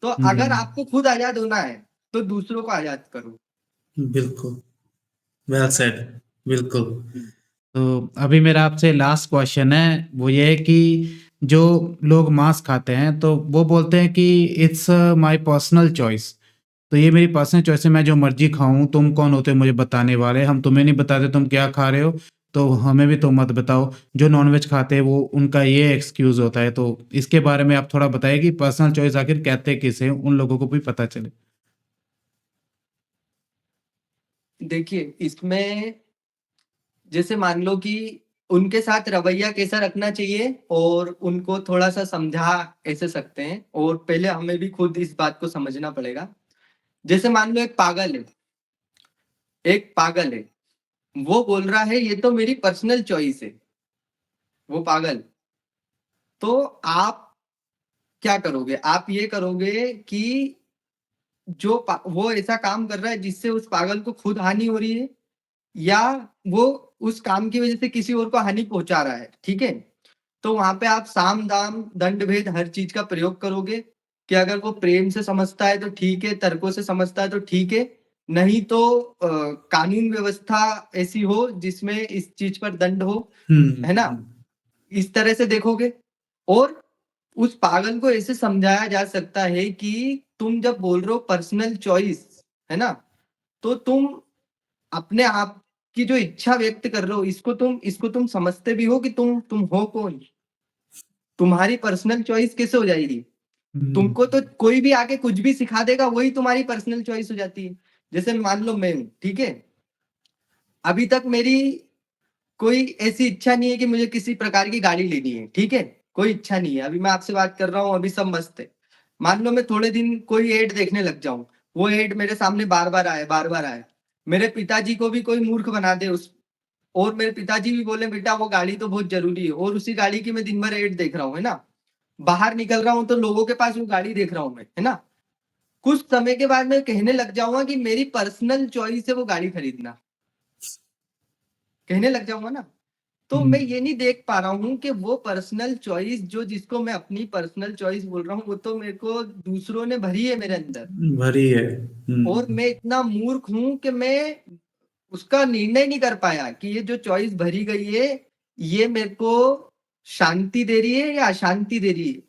तो अगर
हम्म,
आपको खुद आज़ाद होना है, तो दूसरों को आज़ाद करो।
बिल्कुल, वेल सेड, बिल्कुल।
हुँ।
तो अभी मेरा आपसे लास्ट क्वेश्चन है, वो ये है कि जो लोग मांस खाते हैं तो वो बोलते हैं कि इट्स माय पर्सनल चॉइस। तो ये मेरी पर्सनल चॉइस है, मैं जो मर्जी खाऊं, तुम कौन होते हो मुझे बताने वाले? हम तुम्हें नहीं बताते तुम क्या खा रहे हो, तो हमें भी तो मत बताओ। जो नॉनवेज खाते हैं वो उनका ये एक्सक्यूज होता है, तो इसके बारे में आप थोड़ा बताइए कि पर्सनल चॉइस आखिर कहते किसे, उन लोगों को भी पता चले।
देखिए, इसमें जैसे मान लो कि उनके साथ रवैया कैसा रखना चाहिए और उनको थोड़ा-सा समझा ऐसे सकते हैं और पहले हमें भी खुद इस बात को समझना पड़ेगा। जैसे मान लो एक पागल है, वो बोल रहा है ये तो मेरी पर्सनल चॉइस है, वो पागल। तो आप क्या करोगे? आप ये करोगे कि वो ऐसा काम कर रहा है जिससे उस पागल को खुद हानि हो रही है या वो उस काम की वजह से किसी और को हानि पहुँचा रहा है, ठीक है? तो वहाँ पे आप साम-दाम, दंड-भेद हर चीज़ का प्रयोग करोगे कि अगर वो प्रेम से समझता है तो ठीक है, तर्कों से समझता है तो ठीक है, नहीं तो कानून व्यवस्था ऐसी हो जिसमें इस चीज़ पर दंड हो,
हुँ,
है ना? इस तरह से देखोगे और उस पागल को ऐसे समझाया जा सकता है कि तुम जब बोल रहे हो पर्सनल चॉइस, है ना? तो तुम अपने आप की जो इच्छा व्यक्त कर रहे हो, इसको तुम समझते भी हो कि तुम हो कौन? तुम्हारी पर्सनल चॉइस कैसे हो जाएगी?
हम्म,
तुमको तो कोई भी आके कुछ भी सिखा देगा, वही तुम्हारी पर्सनल चॉइस हो जाती है। जैसे मान लो मैं हूँ, ठीक है? अभी तक मेरी कोई ऐसी इच्छा नहीं है कि मुझे किसी प्रकार की गाड़ी लेनी है, ठीक है? कोई इच्छा नहीं है, अभी मैं आपसे बात कर रहा हूँ, अभी सब मस्त है। मान लो मैं थोड़े दिन कोई ऐड देखने लग जाऊँ, वो ऐड मेरे सामने बार-बार आए, बार-बार आए। मेरे पिताजी को भी कोई मूर्ख बना दे उस और मेरे पिताजी भी बोले बेटा वो गाड़ी तो बहुत ज़रूरी है और उसी गाड़ी की मैं दिन भर ऐड देख रहा हूँ, है ना? बाहर निकल रहा हूँ तो लोगों के पास वो गाड़ी देख रहा हूँ मैं, है ना? कुछ समय के बाद मैं कहने लग जाऊँगा कि मेरी पर्सनल चॉइस है वो गाड़ी खरीदना, कहने लग जाऊँगा ना। तो मैं
हम्म,
ये नहीं देख पा रहा हूँ कि वो पर्सनल चॉइस जो जिसको मैं अपनी पर्सनल चॉइस बोल रहा हूँ, वो तो मेरे को दूसरों ने भरी है मेरे अंदर
भरी है।
और मैं इतना मूर्ख हूँ कि मैं उसका निर्णय नहीं कर पाया कि ये जो चॉइस भरी गई है, ये मेरे को शांति दे रही है या अशांति दे रही है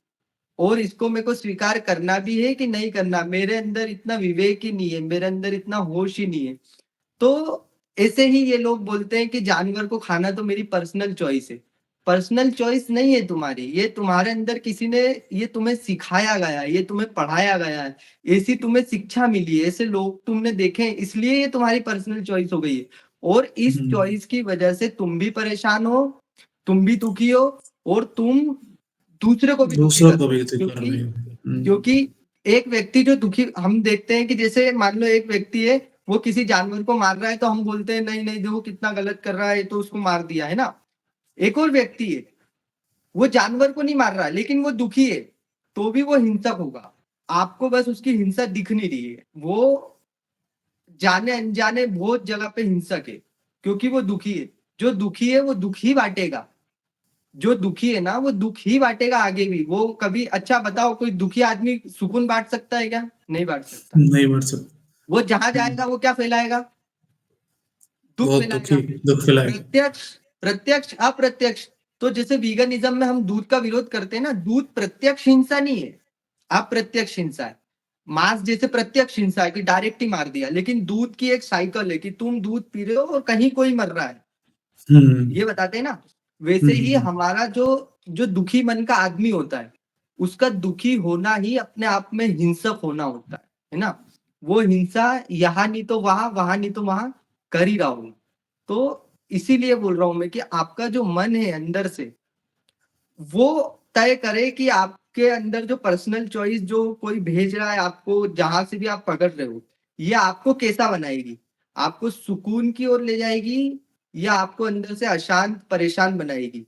और इसको मेरे को स्वीकार करना भी है कि नहीं करना। मेरे अंदर इतना विवेक ही नहीं है, मेरे अंदर इतना होश ही नहीं है। तो ऐसे ही ये लोग बोलते हैं कि जानवर को खाना तो मेरी पर्सनल चॉइस है। पर्सनल चॉइस नहीं है तुम्हारी, ये तुम्हारे अंदर किसी ने ये तुम्हें सिखाया गया है, ये तुम्हें पढ़ाया गया है, ऐसी तुम्हें शिक्षा मिली है, ऐसे लोग तुमने देखे हैं, इसलिए ये तुम्हारी पर्सनल चॉइस हो गई है। और इस
हुँ,
चॉइस की वजह से तुम भी परेशान हो, तुम भी दुखी हो और तुम दूसरे को भी दुखी
दूसरों
कर
को
रहे
भी
हो।
ऐसे कर रही हो।
क्योंकि एक व्यक्ति जो दुखी हम देखते हैं कि जैसे मान लो एक व्यक्ति है, वो किसी जानवर को मार रहा है तो हम बोलते हैं नहीं, नहीं देखो कितना गलत कर रहा है तो उसको मार दिया, है ना? एक और व्यक्ति है, वो जानवर को नहीं मार रहा है लेकिन वो दुखी है, तो भी वो हिंसक होगा। आपको बस उसकी हिंसा दिख नहीं रही है। वो जाने-अनजाने बहुत जगह पे हिंसक है, क्योंकि वो दुखी है। जो दुखी है वो दुःख ही बाँटेगा। जो दुखी है ना वो दुःख ही बाँटेगा आगे भी। वो कभी अच्छा बताओ कोई दुखी आदमी सुकून बाँट सकता है क्या? नहीं बाँट सकता।
नहीं बढ़ सकता।
वो जहाँ
हुँ,
जाएगा वो क्या फैलाएगा? दुःख
बहुत
फैलाएगा।
दुखी दुःख फैलाएगा।
प्रत्यक्ष, प्रत्यक्ष, अप्रत्यक्ष। तो जैसे वीगनिज़्म में हम दूध का विरोध करते हैं ना, दूध प्रत्यक्ष हिंसा नहीं है, अप्रत्यक्ष हिंसा है। मांस जैसे प्रत्यक्ष हिंसा है कि डायरेक्ट ही मार दिया, लेकिन दूध की एक साइकिल है कि तुम दूध पी रहे हो और कहीं कोई मर रहा है।
हुँ,
ये बताते हैं ना,
हुँ,
वैसे ही
हुँ,
हमारा जो जो दुखी मन का आदमी होता है, उसका दुखी होना ही अपने आप में हिंसक होना होता है ना? वो हिंसा यहाँ नहीं तो वहाँ नहीं तो वहाँ कर ही रहा होगा। तो इसीलिए बोल रहा हूँ मैं कि आपका जो मन है अंदर से, वो तय करे कि आपके अंदर जो पर्सनल चॉइस जो कोई भेज रहा है आपको, जहाँ से भी आप पकड़ रहे हो, ये आपको कैसा बनाएगी? आपको सुकून की ओर ले जाएगी या आपको अंदर से अशांत, परेशान बनाएगी?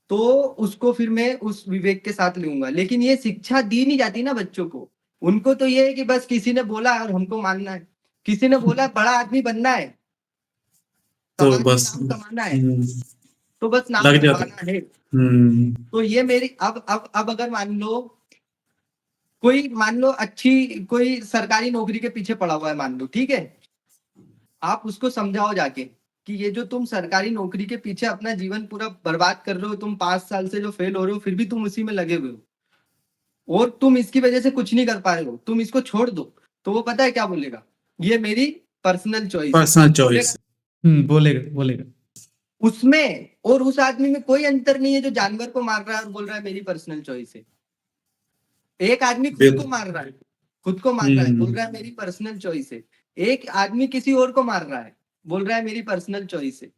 तो उसको फिर मैं उस विवेक के साथ लूंगा। लेकिन ये शिक्षा दी नहीं जाती ना बच्चों को। उनको तो ये है कि बस किसी ने बोला और हमको मानना है, किसी ने बोला बड़ा आदमी बनना है,
तो
समाज में
बस
नाम कमाना है,
हम्म,
तो बस नाम
लग जाता
कमाना है।
हम्म
तो ये मेरी अब अगर मान लो कोई, मान लो अच्छी कोई सरकारी नौकरी के पीछे पड़ा हुआ है, मान लो, ठीक है, आप उसको समझाओ जाके कि ये जो तुम सरकारी नौकरी के पीछे अपना जीवन पूरा बर्बाद कर रहे हो, तुम 5 साल से जो फेल हो रहे हो फिर भी तुम उसी में लगे हुए हो और तुम इसकी वजह से कुछ नहीं कर पा रहे हो, तुम इसको छोड़ दो। तो वो पता है क्या बोलेगा, ये मेरी पर्सनल चॉइस है,
पर्सनल
बोलेगा।
चॉइस।
बोलेगा बोलेगा।
उसमें और उस आदमी में कोई अंतर नहीं है जो जानवर को मार रहा है और बोल रहा है मेरी पर्सनल चॉइस है। एक आदमी खुद
बिल
को मार रहा है, खुद को मार रहा है, बोल
हम्म
रहा है मेरी पर्सनल चॉइस है। एक आदमी किसी और को मार रहा है, बोल रहा है मेरी पर्सनल चॉइस है।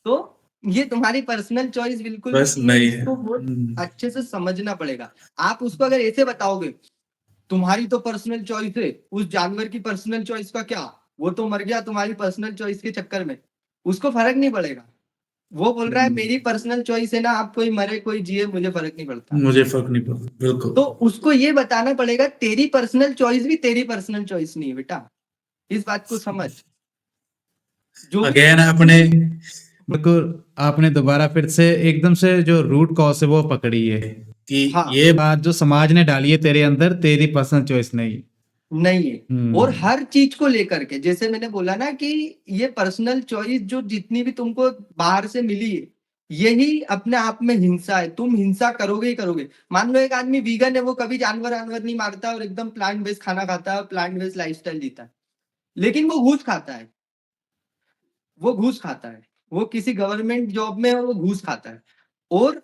तो ये तुम्हारी पर्सनल चॉइस बिल्कुल भी
बस
नहीं है,
नहीं है।
इसको बहुत अच्छे से समझना पड़ेगा। आप उसको अगर ऐसे बताओगे तुम्हारी तो पर्सनल चॉइस है, उस जानवर की पर्सनल चॉइस का क्या, वो तो मर गया तुम्हारी पर्सनल चॉइस के चक्कर में, उसको फर्क नहीं पड़ेगा। वो बोल रहा है मेरी
हम्म,
पर्सनल चॉइस है ना, आप कोई मरे कोई जिए मुझे फर्क नहीं पड़ता।
मुझे फर्क नहीं पड़ता, बिल्कुल।
तो उसको ये बताना पड़ेगा तेरी पर्सनल चॉइस भी तेरी पर्सनल चॉइस नहीं है बेटा, इस बात को समझ। जो भी
अगेन आपने
बिल्कुल, आपने दोबारा फिर से एकदम से जो रूट कॉज है वो पकड़ी है कि
हाँ
ये बात जो समाज ने डाली है तेरे अंदर, तेरी पर्सनल चॉइस नहीं।
नहीं है। और
हम्म
हर चीज को लेकर के जैसे मैंने बोला ना कि ये पर्सनल चॉइस जो जितनी भी तुमको बाहर से मिली है, यही अपने आप में हिंसा है। तुम हिंसा करोगे ही करोगे। मान लो एक आदमी वीगन है, वो कभी जानवर जानवर नहीं मारता और एकदम प्लांट बेस्ड खाना खाता है, प्लांट बेस्ड लाइफस्टाइल जीता है, लेकिन वो घूस खाता है। वो घूस खाता है, वो किसी गवर्नमेंट जॉब में है और वो घूस खाता है। और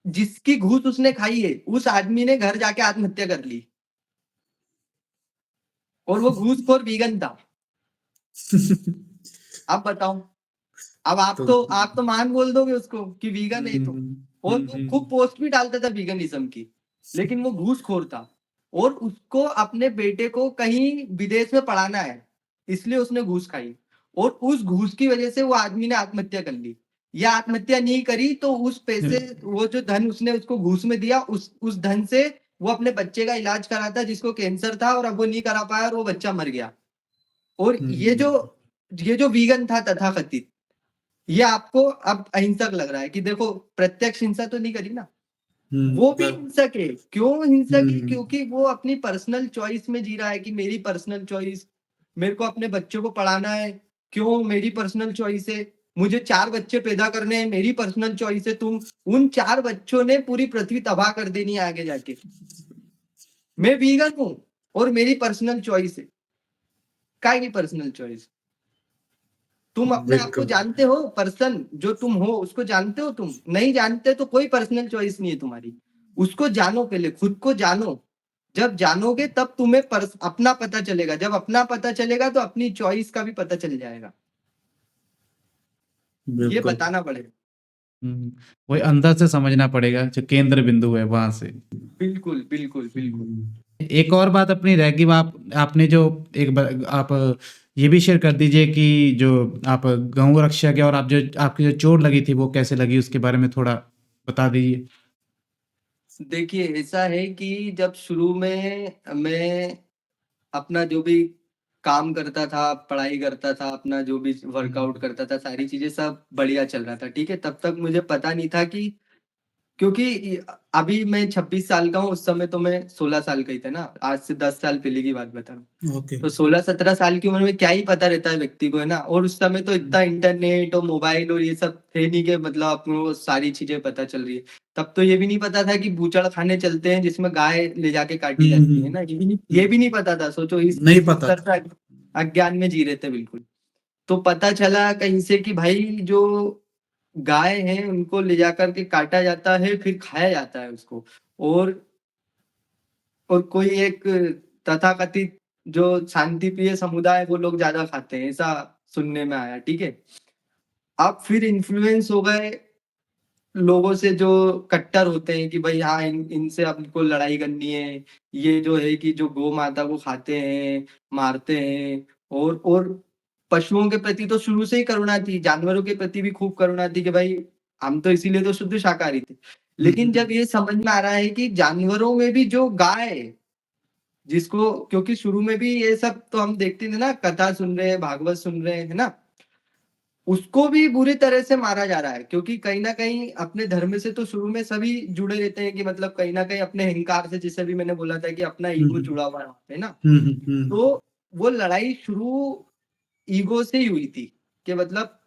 जिसकी घूस उसने खाई है उस आदमी ने घर जाके आत्महत्या कर ली, और वो घूसखोर वीगन था। अब बताओ, अब
तो
आप तो मान बोल दोगे उसको कि वीगन है तो। और वो खूब पोस्ट भी डालता था वीगनिज्म की, लेकिन वो घूसखोर था। और उसको अपने बेटे को कहीं विदेश में पढ़ाना है, इसलिए उसने घूस खाई। और उस घूस की वजह से वो आदमी ने आत्महत्या कर ली। या आत्महत्या नहीं करी तो उस पैसे, वो जो धन उसने उसको घूस में दिया, उस धन से वो अपने बच्चे का इलाज करा था जिसको कैंसर था, और अब वो नहीं करा पाया और वो बच्चा मर गया। और ये जो वीगन था तथाकथित, ये आपको अब अहिंसक लग रहा है कि देखो प्रत्यक्ष हिंसा तो नहीं करी ना। वो भी हिंसक है। क्यों हिंसक है? क्योंकि वो अपनी पर्सनल चॉइस में जी रहा है कि मेरी पर्सनल चॉइस, मेरे को अपने बच्चों को पढ़ाना है, क्यों मेरी पर्सनल चॉइस है, मुझे 4 बच्चे पैदा करने हैं, मेरी पर्सनल चॉइस है। तुम उन 4 बच्चों ने पूरी पृथ्वी तबाह कर देनी है आगे जाके। मैं वीगन हूं और मेरी पर्सनल चॉइस है। काय की पर्सनल चॉइस? तुम अपने आप को
बिल्कुल
जानते हो? पर्सन जो तुम हो उसको जानते हो? तुम नहीं जानते तो कोई पर्सनल चॉइस नहीं है तुम्हारी। उसको जानो, पहले खुद को जानो। जब जानोगे तब तुम्हें अपना पता चलेगा। जब अपना पता चलेगा तो अपनी चॉइस का भी पता चल जाएगा। ये
बिल्कुल
बताना पड़ेगा।
हम्म, वही अंदर से समझना पड़ेगा जो केंद्र बिंदु है वहां से।
बिल्कुल बिल्कुल बिल्कुल।
एक और बात अपनी रहेगी, आपने जो आप ये भी शेयर कर दीजिए कि जो आप गौ रक्षा के और आप जो आपकी जो चोट लगी थी वो कैसे लगी, उसके बारे में थोड़ा बता दीजिए।
देखिए ऐसा है कि जब शुरू में मैं अपना जो भी काम करता था, पढ़ाई करता था, अपना जो भी वर्कआउट करता था, सारी चीजें सब बढ़िया चल रहा था, ठीक है। तब तक मुझे पता नहीं था कि, क्योंकि अभी मैं 26 साल का हूँ, उस समय तो मैं 16 साल का ही था ना। आज से 10 साल पहले की बात बता रहा हूँ।
ओके
तो 16-17 साल की उम्र में क्या ही पता रहता है व्यक्ति को, है ना। और उस समय तो इतना इंटरनेट और मोबाइल और ये सब थे नहीं कि मतलब आपको सारी चीजें पता चल रही है। तब तो ये भी नहीं पता था कि बूचड़ खाने चलते हैं जिसमें गाय ले जाके काटी जाती है ना। ये भी नहीं पता था। सोचो
नहीं
इस
पता
स्तर
था।
पर अज्ञान में जी रहे थे बिल्कुल। तो पता चला कहीं से कि भाई जो गाय हैं उनको ले जाकर के काटा जाता है, फिर खाया जाता है उसको। और और कोई एक तथाकथित जो शांति प्रिय समुदाय, वो लोग ज्यादा खाते हैं, ऐसा सुनने में आया, ठीक है। अब फिर इन्फ्लुएंस हो गए लोगों से जो कट्टर होते हैं कि भाई हाँ इनसे हमको लड़ाई करनी है। ये जो है कि जो गौ माता को खाते हैं, मारते हैं। और पशुओं के प्रति तो शुरू से ही करुणा थी, जानवरों के प्रति भी खूब करुणा थी कि भाई हम तो इसीलिए तो शुद्ध शाकाहारी थे। लेकिन जब ये समझ में आ रहा है कि जानवरों में भी जो गाय है, जिसको क्योंकि शुरू में भी ये सब तो हम देखते थे ना, कथा सुन रहे हैं, भागवत सुन रहे हैं, है ना? उसको भी बुरी तरह से मारा जा रहा है, क्योंकि कहीं न कहीं अपने धर्म से तो शुरू में सभी जुड़े रहते हैं कि मतलब कहीं न कहीं अपने अहंकार से, जैसे अभी मैंने बोला था कि अपना ईगो जुड़ा हुआ है वहाँ पे ना। तो वो लड़ाई शुरू ईगो से ही हुई थी कि मतलब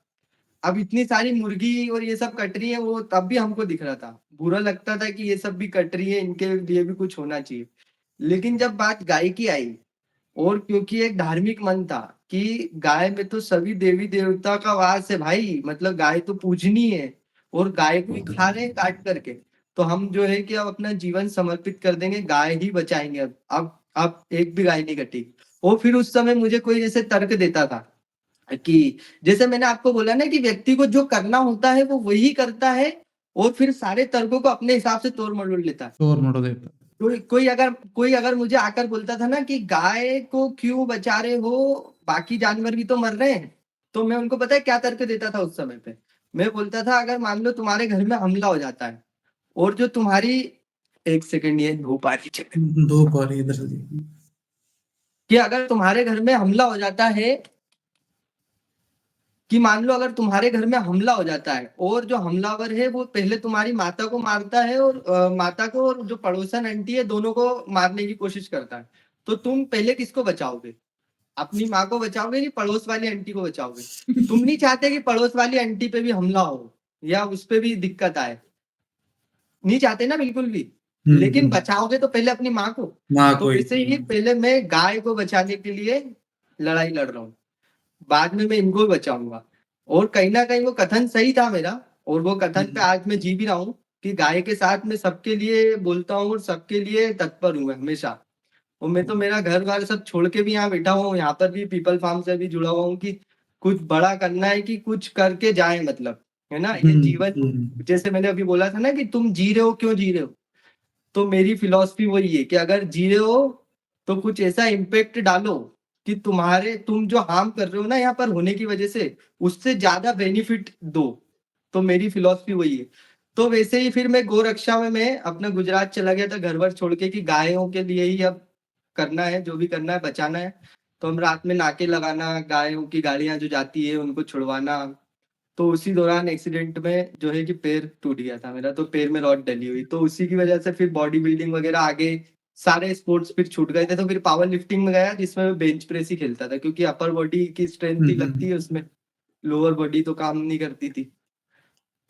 अब इतनी सारी मुर्गी और ये सब कट रही है, वो तब भी हमको दिख रहा था। बुरा लगता था कि ये सब भी कट रही है, इनके लिए भी कुछ होना चाहिए। लेकिन जब बात गाय की आई, और क्योंकि एक धार्मिक मन था कि गाय में तो सभी देवी देवता का वास है भाई, मतलब गाय तो पूजनीय है, और गाय को ही खा रहे हैं काट करके, तो हम जो है कि अब अपना जीवन समर्पित कर देंगे, गाय ही बचाएंगे। अब एक भी गाय नहीं कटी। और फिर उस समय मुझे कोई जैसे तर्क देता था कि जैसे मैंने आपको बोला ना कि व्यक्ति को जो करना होता है वो वही करता है, और फिर सारे तर्कों को अपने हिसाब से तोड़ मरोड़ लेता है।
तोड़ मरोड़ देता है।
कोई अगर मुझे आकर बोलता था ना कि गाय को क्यों बचा रहे हो, बाकी जानवर भी तो मर रहे हैं, तो मैं उनको पता है क्या तर्क देता था उस समय पे? मैं बोलता था अगर मान लो तुम्हारे घर में हमला हो जाता है, और जो तुम्हारी, एक सेकंड ये धूप आ रही है,
धूप आ रही है इधर से।
कि अगर तुम्हारे घर में हमला हो जाता है, कि मान लो अगर तुम्हारे घर में हमला हो जाता है, और जो हमलावर है वो पहले तुम्हारी माता को मारता है, और माता को और जो पड़ोसन आंटी है दोनों को मारने की कोशिश करता है, तो तुम पहले किसको बचाओगे? अपनी माँ को बचाओगे कि पड़ोस वाली आंटी को बचाओगे? तुम नहीं चाहते कि पड़ोस वाली आंटी पे भी हमला हो या उस पे भी दिक्कत आए, नहीं चाहते ना बिल्कुल भी। लेकिन बचाओगे तो पहले अपनी माँ को।
माँ
तो
को ही।
वैसे ही पहले मैं गाय को बचाने के लिए लड़ाई लड़ रहा हूँ, बाद में मैं इनको भी बचाऊंगा। और कहीं ना कहीं वो कथन सही था मेरा, और वो कथन पे आज मैं जी भी रहा हूँ कि गाय के साथ मैं सबके लिए बोलता हूँ और सबके लिए तत्पर हूँ मैं हमेशा। और मैं तो मेरा घर बार सब छोड़ के भी यहाँ बैठा हुआ हूँ, यहाँ पर भी पीपल फार्म से भी जुड़ा हुआ हूँ कि कुछ बड़ा करना है, कि कुछ करके जाए, मतलब है ना ये जीवन। जैसे मैंने अभी बोला था ना कि तुम जी रहे हो, क्यों जी रहे हो? तो मेरी फिलॉसफी वही है कि अगर जी रहे हो तो कुछ ऐसा इम्पैक्ट डालो कि तुम जो हार्म कर रहे हो ना यहाँ पर होने की वजह से, उससे ज्यादा बेनिफिट दो। तो मेरी फिलॉसफी वही है। तो वैसे ही फिर मैं गोरक्षा में मैं अपना गुजरात चला गया था घर वर छोड़ के, कि गायों के लिए ही अब करना है, जो भी करना है, बचाना है। तो हम रात में नाके लगाना, गायों की गाड़ियां जो जाती है उनको छुड़वाना। तो उसी दौरान एक्सीडेंट में जो है कि पैर टूट गया था मेरा, तो पैर में रॉड डली हुई, तो उसी की वजह से फिर बॉडी बिल्डिंग वगैरह आगे सारे स्पोर्ट्स फिर छूट गए थे। तो फिर पावर लिफ्टिंग में गया, जिसमें मैं बेंच प्रेस ही खेलता था, क्योंकि अपर बॉडी की स्ट्रेंथ ही लगती है उसमें, लोअर बॉडी तो काम नहीं करती थी।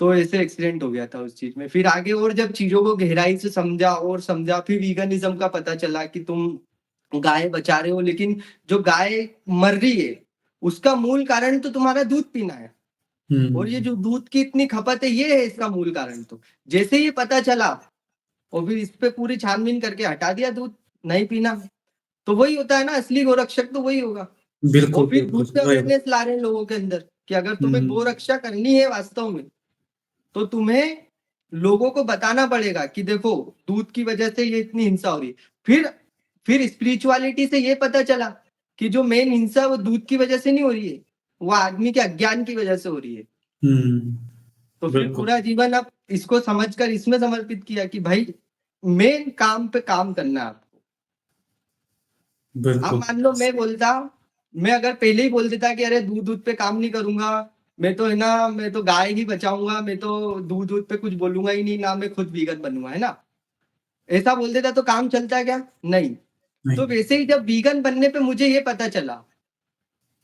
तो ऐसे एक्सीडेंट हो गया था उस चीज में। फिर आगे और जब चीजों को गहराई से समझा और समझा, फिर वीगनिज्म का पता चला कि तुम गाय बचा रहे हो, लेकिन जो गाय मर रही है उसका मूल कारण तो तुम्हारा दूध पीना है, और ये जो दूध की इतनी खपत है ये है इसका मूल कारण। तो जैसे ही पता चला, और फिर इस पे पूरी छानबीन करके हटा दिया, दूध नहीं पीना। तो वही होता है ना, असली गोरक्षक तो वही होगा।
बिल्कुल
और फिर
बिल्कुल
दूसरे
वही।
अवेयरनेस ला रहे हैं लोगों के अंदर कि अगर तुम्हें गोरक्षा करनी है वास्तव में, तो तुम्हें लोगों को बताना पड़ेगा कि देखो दूध की वजह से ये इतनी हिंसा हो रही है। फिर स्पिरिचुअलिटी से ये पता चला कि जो मेन हिंसा वो दूध की वजह से नहीं हो रही है, वो आदमी के अज्ञान की वजह से हो रही है। तो फिर
बिल्कुल
पूरा जीवन अब इसको समझकर इसमें समर्पित किया कि भाई मेन काम पे काम करना है आपको। अब
बिल्कुल।
मान लो मैं अगर पहले ही बोल देता कि अरे दूध दूध पे काम नहीं करूंगा, मैं तो है ना, मैं तो गाय ही बचाऊंगा, मैं तो दूध दूध पे कुछ बोलूंगा ही नहीं ना, मैं खुद वीगन बनूंगा, है ना, ऐसा बोल देता तो काम चलता क्या? नहीं। तो
नहीं।
वैसे ही जब वीगन बनने पे मुझे ये पता चला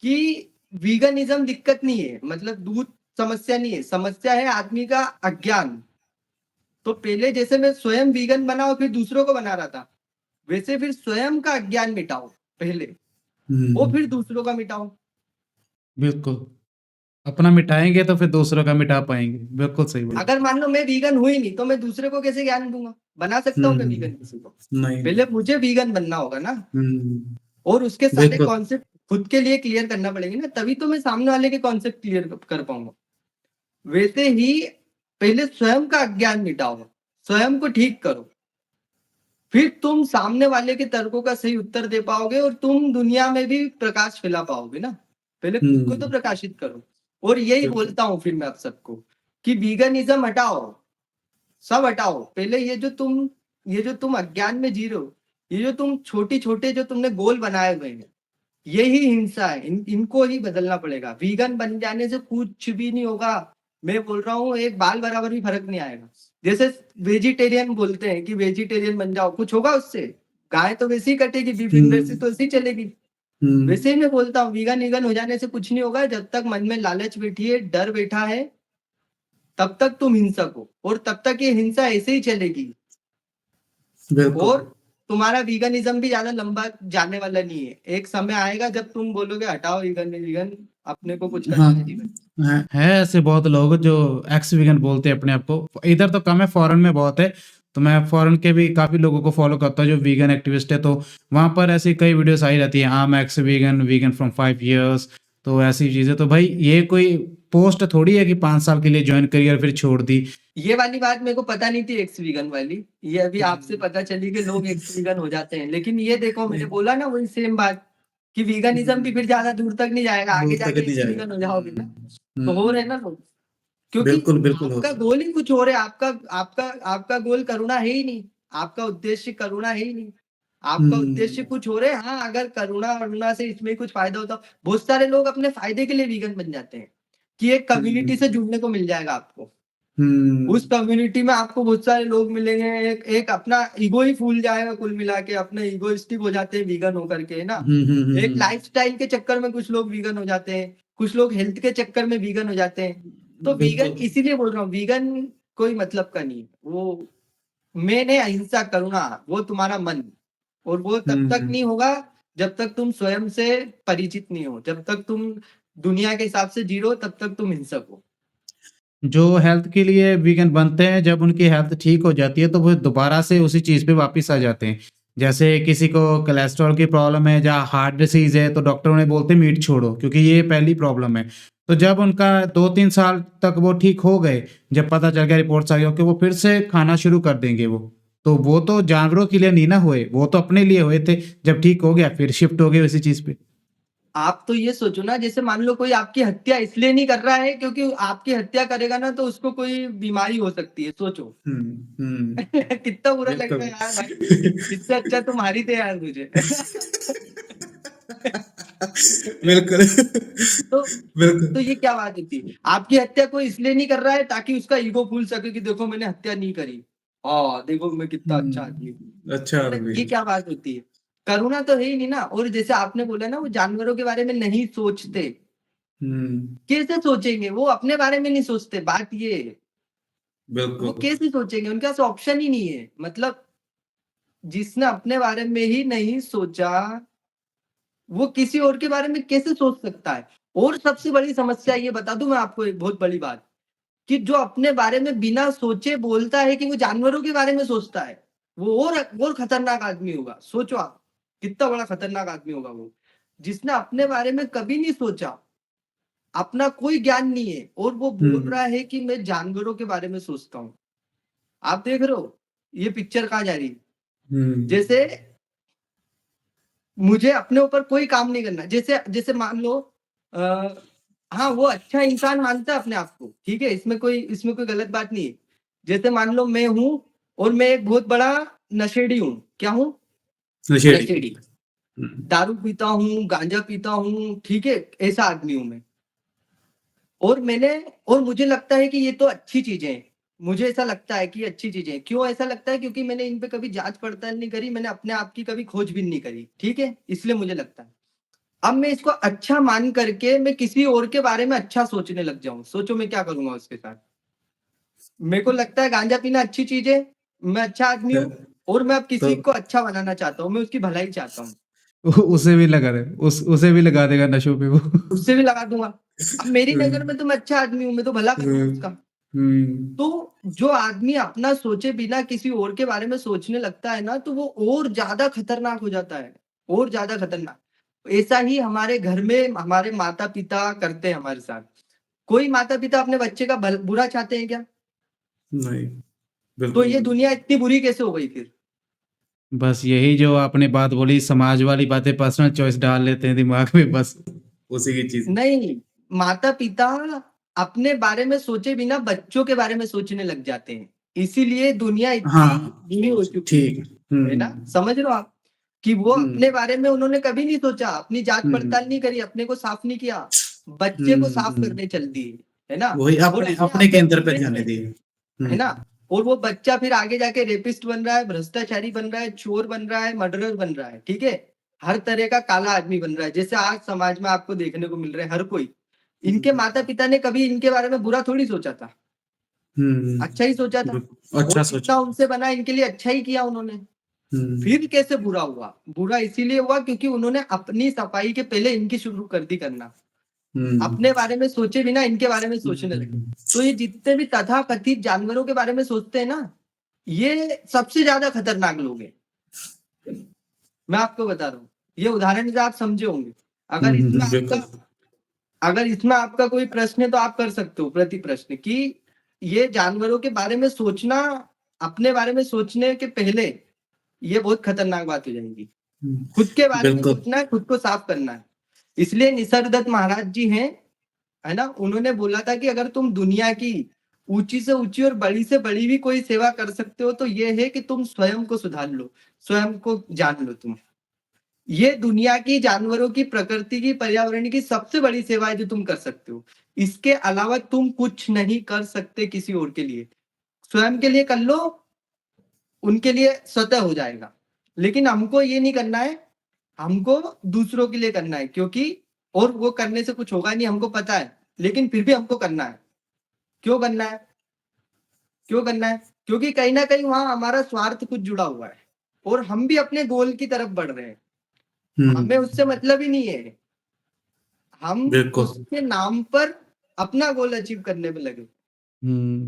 कि वीगनिज्म दिक्कत नहीं है, मतलब दूध समस्या नहीं है, समस्या है आदमी का अज्ञान। तो पहले जैसे मैं स्वयं वीगन बना और फिर दूसरों को बना रहा था, वैसे फिर स्वयं का अज्ञान मिटाओ पहले, वो फिर दूसरों का मिटाओ।
बिल्कुल। अपना मिटाएँगे तो फिर दूसरों का मिटा पाएँगे। बिल्कुल सही बोला।
अगर मान लो मैं वीगन हुई नहीं तो मैं दूसरे को कैसे ज्ञान दूंगा? बना सकता हूँ मैं वीगन किसी को?
नहीं।
पहले मुझे वीगन बनना होगा ना,
हम्म,
और उसके सारे
बिल्कुल।
कॉन्सेप्ट खुद के लिए क्लियर करना पड़ेंगे ना, तभी तो मैं सामने वाले के कॉन्सेप्ट क्लियर कर पाऊंगा। वैसे ही पहले स्वयं का अज्ञान मिटाओ, स्वयं को ठीक करो, फिर तुम सामने वाले के तर्कों का सही उत्तर दे पाओगे, और तुम दुनिया में भी प्रकाश फैला पाओगे ना। पहले खुद को तो प्रकाशित करो। और यही
बिल्कुल।
बोलता हूँ फिर मैं आप सबको कि वीगनिज्म हटाओ, सब हटाओ। पहले ये जो तुम अज्ञान में जी रहे हो, ये जो तुम छोटे-छोटे जो तुमने गोल बनाए हुए हैं, यही हिंसा है। इनको ही बदलना पड़ेगा। वीगन बन जाने से कुछ भी नहीं होगा। मैं बोल रहा हूँ एक बाल बराबर भी फर्क नहीं आएगा। जैसे वेजिटेरियन बोलते हैं कि वेजिटेरियन बन जाओ, कुछ होगा उससे? गाय तो वैसे ही कटेगी, बीफ इंडस्ट्री तो ऐसे ही चलेगी। वैसे ही मैं बोलता हूँ वीगन हो जाने से कुछ नहीं होगा। जब तक मन में लालच बैठी है, डर बैठा है, तब तक तुम हिंसक हो, और तब तक ये हिंसा ऐसे ही चलेगी।
बिल्कुल
और तुम्हारा वीगनिज्म भी ज्यादा लंबा जाने वाला नहीं है। एक समय आएगा जब तुम बोलोगे हटाओ वीगन, अपने को कुछ करना
हाँ
है जीवन में।
है ऐसे बहुत लोग जो एक्स वीगन बोलते हैं अपने आप को। इधर तो कम है, फॉरेन में बहुत है। तो मैं फॉरेन के भी काफ़ी लोगों को फॉलो करता हूँ जो वीगन एक्टिविस्ट है। तो वहाँ पर ऐसी कई वीडियोस आई रहती हैं, आम x vegan, vegan from 5 years। तो ऐसी चीज़ें, तो भाई ये कोई पोस्ट थोड़ी है कि 5 साल के लिए ज्वाइन करी और फिर छोड़ दी।
ये वाली बात मेरे को पता नहीं थी, एक्स वीगन वाली। ये अभी आपसे पता चली कि लोग एक्स वीगन हो जाते हैं। लेकिन ये देखो, मैंने बोला ना वही सेम बात कि वीगनिज्म भी फिर ज्यादा दूर तक नहीं जाएगा। आगे
दूर तक
जाके
नहीं
एक्स वीगन हो जाओगे ना, तो हो रहे ना लोग। क्योंकि
बिल्कुल बिल्कुल
आपका
होता
गोल ही कुछ और है। आपका गोल करुणा है ही नहीं। आपका उद्देश्य करुणा है ही नहीं। आपका उद्देश्य कुछ और है। हाँ, अगर करुणा से इसमें कुछ फायदा होता, बहुत सारे लोग अपने फायदे के लिए वीगन बन जाते हैं कि एक कम्युनिटी से जुड़ने को मिल जाएगा आपको। उस कम्युनिटी में आपको बहुत सारे लोग मिलेंगे। एक अपना ईगो ही फूल जाएगा। कुल मिला के अपने ईगोइस्टिक हो जाते हैं वीगन होकर के, ना। एक लाइफस्टाइल के चक्कर में कुछ लोग वीगन हो जाते हैं, कुछ लोग हेल्थ के चक्कर में वीगन हो जाते हैं। तो वीगन
बिल्कुल
इसीलिए बोल रहा हूँ, वीगन कोई मतलब का नहीं। वो मैंने अहिंसा करुणा, वो तुम्हारा मन, और वो तब तक नहीं होगा जब तक तुम स्वयं से परिचित नहीं हो। जब तक तुम दुनिया के हिसाब से जी रहे हो, तब तक तुम हिंसक हो।
जो हेल्थ के लिए वीगन बनते हैं, जब उनकी हेल्थ ठीक हो जाती है तो वो दोबारा से उसी चीज़ पे वापस आ जाते हैं। जैसे किसी को कोलेस्ट्रॉल की प्रॉब्लम है या हार्ट डिसीज़ है, तो डॉक्टर उन्हें बोलते हैं मीट छोड़ो, क्योंकि ये पहली प्रॉब्लम है। तो जब उनका 2-3 साल तक वो ठीक हो गए, जब पता चल गया, रिपोर्ट्स आ गई, कि वो फिर से खाना शुरू कर देंगे वो। तो वो तो जानवरों के लिए नहीं ना हुए, वो तो अपने लिए हुए थे। जब ठीक हो गया फिर शिफ्ट हो गए उसी चीज़ पे।
आप तो ये सोचो ना, जैसे मान लो कोई आपकी हत्या इसलिए नहीं कर रहा है क्योंकि आपकी हत्या करेगा ना तो उसको कोई बीमारी हो सकती है। सोचो कितना बुरा लगता है यार भाई। इससे अच्छा तो मारी थे यार मुझे।
बिल्कुल
तो
बिल्कुल
ये क्या बात होती है? आपकी हत्या कोई इसलिए नहीं कर रहा है ताकि उसका ईगो फूल सके कि देखो मैंने हत्या नहीं करी, हाँ देखो मैं कितना अच्छा आदमी हूँ।
अच्छा
मतलब
आदमी
ये क्या बात होती है? करुणा तो है ही नहीं ना। और जैसे आपने बोला ना, वो जानवरों के बारे में नहीं सोचते। कैसे सोचेंगे? वो अपने बारे में नहीं सोचते। बात ये है, वो
बिल्कुल
कैसे सोचेंगे? उनके पास ऑप्शन ही नहीं है। मतलब जिसने अपने बारे में ही नहीं सोचा, वो किसी और के बारे में कैसे सोच सकता है? और सबसे बड़ी समस्या ये बता दूं मैं आपको, एक बहुत बड़ी बात, कि जो अपने बारे में बिना सोचे बोलता है कि वो जानवरों के बारे में सोचता है, वो और खतरनाक आदमी होगा। सोचो आप, कितना बड़ा खतरनाक आदमी होगा वो, जिसने अपने बारे में कभी नहीं सोचा, अपना कोई ज्ञान नहीं है, और वो बोल रहा है कि मैं जानवरों के बारे में सोचता हूँ। आप देख रहे हो ये पिक्चर कहाँ जा रही है? जैसे मुझे अपने ऊपर कोई काम नहीं करना। जैसे जैसे मान लो, आ, हाँ, वो अच्छा इंसान मानता है अपने आप को, ठीक है, इसमें कोई गलत बात नहीं है। जैसे मान लो मैं हूं, और मैं एक बहुत बड़ा नशेड़ी हूँ। क्या हूँ?
नशेड़ी
नशेड़ी। दारू पीता हूँ, गांजा पीता हूँ, ठीक है, ऐसा आदमी हूं मैं। और मुझे लगता है कि ये तो अच्छी चीजें हैं। मुझे ऐसा लगता है कि ये अच्छी चीजें हैं। क्यों ऐसा लगता है? क्योंकि मैंने इन पे कभी जांच पड़ताल नहीं करी, मैंने अपने आप की कभी खोजबीन नहीं करी, ठीक है, इसलिए मुझे लगता है। अब मैं इसको अच्छा मान करके मैं किसी और के बारे में अच्छा सोचने लग जाऊं, सोचो मैं क्या करूंगा उसके साथ। मेरे को लगता है गांजा पीना अच्छी चीज है, मैं अच्छा आदमी हूँ, और मैं अब
तो
किसी को अच्छा बनाना चाहता हूँ, मैं उसकी भलाई चाहता हूँ।
उसे भी लगा दे, उसे भी लगा देगा नशों पे वो।
उससे भी लगा दूंगा। अब मेरी नजर में तो मैं अच्छा आदमी हूँ, मैं तो भला करूंगा उसका। तो जो आदमी अपना सोचे बिना किसी और के बारे में सोचने लगता है ना, तो वो और ज्यादा खतरनाक हो जाता है, और ज्यादा खतरनाक। ऐसा ही हमारे घर में हमारे माता पिता करते हैं हमारे साथ। कोई माता पिता अपने बच्चे का बुरा चाहते हैं क्या?
नहीं
तो
बिल्कुल
ये
नहीं।
दुनिया इतनी बुरी कैसे हो गई फिर?
बस यही जो आपने बात बोली, समाज वाली बातें पर्सनल चॉइस डाल लेते हैं दिमाग में बस।
उसी की चीज
नहीं, माता पिता अपने बारे में सोचे बिना बच्चों के बारे में सोचने लग जाते हैं, इसीलिए दुनिया इतनी
हाँ
बुरी हो चुकी
ठीक
है ना, समझ रहे हो आप कि वो
हम्म।
अपने बारे में उन्होंने कभी नहीं सोचा, अपनी जांच
हम्म।
पड़ताल नहीं करी, अपने को साफ नहीं किया, बच्चे को साफ
हम्म।
करने चल दिए, है ना,
वही
और
अपने
इससे
अपने
आपको
केंद्र पे
दिखे
ध्यान
नहीं,
दिए
है ना, और वो बच्चा फिर आगे जाके रेपिस्ट बन रहा है, भ्रष्टाचारी बन रहा है, चोर बन रहा है, मर्डरर बन रहा है, ठीक है, हर तरह का काला आदमी बन रहा है, जैसे आज समाज में आपको देखने को मिल रहा है हर कोई। इनके माता पिता ने कभी इनके बारे में बुरा थोड़ी सोचा था, अच्छा ही सोचा था,
अच्छा
और
सोचा
जितना उनसे बना इनके लिए अच्छा ही किया उन्होंने। फिर कैसे बुरा हुआ? बुरा इसीलिए हुआ क्योंकि उन्होंने अपनी सफाई के पहले इनकी शुरू कर दी करना, अपने बारे में सोचे बिना इनके बारे में सोचने लगे। तो ये जितने भी तथाकथित जानवरों के बारे में सोचते हैं ना, ये सबसे ज्यादा खतरनाक लोग हैं, मैं आपको बता रहा हूँ। ये उदाहरण से आप समझे होंगे। अगर इसमें आपका कोई प्रश्न है तो आप कर सकते हो प्रति प्रश्न कि ये जानवरों के बारे में सोचना, अपने बारे में सोचने के पहले ये बहुत खतरनाक बात हो जाएगी। खुद के बारे में सोचना है, खुद को साफ करना है। इसलिए निसर्गदत्त महाराज जी हैं, है ना, उन्होंने बोला था कि अगर तुम दुनिया की ऊंची से ऊंची और बड़ी से बड़ी भी कोई सेवा कर सकते हो तो ये है कि तुम स्वयं को सुधार लो, स्वयं को जान लो तुम। ये दुनिया की, जानवरों की, प्रकृति की, पर्यावरण की सबसे बड़ी सेवा है जो तुम कर सकते हो। इसके अलावा तुम कुछ नहीं कर सकते किसी और के लिए। स्वयं के लिए कर लो, उनके लिए स्वतः हो जाएगा, लेकिन हमको ये नहीं करना है, हमको दूसरों के लिए करना है, क्योंकि और वो करने से कुछ होगा नहीं, हमको पता है, लेकिन फिर भी हमको करना है। क्यों करना है? क्यों करना है? क्योंकि कहीं ना कहीं वहां हमारा स्वार्थ कुछ जुड़ा हुआ है और हम भी अपने गोल की तरफ बढ़ रहे हैं, हमें उससे मतलब ही नहीं है, हम उसके नाम पर अपना गोल अचीव करने में लगे।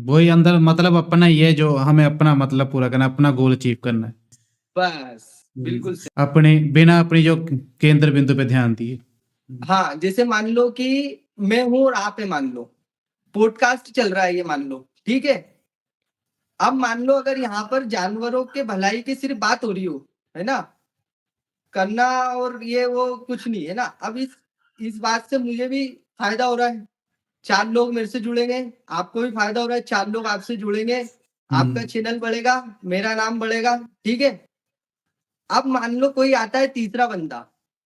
वही अंदर मतलब अपना ये जो हमें अपना मतलब पूरा करना, अपना गोल अचीव करना है,
बस बिल्कुल सही।
अपने बिना अपनी जो केंद्र बिंदु पे ध्यान दिए।
हाँ, जैसे मान लो कि मैं हूं और आप है, मान लो पॉडकास्ट चल रहा है ये, मान लो, ठीक है। अब मान लो अगर यहाँ पर जानवरों के भलाई की सिर्फ बात हो रही हो, है ना, करना और ये वो कुछ नहीं, है ना। अब इस बात से मुझे भी फायदा हो रहा है, 4 लोग मेरे से जुड़ेंगे, आपको भी फायदा हो रहा है, 4 लोग आपसे जुड़ेंगे, आपका चैनल बढ़ेगा, मेरा नाम बढ़ेगा, ठीक है। अब मान लो कोई आता है तीसरा बंदा,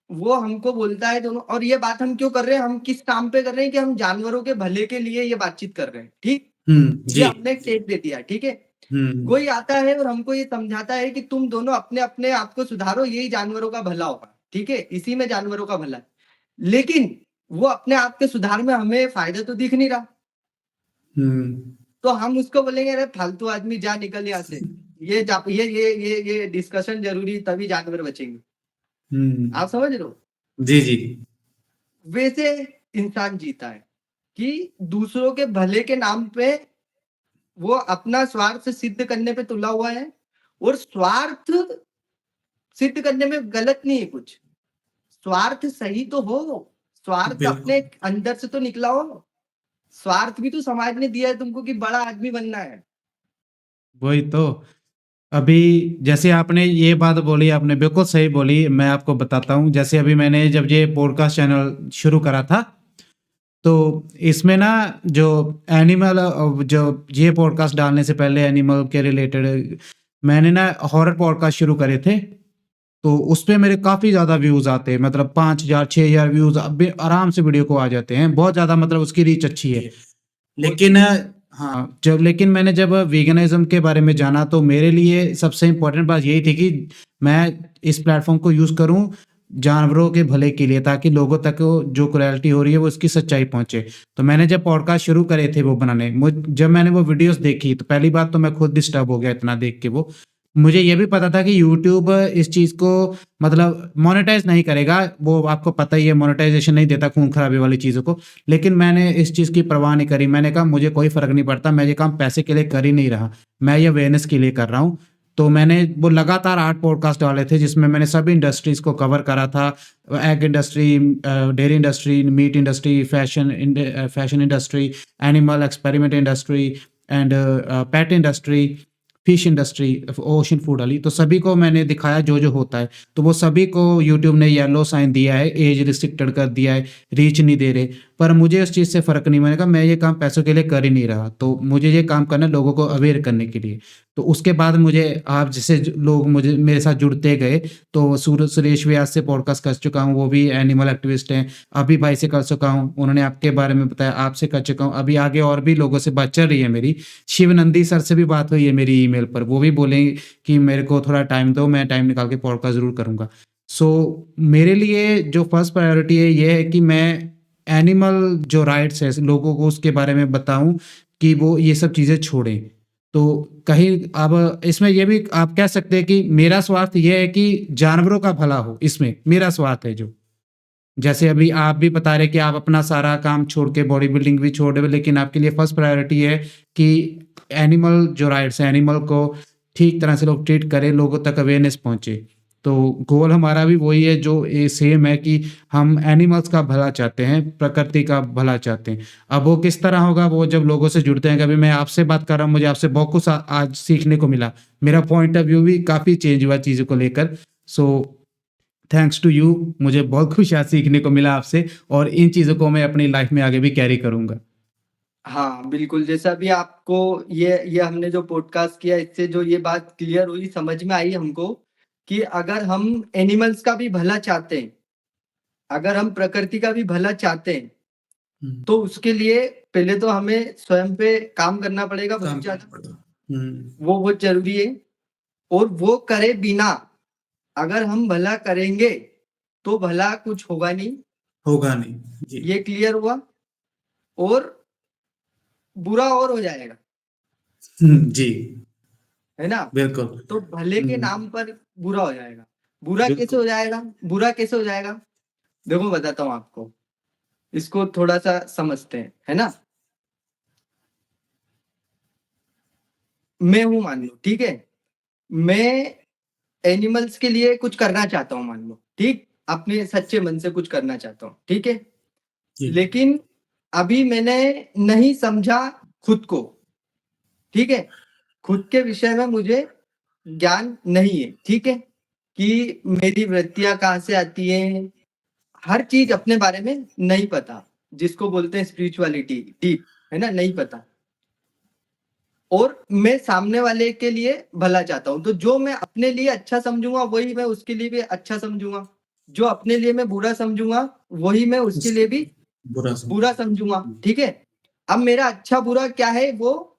वो हमको बोलता है दोनों, और ये बात हम क्यों कर रहे हैं, हम किस काम पे कर रहे हैं कि हम जानवरों के भले के लिए ये बातचीत कर रहे हैं, ठीक। ये हमने एक टेक दे दिया, ठीक है। कोई आता है और हमको ये समझाता है कि तुम दोनों अपने अपने आप को सुधारो, यही जानवरों का भला होगा, ठीक है, इसी में जानवरों का भला है। लेकिन वो अपने आप के सुधार में हमें फायदा तो दिख नहीं रहा, तो हम उसको बोलेंगे अरे फालतू आदमी, जा निकल यहाँ से, ये डिस्कशन जरूरी, तभी जानवर बचेंगे। आप समझ रहे हो?
जी जी।
वैसे इंसान जीता है कि दूसरों के भले के नाम पे वो अपना स्वार्थ सिद्ध करने पे तुला हुआ है, और स्वार्थ सिद्ध करने में गलत नहीं है कुछ, स्वार्थ सही तो हो, स्वार्थ अपने अंदर से तो निकला हो, स्वार्थ भी तो समाज ने दिया है तुमको कि बड़ा आदमी बनना है।
वही तो, अभी जैसे आपने ये बात बोली, आपने बिल्कुल सही बोली। मैं आपको बताता हूँ, जैसे अभी मैंने जब ये पॉडकास्ट चैनल शुरू करा था, तो इसमें ना जो एनिमल, जो ये पॉडकास्ट डालने से पहले एनिमल के रिलेटेड मैंने ना हॉरर पॉडकास्ट शुरू करे थे, तो उस पे मेरे काफ़ी ज़्यादा व्यूज़ आते हैं, मतलब 5000 6000 व्यूज़ आराम से वीडियो को आ जाते हैं, बहुत ज़्यादा, मतलब उसकी रीच अच्छी है। लेकिन हाँ, लेकिन मैंने जब वीगनिज्म के बारे में जाना, तो मेरे लिए सबसे इम्पोर्टेंट बात यही थी कि मैं इस प्लेटफॉर्म को यूज़ करूँ जानवरों के भले के लिए, ताकि लोगों तक जो क्रुएल्टी हो रही है वो उसकी सच्चाई पहुंचे। तो मैंने जब पॉडकास्ट शुरू करे थे वो बनाने, जब मैंने वो वीडियोस देखी, तो पहली बात तो मैं खुद डिस्टर्ब हो गया इतना देख के। वो मुझे ये भी पता था कि यूट्यूब इस चीज़ को मतलब मोनेटाइज नहीं करेगा, वो आपको पता ही है, मोनेटाइजेशन नहीं देता खून खराबे वाली चीज़ों को। लेकिन मैंने इस चीज़ की परवाह नहीं करी, मैंने कहा मुझे कोई फ़र्क नहीं पड़ता, मैं ये काम पैसे के लिए कर ही नहीं रहा, मैं ये अवेयरनेस के लिए कर रहा हूँ। तो मैंने वो लगातार 8 पॉडकास्ट डाले थे, जिसमें मैंने सभी इंडस्ट्रीज़ को कवर करा था, egg industry, dairy industry, meat industry, fashion industry, animal experiment industry and pet industry, fish industry, ocean food वाली, तो सभी को मैंने दिखाया जो होता है। तो वो सभी को यूट्यूब ने येलो साइन दिया है, एज रिस्ट्रिक्टेड कर दिया है, रीच नहीं दे रहे। पर मुझे उस चीज़ से फ़र्क नहीं, मैंने कहा मैं ये काम पैसों के लिए कर ही नहीं रहा, तो मुझे ये काम करना है लोगों को अवेयर करने के लिए। तो उसके बाद मुझे आप जैसे लोग मुझे मेरे साथ जुड़ते गए, तो सुरेश व्यास से पॉडकास्ट कर चुका हूँ, वो भी एनिमल एक्टिविस्ट हैं। अभी भाई से कर चुका हूँ, उन्होंने आपके बारे में बताया, आपसे कर चुका हूँ। अभी आगे और भी लोगों से बात चल रही है मेरी। शिवनंदी सर से भी बात हुई है मेरी ईमेल पर, वो भी बोले कि मेरे को थोड़ा टाइम दो, मैं टाइम निकाल के पॉडकास्ट ज़रूर करूँगा। सो मेरे लिए जो फर्स्ट प्रायोरिटी है ये है कि मैं एनिमल जो राइट्स है लोगों को उसके बारे में बताऊं कि वो ये सब चीज़ें छोड़ें। तो कहीं अब इसमें ये भी आप कह सकते हैं कि मेरा स्वार्थ ये है कि जानवरों का भला हो, इसमें मेरा स्वार्थ है। जो जैसे अभी आप भी बता रहे कि आप अपना सारा काम छोड़ के बॉडी बिल्डिंग भी छोड़ रहे हो, लेकिन आपके लिए फर्स्ट प्रायोरिटी है कि एनिमल जो राइट्स है, एनिमल को ठीक तरह से लोग ट्रीट करें, लोगों तक अवेयरनेस पहुंचे। तो गोल हमारा भी वही है, जो ये सेम है कि हम एनिमल्स का भला चाहते हैं, प्रकृति का भला चाहते हैं। अब वो किस तरह होगा, वो जब लोगों से जुड़ते हैं। कभी मैं आपसे बात कर रहा हूँ, मुझे आपसे बहुत कुछ आज सीखने को मिला, मेरा पॉइंट ऑफ व्यू भी काफ़ी चेंज हुआ चीज़ों को लेकर। सो थैंक्स टू यू, मुझे बहुत कुछ आज सीखने को मिला आपसे, और इन चीज़ों को मैं अपनी लाइफ में आगे भी कैरी करूँगा।
हाँ, बिल्कुल, जैसा अभी आपको ये हमने जो पॉडकास्ट किया, इससे जो ये बात क्लियर हुई, समझ में आई हमको कि अगर हम एनिमल्स का भी भला चाहते हैं, अगर हम प्रकृति का भी भला चाहते हैं,
हम्म,
तो उसके लिए पहले तो हमें स्वयं पे काम करना पड़ेगा
काम
बहुत
करना
ज़्यादा।
पड़ेगा।
वो बहुत ज़रूरी है, और वो करे बिना अगर हम भला करेंगे, तो भला कुछ होगा नहीं,
होगा नहीं। जी।
ये क्लियर हुआ, और बुरा और हो जाएगा,
जी,
है ना?
बिल्कुल।
तो भले के नाम पर बुरा हो जाएगा। बुरा कैसे
बिल्कुल।
हो जाएगा? बुरा कैसे हो जाएगा? देखो बताता हूँ आपको, इसको थोड़ा-सा समझते हैं, है ना? मैं हूँ मान लो, ठीक है? मैं एनिमल्स के लिए कुछ करना चाहता हूँ मान लो, ठीक? अपने सच्चे मन से कुछ करना चाहता हूँ, ठीक है?
जी।
लेकिन अभी मैंने नहीं समझा खुद को, ठीक है? खुद के विषय में मुझे ज्ञान नहीं है, ठीक है? कि मेरी वृत्तियाँ कहाँ से आती हैं, हर चीज़ अपने बारे में नहीं पता, जिसको बोलते हैं स्पिरिचुअलिटी डीप, है ना? नहीं पता। और मैं सामने वाले के लिए भला चाहता हूँ, तो जो मैं अपने लिए अच्छा समझूँगा, वही मैं उसके लिए भी अच्छा समझूँगा। जो अपने लिए मैं बुरा समझूँगा, वही मैं उसके लिए भी
बुरा समझ।
बुरा समझूँगा, ठीक है? अब मेरा अच्छा-बुरा क्या है, वो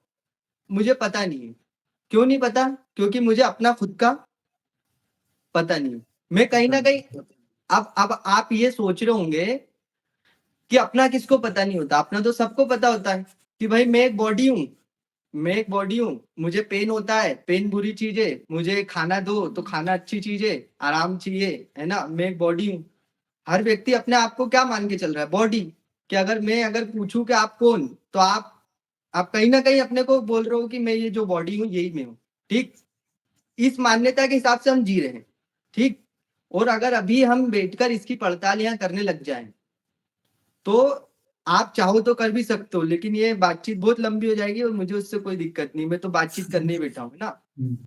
मुझे पता नहीं है। क्यों नहीं पता? क्योंकि मुझे अपना खुद का पता नहीं है। मैं कहीं न कहीं, अब आप ये सोच रहे होंगे कि अपना किसको पता नहीं होता? अपना तो सबको पता होता है कि भाई मैं एक बॉडी हूँ, मैं एक बॉडी हूँ, मुझे पेन होता है, पेन बुरी चीज़ है, मुझे खाना दो तो खाना अच्छी चीज़ है, आराम चाहिए, है ना? मैं एक बॉडी हूँ। हर व्यक्ति अपने आप को क्या मान के चल रहा है? बॉडी। कि अगर पूछूँ कि आप कौन? तो आप कहीं न कहीं अपने को बोल रहे हो कि मैं ये जो बॉडी हूँ, यही मैं हूँ, ठीक? इस मान्यता के हिसाब से हम जी रहे हैं, ठीक? और अगर अभी हम बैठकर इसकी पड़ताल यहाँ करने लग जाएँ, तो आप चाहो तो कर भी सकते हो, लेकिन ये बातचीत बहुत लंबी हो जाएगी और मुझे उससे कोई दिक्कत नहीं, मैं तो बातचीत करने ही बैठा हूँ, है ना?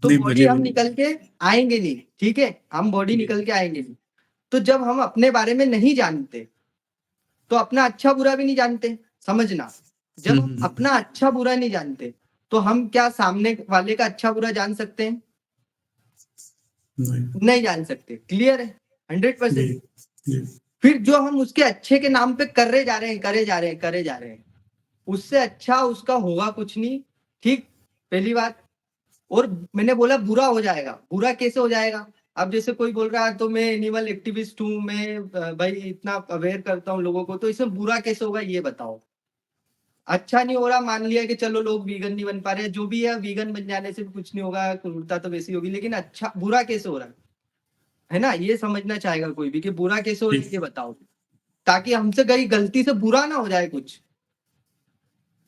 तो
नहीं,
बॉडी
मुझे
हम
भी
निकल के आएँगे नहीं, ठीक है? हम बॉडी
जी।
निकल के आएँगे नहीं। तो जब हम अपने बारे में नहीं जानते, तो अपना अच्छा-बुरा भी नहीं जानते, समझना। जब हम अपना अच्छा-बुरा नहीं जानते, तो हम क्या सामने वाले का अच्छा-बुरा जान सकते हैं?
नहीं।
नहीं जान सकते, क्लियर है? 100%।
जी, जी।
फिर जो हम उसके अच्छे के नाम पे करे जा रहे हैं, करे जा रहे हैं, करे जा रहे हैं, उससे अच्छा उसका होगा कुछ नहीं, ठीक? पहली बात। और मैंने बोला बुरा हो जाएगा, बुरा कैसे हो जाएगा? अब जैसे कोई बोल रहा है तो मैं एनिमल एक्टिविस्ट हूँ, मैं भाई इतना अवेयर करता हूँ लोगों को, तो इसमें बुरा कैसे होगा ये बताओ? अच्छा नहीं हो रहा, मान लिया कि चलो लोग वीगन नहीं बन पा रहे हैं, जो भी है वीगन बन जाने से भी कुछ नहीं होगा, क्रूरता तो वैसी होगी, लेकिन अच्छा बुरा कैसे हो रहा है ना? ये समझना चाहेगा कोई भी कि बुरा कैसे हो रहा है,
जी,
ये बताओ, ताकि हमसे कहीं गलती से बुरा ना हो जाए कुछ।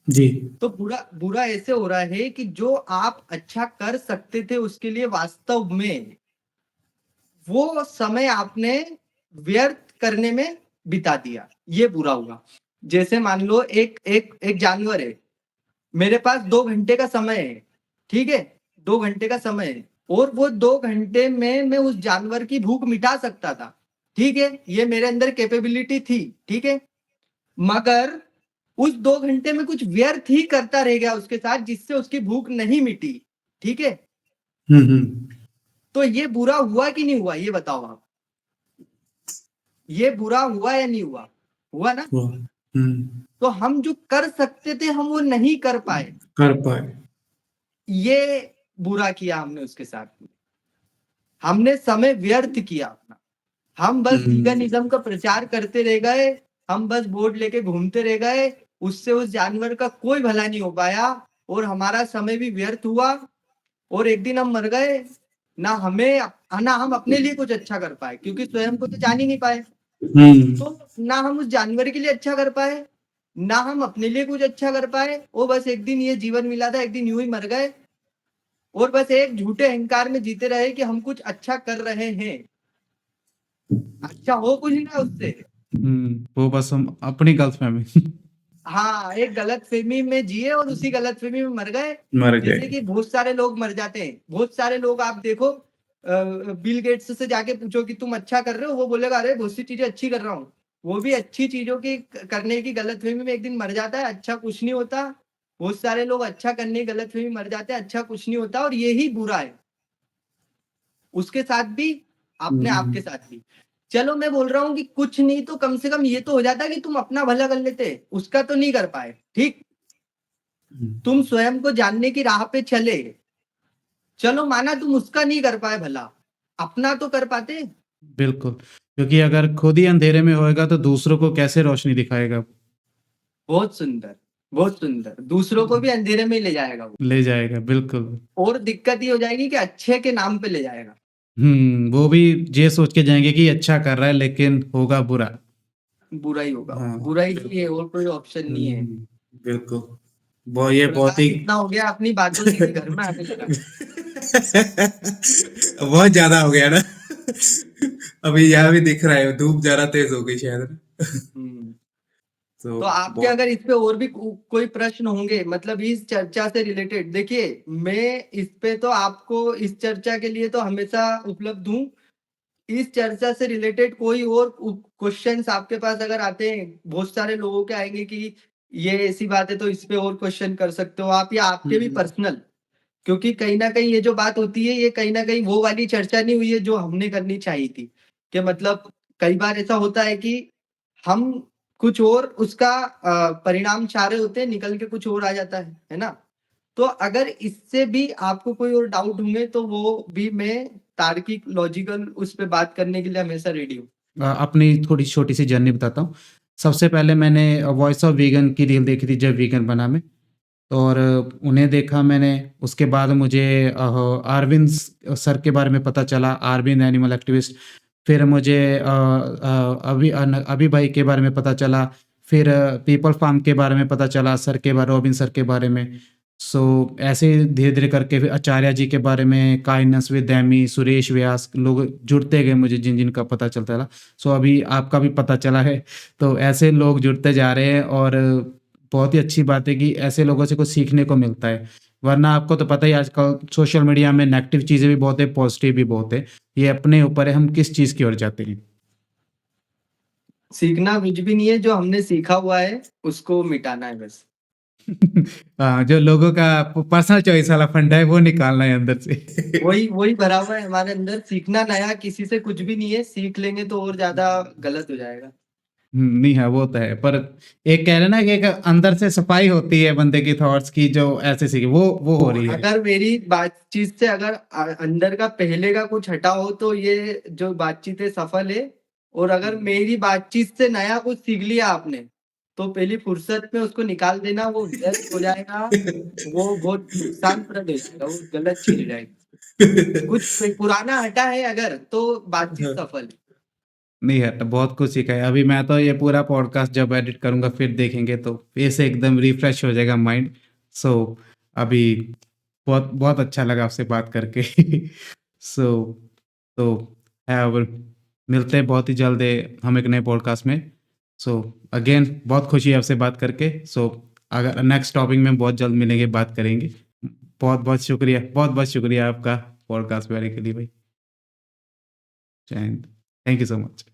जी।
तो बुरा बुरा ऐसे हो रहा है कि जो आप अच्छा कर सकते थे उसके लिए वास्तव में वो समय आपने व्यर्थ करने में बिता दिया, ये बुरा हुआ। जैसे मान लो एक एक एक जानवर है, मेरे पास 2 घंटे का समय है, ठीक है? 2 घंटे का समय है और वो 2 घंटे में मैं उस जानवर की भूख मिटा सकता था। ठीक है? ये मेरे अंदर कैपेबिलिटी थी। ठीक है? मगर उस 2 घंटे में कुछ व्यर्थ ही करता रह गया उसके साथ जिससे उसकी भूख नहीं मिटी। ठीक है? तो ये बुरा हुआ कि नहीं हुआ ये बताओ आप? ये बुरा हुआ या नहीं हुआ? हुआ ना?
हुआ।
तो हम जो कर सकते थे हम वो नहीं कर पाए।
कर पाए।
ये बुरा किया हमने उसके साथ में। हमने समय व्यर्थ किया अपना। हम बस वीगनिज्म का प्रचार करते रह गए, हम बस बोर्ड लेके घूमते रह गए, उससे उस जानवर का कोई भला नहीं हो पाया और हमारा समय भी व्यर्थ हुआ और एक दिन हम मर गए। ना हम अपने लिए कुछ अच्छा कर पाए क्योंकि स्वयं को तो जान ही नहीं पाए। तो ना हम उस जानवर के लिए अच्छा कर पाए, ना हम अपने लिए कुछ अच्छा कर पाए। वो बस एक दिन ये जीवन मिला था, एक दिन यूं ही मर गए और बस एक झूठे अहंकार में जीते रहे कि हम कुछ अच्छा कर रहे हैं। अच्छा हो कुछ ना उससे।
वो बस हम अपनी गलतफहमी
हाँ, एक गलतफहमी में जिए और उसी गलतफहमी में मर गए।
मर
जैसे
गए।
कि बहुत सारे लोग मर जाते हैं। बहुत सारे लोग आप देखो, बिल गेट्स से जाके पूछो कि तुम अच्छा कर रहे हो, वो बोलेगा अरे बहुत सी चीजें अच्छी कर रहा हूँ। वो भी अच्छी चीजों की करने की गलतफहमी में एक दिन मर जाता है, अच्छा कुछ नहीं होता। बहुत सारे लोग अच्छा करने की गलतफहमी में मर जाते हैं, अच्छा कुछ नहीं होता और यही बुरा है। उसके साथ भी, अपने आप के साथ भी। चलो मैं बोल रहा हूँ कि कुछ नहीं तो कम से कम ये तो हो जाता कि तुम अपना भला कर लेते, उसका तो नहीं कर पाए। ठीक? तुम स्वयं को जानने की राह पे चले, चलो माना तुम उसका नहीं कर पाए भला, अपना तो कर पाते।
बिल्कुल, क्योंकि अगर खुद ही अंधेरे में होएगा तो दूसरों को कैसे रोशनी दिखाएगा?
बहुत सुंदर, बहुत सुंदर। दूसरों को भी अंधेरे में ही ले जाएगा वो।
ले जाएगा, बिल्कुल।
और दिक्कत ये हो जाएगी कि अच्छे के नाम पे ले जाएगा।
वो भी ये सोच के जाएंगे कि अच्छा कर रहा है लेकिन होगा बुरा।
बुरा ही होगा,
हाँ,
बुरा ही है और कोई ऑप्शन नहीं है।
बिल्कुल। वो ये बहुत
प्रकाश
ही
इतना हो गया अपनी बातों से कि घर में आने लगा।
बहुत ज्यादा हो गया ना। अभी यहाँ भी दिख रहा है, धूप ज्यादा तेज हो गई शायद ना।
हम्म।
तो
तो आपके
बहुत
अगर इस पे और भी कोई प्रश्न होंगे मतलब इस चर्चा से रिलेटेड, देखिए मैं इस पे तो आपको इस चर्चा के लिए तो हमेशा उपलब्ध हूँ। इस चर्चा से रिलेटेड कोई और क्वेश्चंस आपके पास अगर आते हैं, बहुत सारे लोगों के आएंगे कि ये ऐसी बात है तो इस पे और क्वेश्चन कर सकते हो आप, या आपके भी पर्सनल। क्योंकि कहीं ना कहीं ये जो बात होती है ये कहीं ना कहीं वो वाली चर्चा नहीं हुई है जो हमने करनी चाहिए थी। कि मतलब कई बार ऐसा होता है कि हम कुछ और उसका परिणाम चाह रहे होते हैं, निकल के कुछ और आ जाता है ना? तो अगर इससे भी आपको कोई और डाउट होंगे तो वो भी मैं तार्किक लॉजिकल उस पे बात करने के लिए हमेशा रेडी हूँ।
अपनी थोड़ी छोटी सी जर्नी बताता हूँ। सबसे पहले मैंने वॉइस ऑफ वीगन की रील देखी थी जब वीगन बना मैं, और उन्हें देखा मैंने। उसके बाद मुझे अरविंद सर के बारे में पता चला, अरविंद एनिमल एक्टिविस्ट। फिर मुझे अभी भाई के बारे में पता चला। फिर पीपल फार्म के बारे में पता चला, सर के बारे, रॉबिन सर के बारे में। सो ऐसे धीरे धीरे करके फिर आचार्य जी के बारे में, काइंडनेस विद एमी, सुरेश व्यास, लोग जुड़ते गए मुझे जिन जिनका पता चलता रहा। सो अभी आपका भी पता चला है। तो ऐसे लोग जुड़ते जा रहे हैं और बहुत ही अच्छी बात है कि ऐसे लोगों से कुछ सीखने को मिलता है। वरना आपको तो पता ही आजकल सोशल मीडिया में नेगेटिव चीज़ें भी बहुत है, पॉजिटिव भी बहुत है। ये अपने ऊपर है हम किस चीज़ की ओर जाते हैं।
सीखना कुछ भी नहीं है, जो हमने सीखा हुआ है उसको मिटाना है बस।
हाँ, जो लोगों का पर्सनल चॉइस वाला फंडा है वो निकालना है अंदर से।
वही वही भरा हुआ है हमारे अंदर। सीखना नया किसी से कुछ भी नहीं है, सीख लेंगे तो और ज्यादा गलत हो जाएगा।
नहीं है, वो तो है, पर एक कह रहे ना कि एक अंदर से सफाई होती है बंदे की थॉट्स की, जो ऐसे सीखे वो हो रही है।
अगर मेरी बातचीत से अगर अंदर का पहले का कुछ हटा हो तो ये जो बातचीत है सफल है। और अगर मेरी बातचीत से नया कुछ सीख लिया आपने तो पहली फुर्सत में उसको निकाल देना, वो व्यर्थ हो जाएगा। वो बहुत नुकसानप्रद हो जाएगा, वो गलत चीज हो जाएगी। कुछ पुराना हटा है अगर तो बातचीत सफल है।
नहीं है तो बहुत कुछ सीखा है। अभी मैं तो ये पूरा पॉडकास्ट जब एडिट करूंगा फिर देखेंगे तो फिर से एकदम रिफ्रेश हो जाएगा माइंड। सो अभी बहुत बहुत अच्छा लगा आपसे बात करके। सो तो है, अब मिलते हैं बहुत ही जल्द हम एक नए पॉडकास्ट में। सो अगेन बहुत खुशी है आपसे बात करके। सो अगर नेक्स्ट टॉपिक में बहुत जल्द मिलेंगे, बात करेंगे। बहुत बहुत शुक्रिया आपका पॉडकास्ट में आने के लिए भाई। जय Hind. Thank you so much.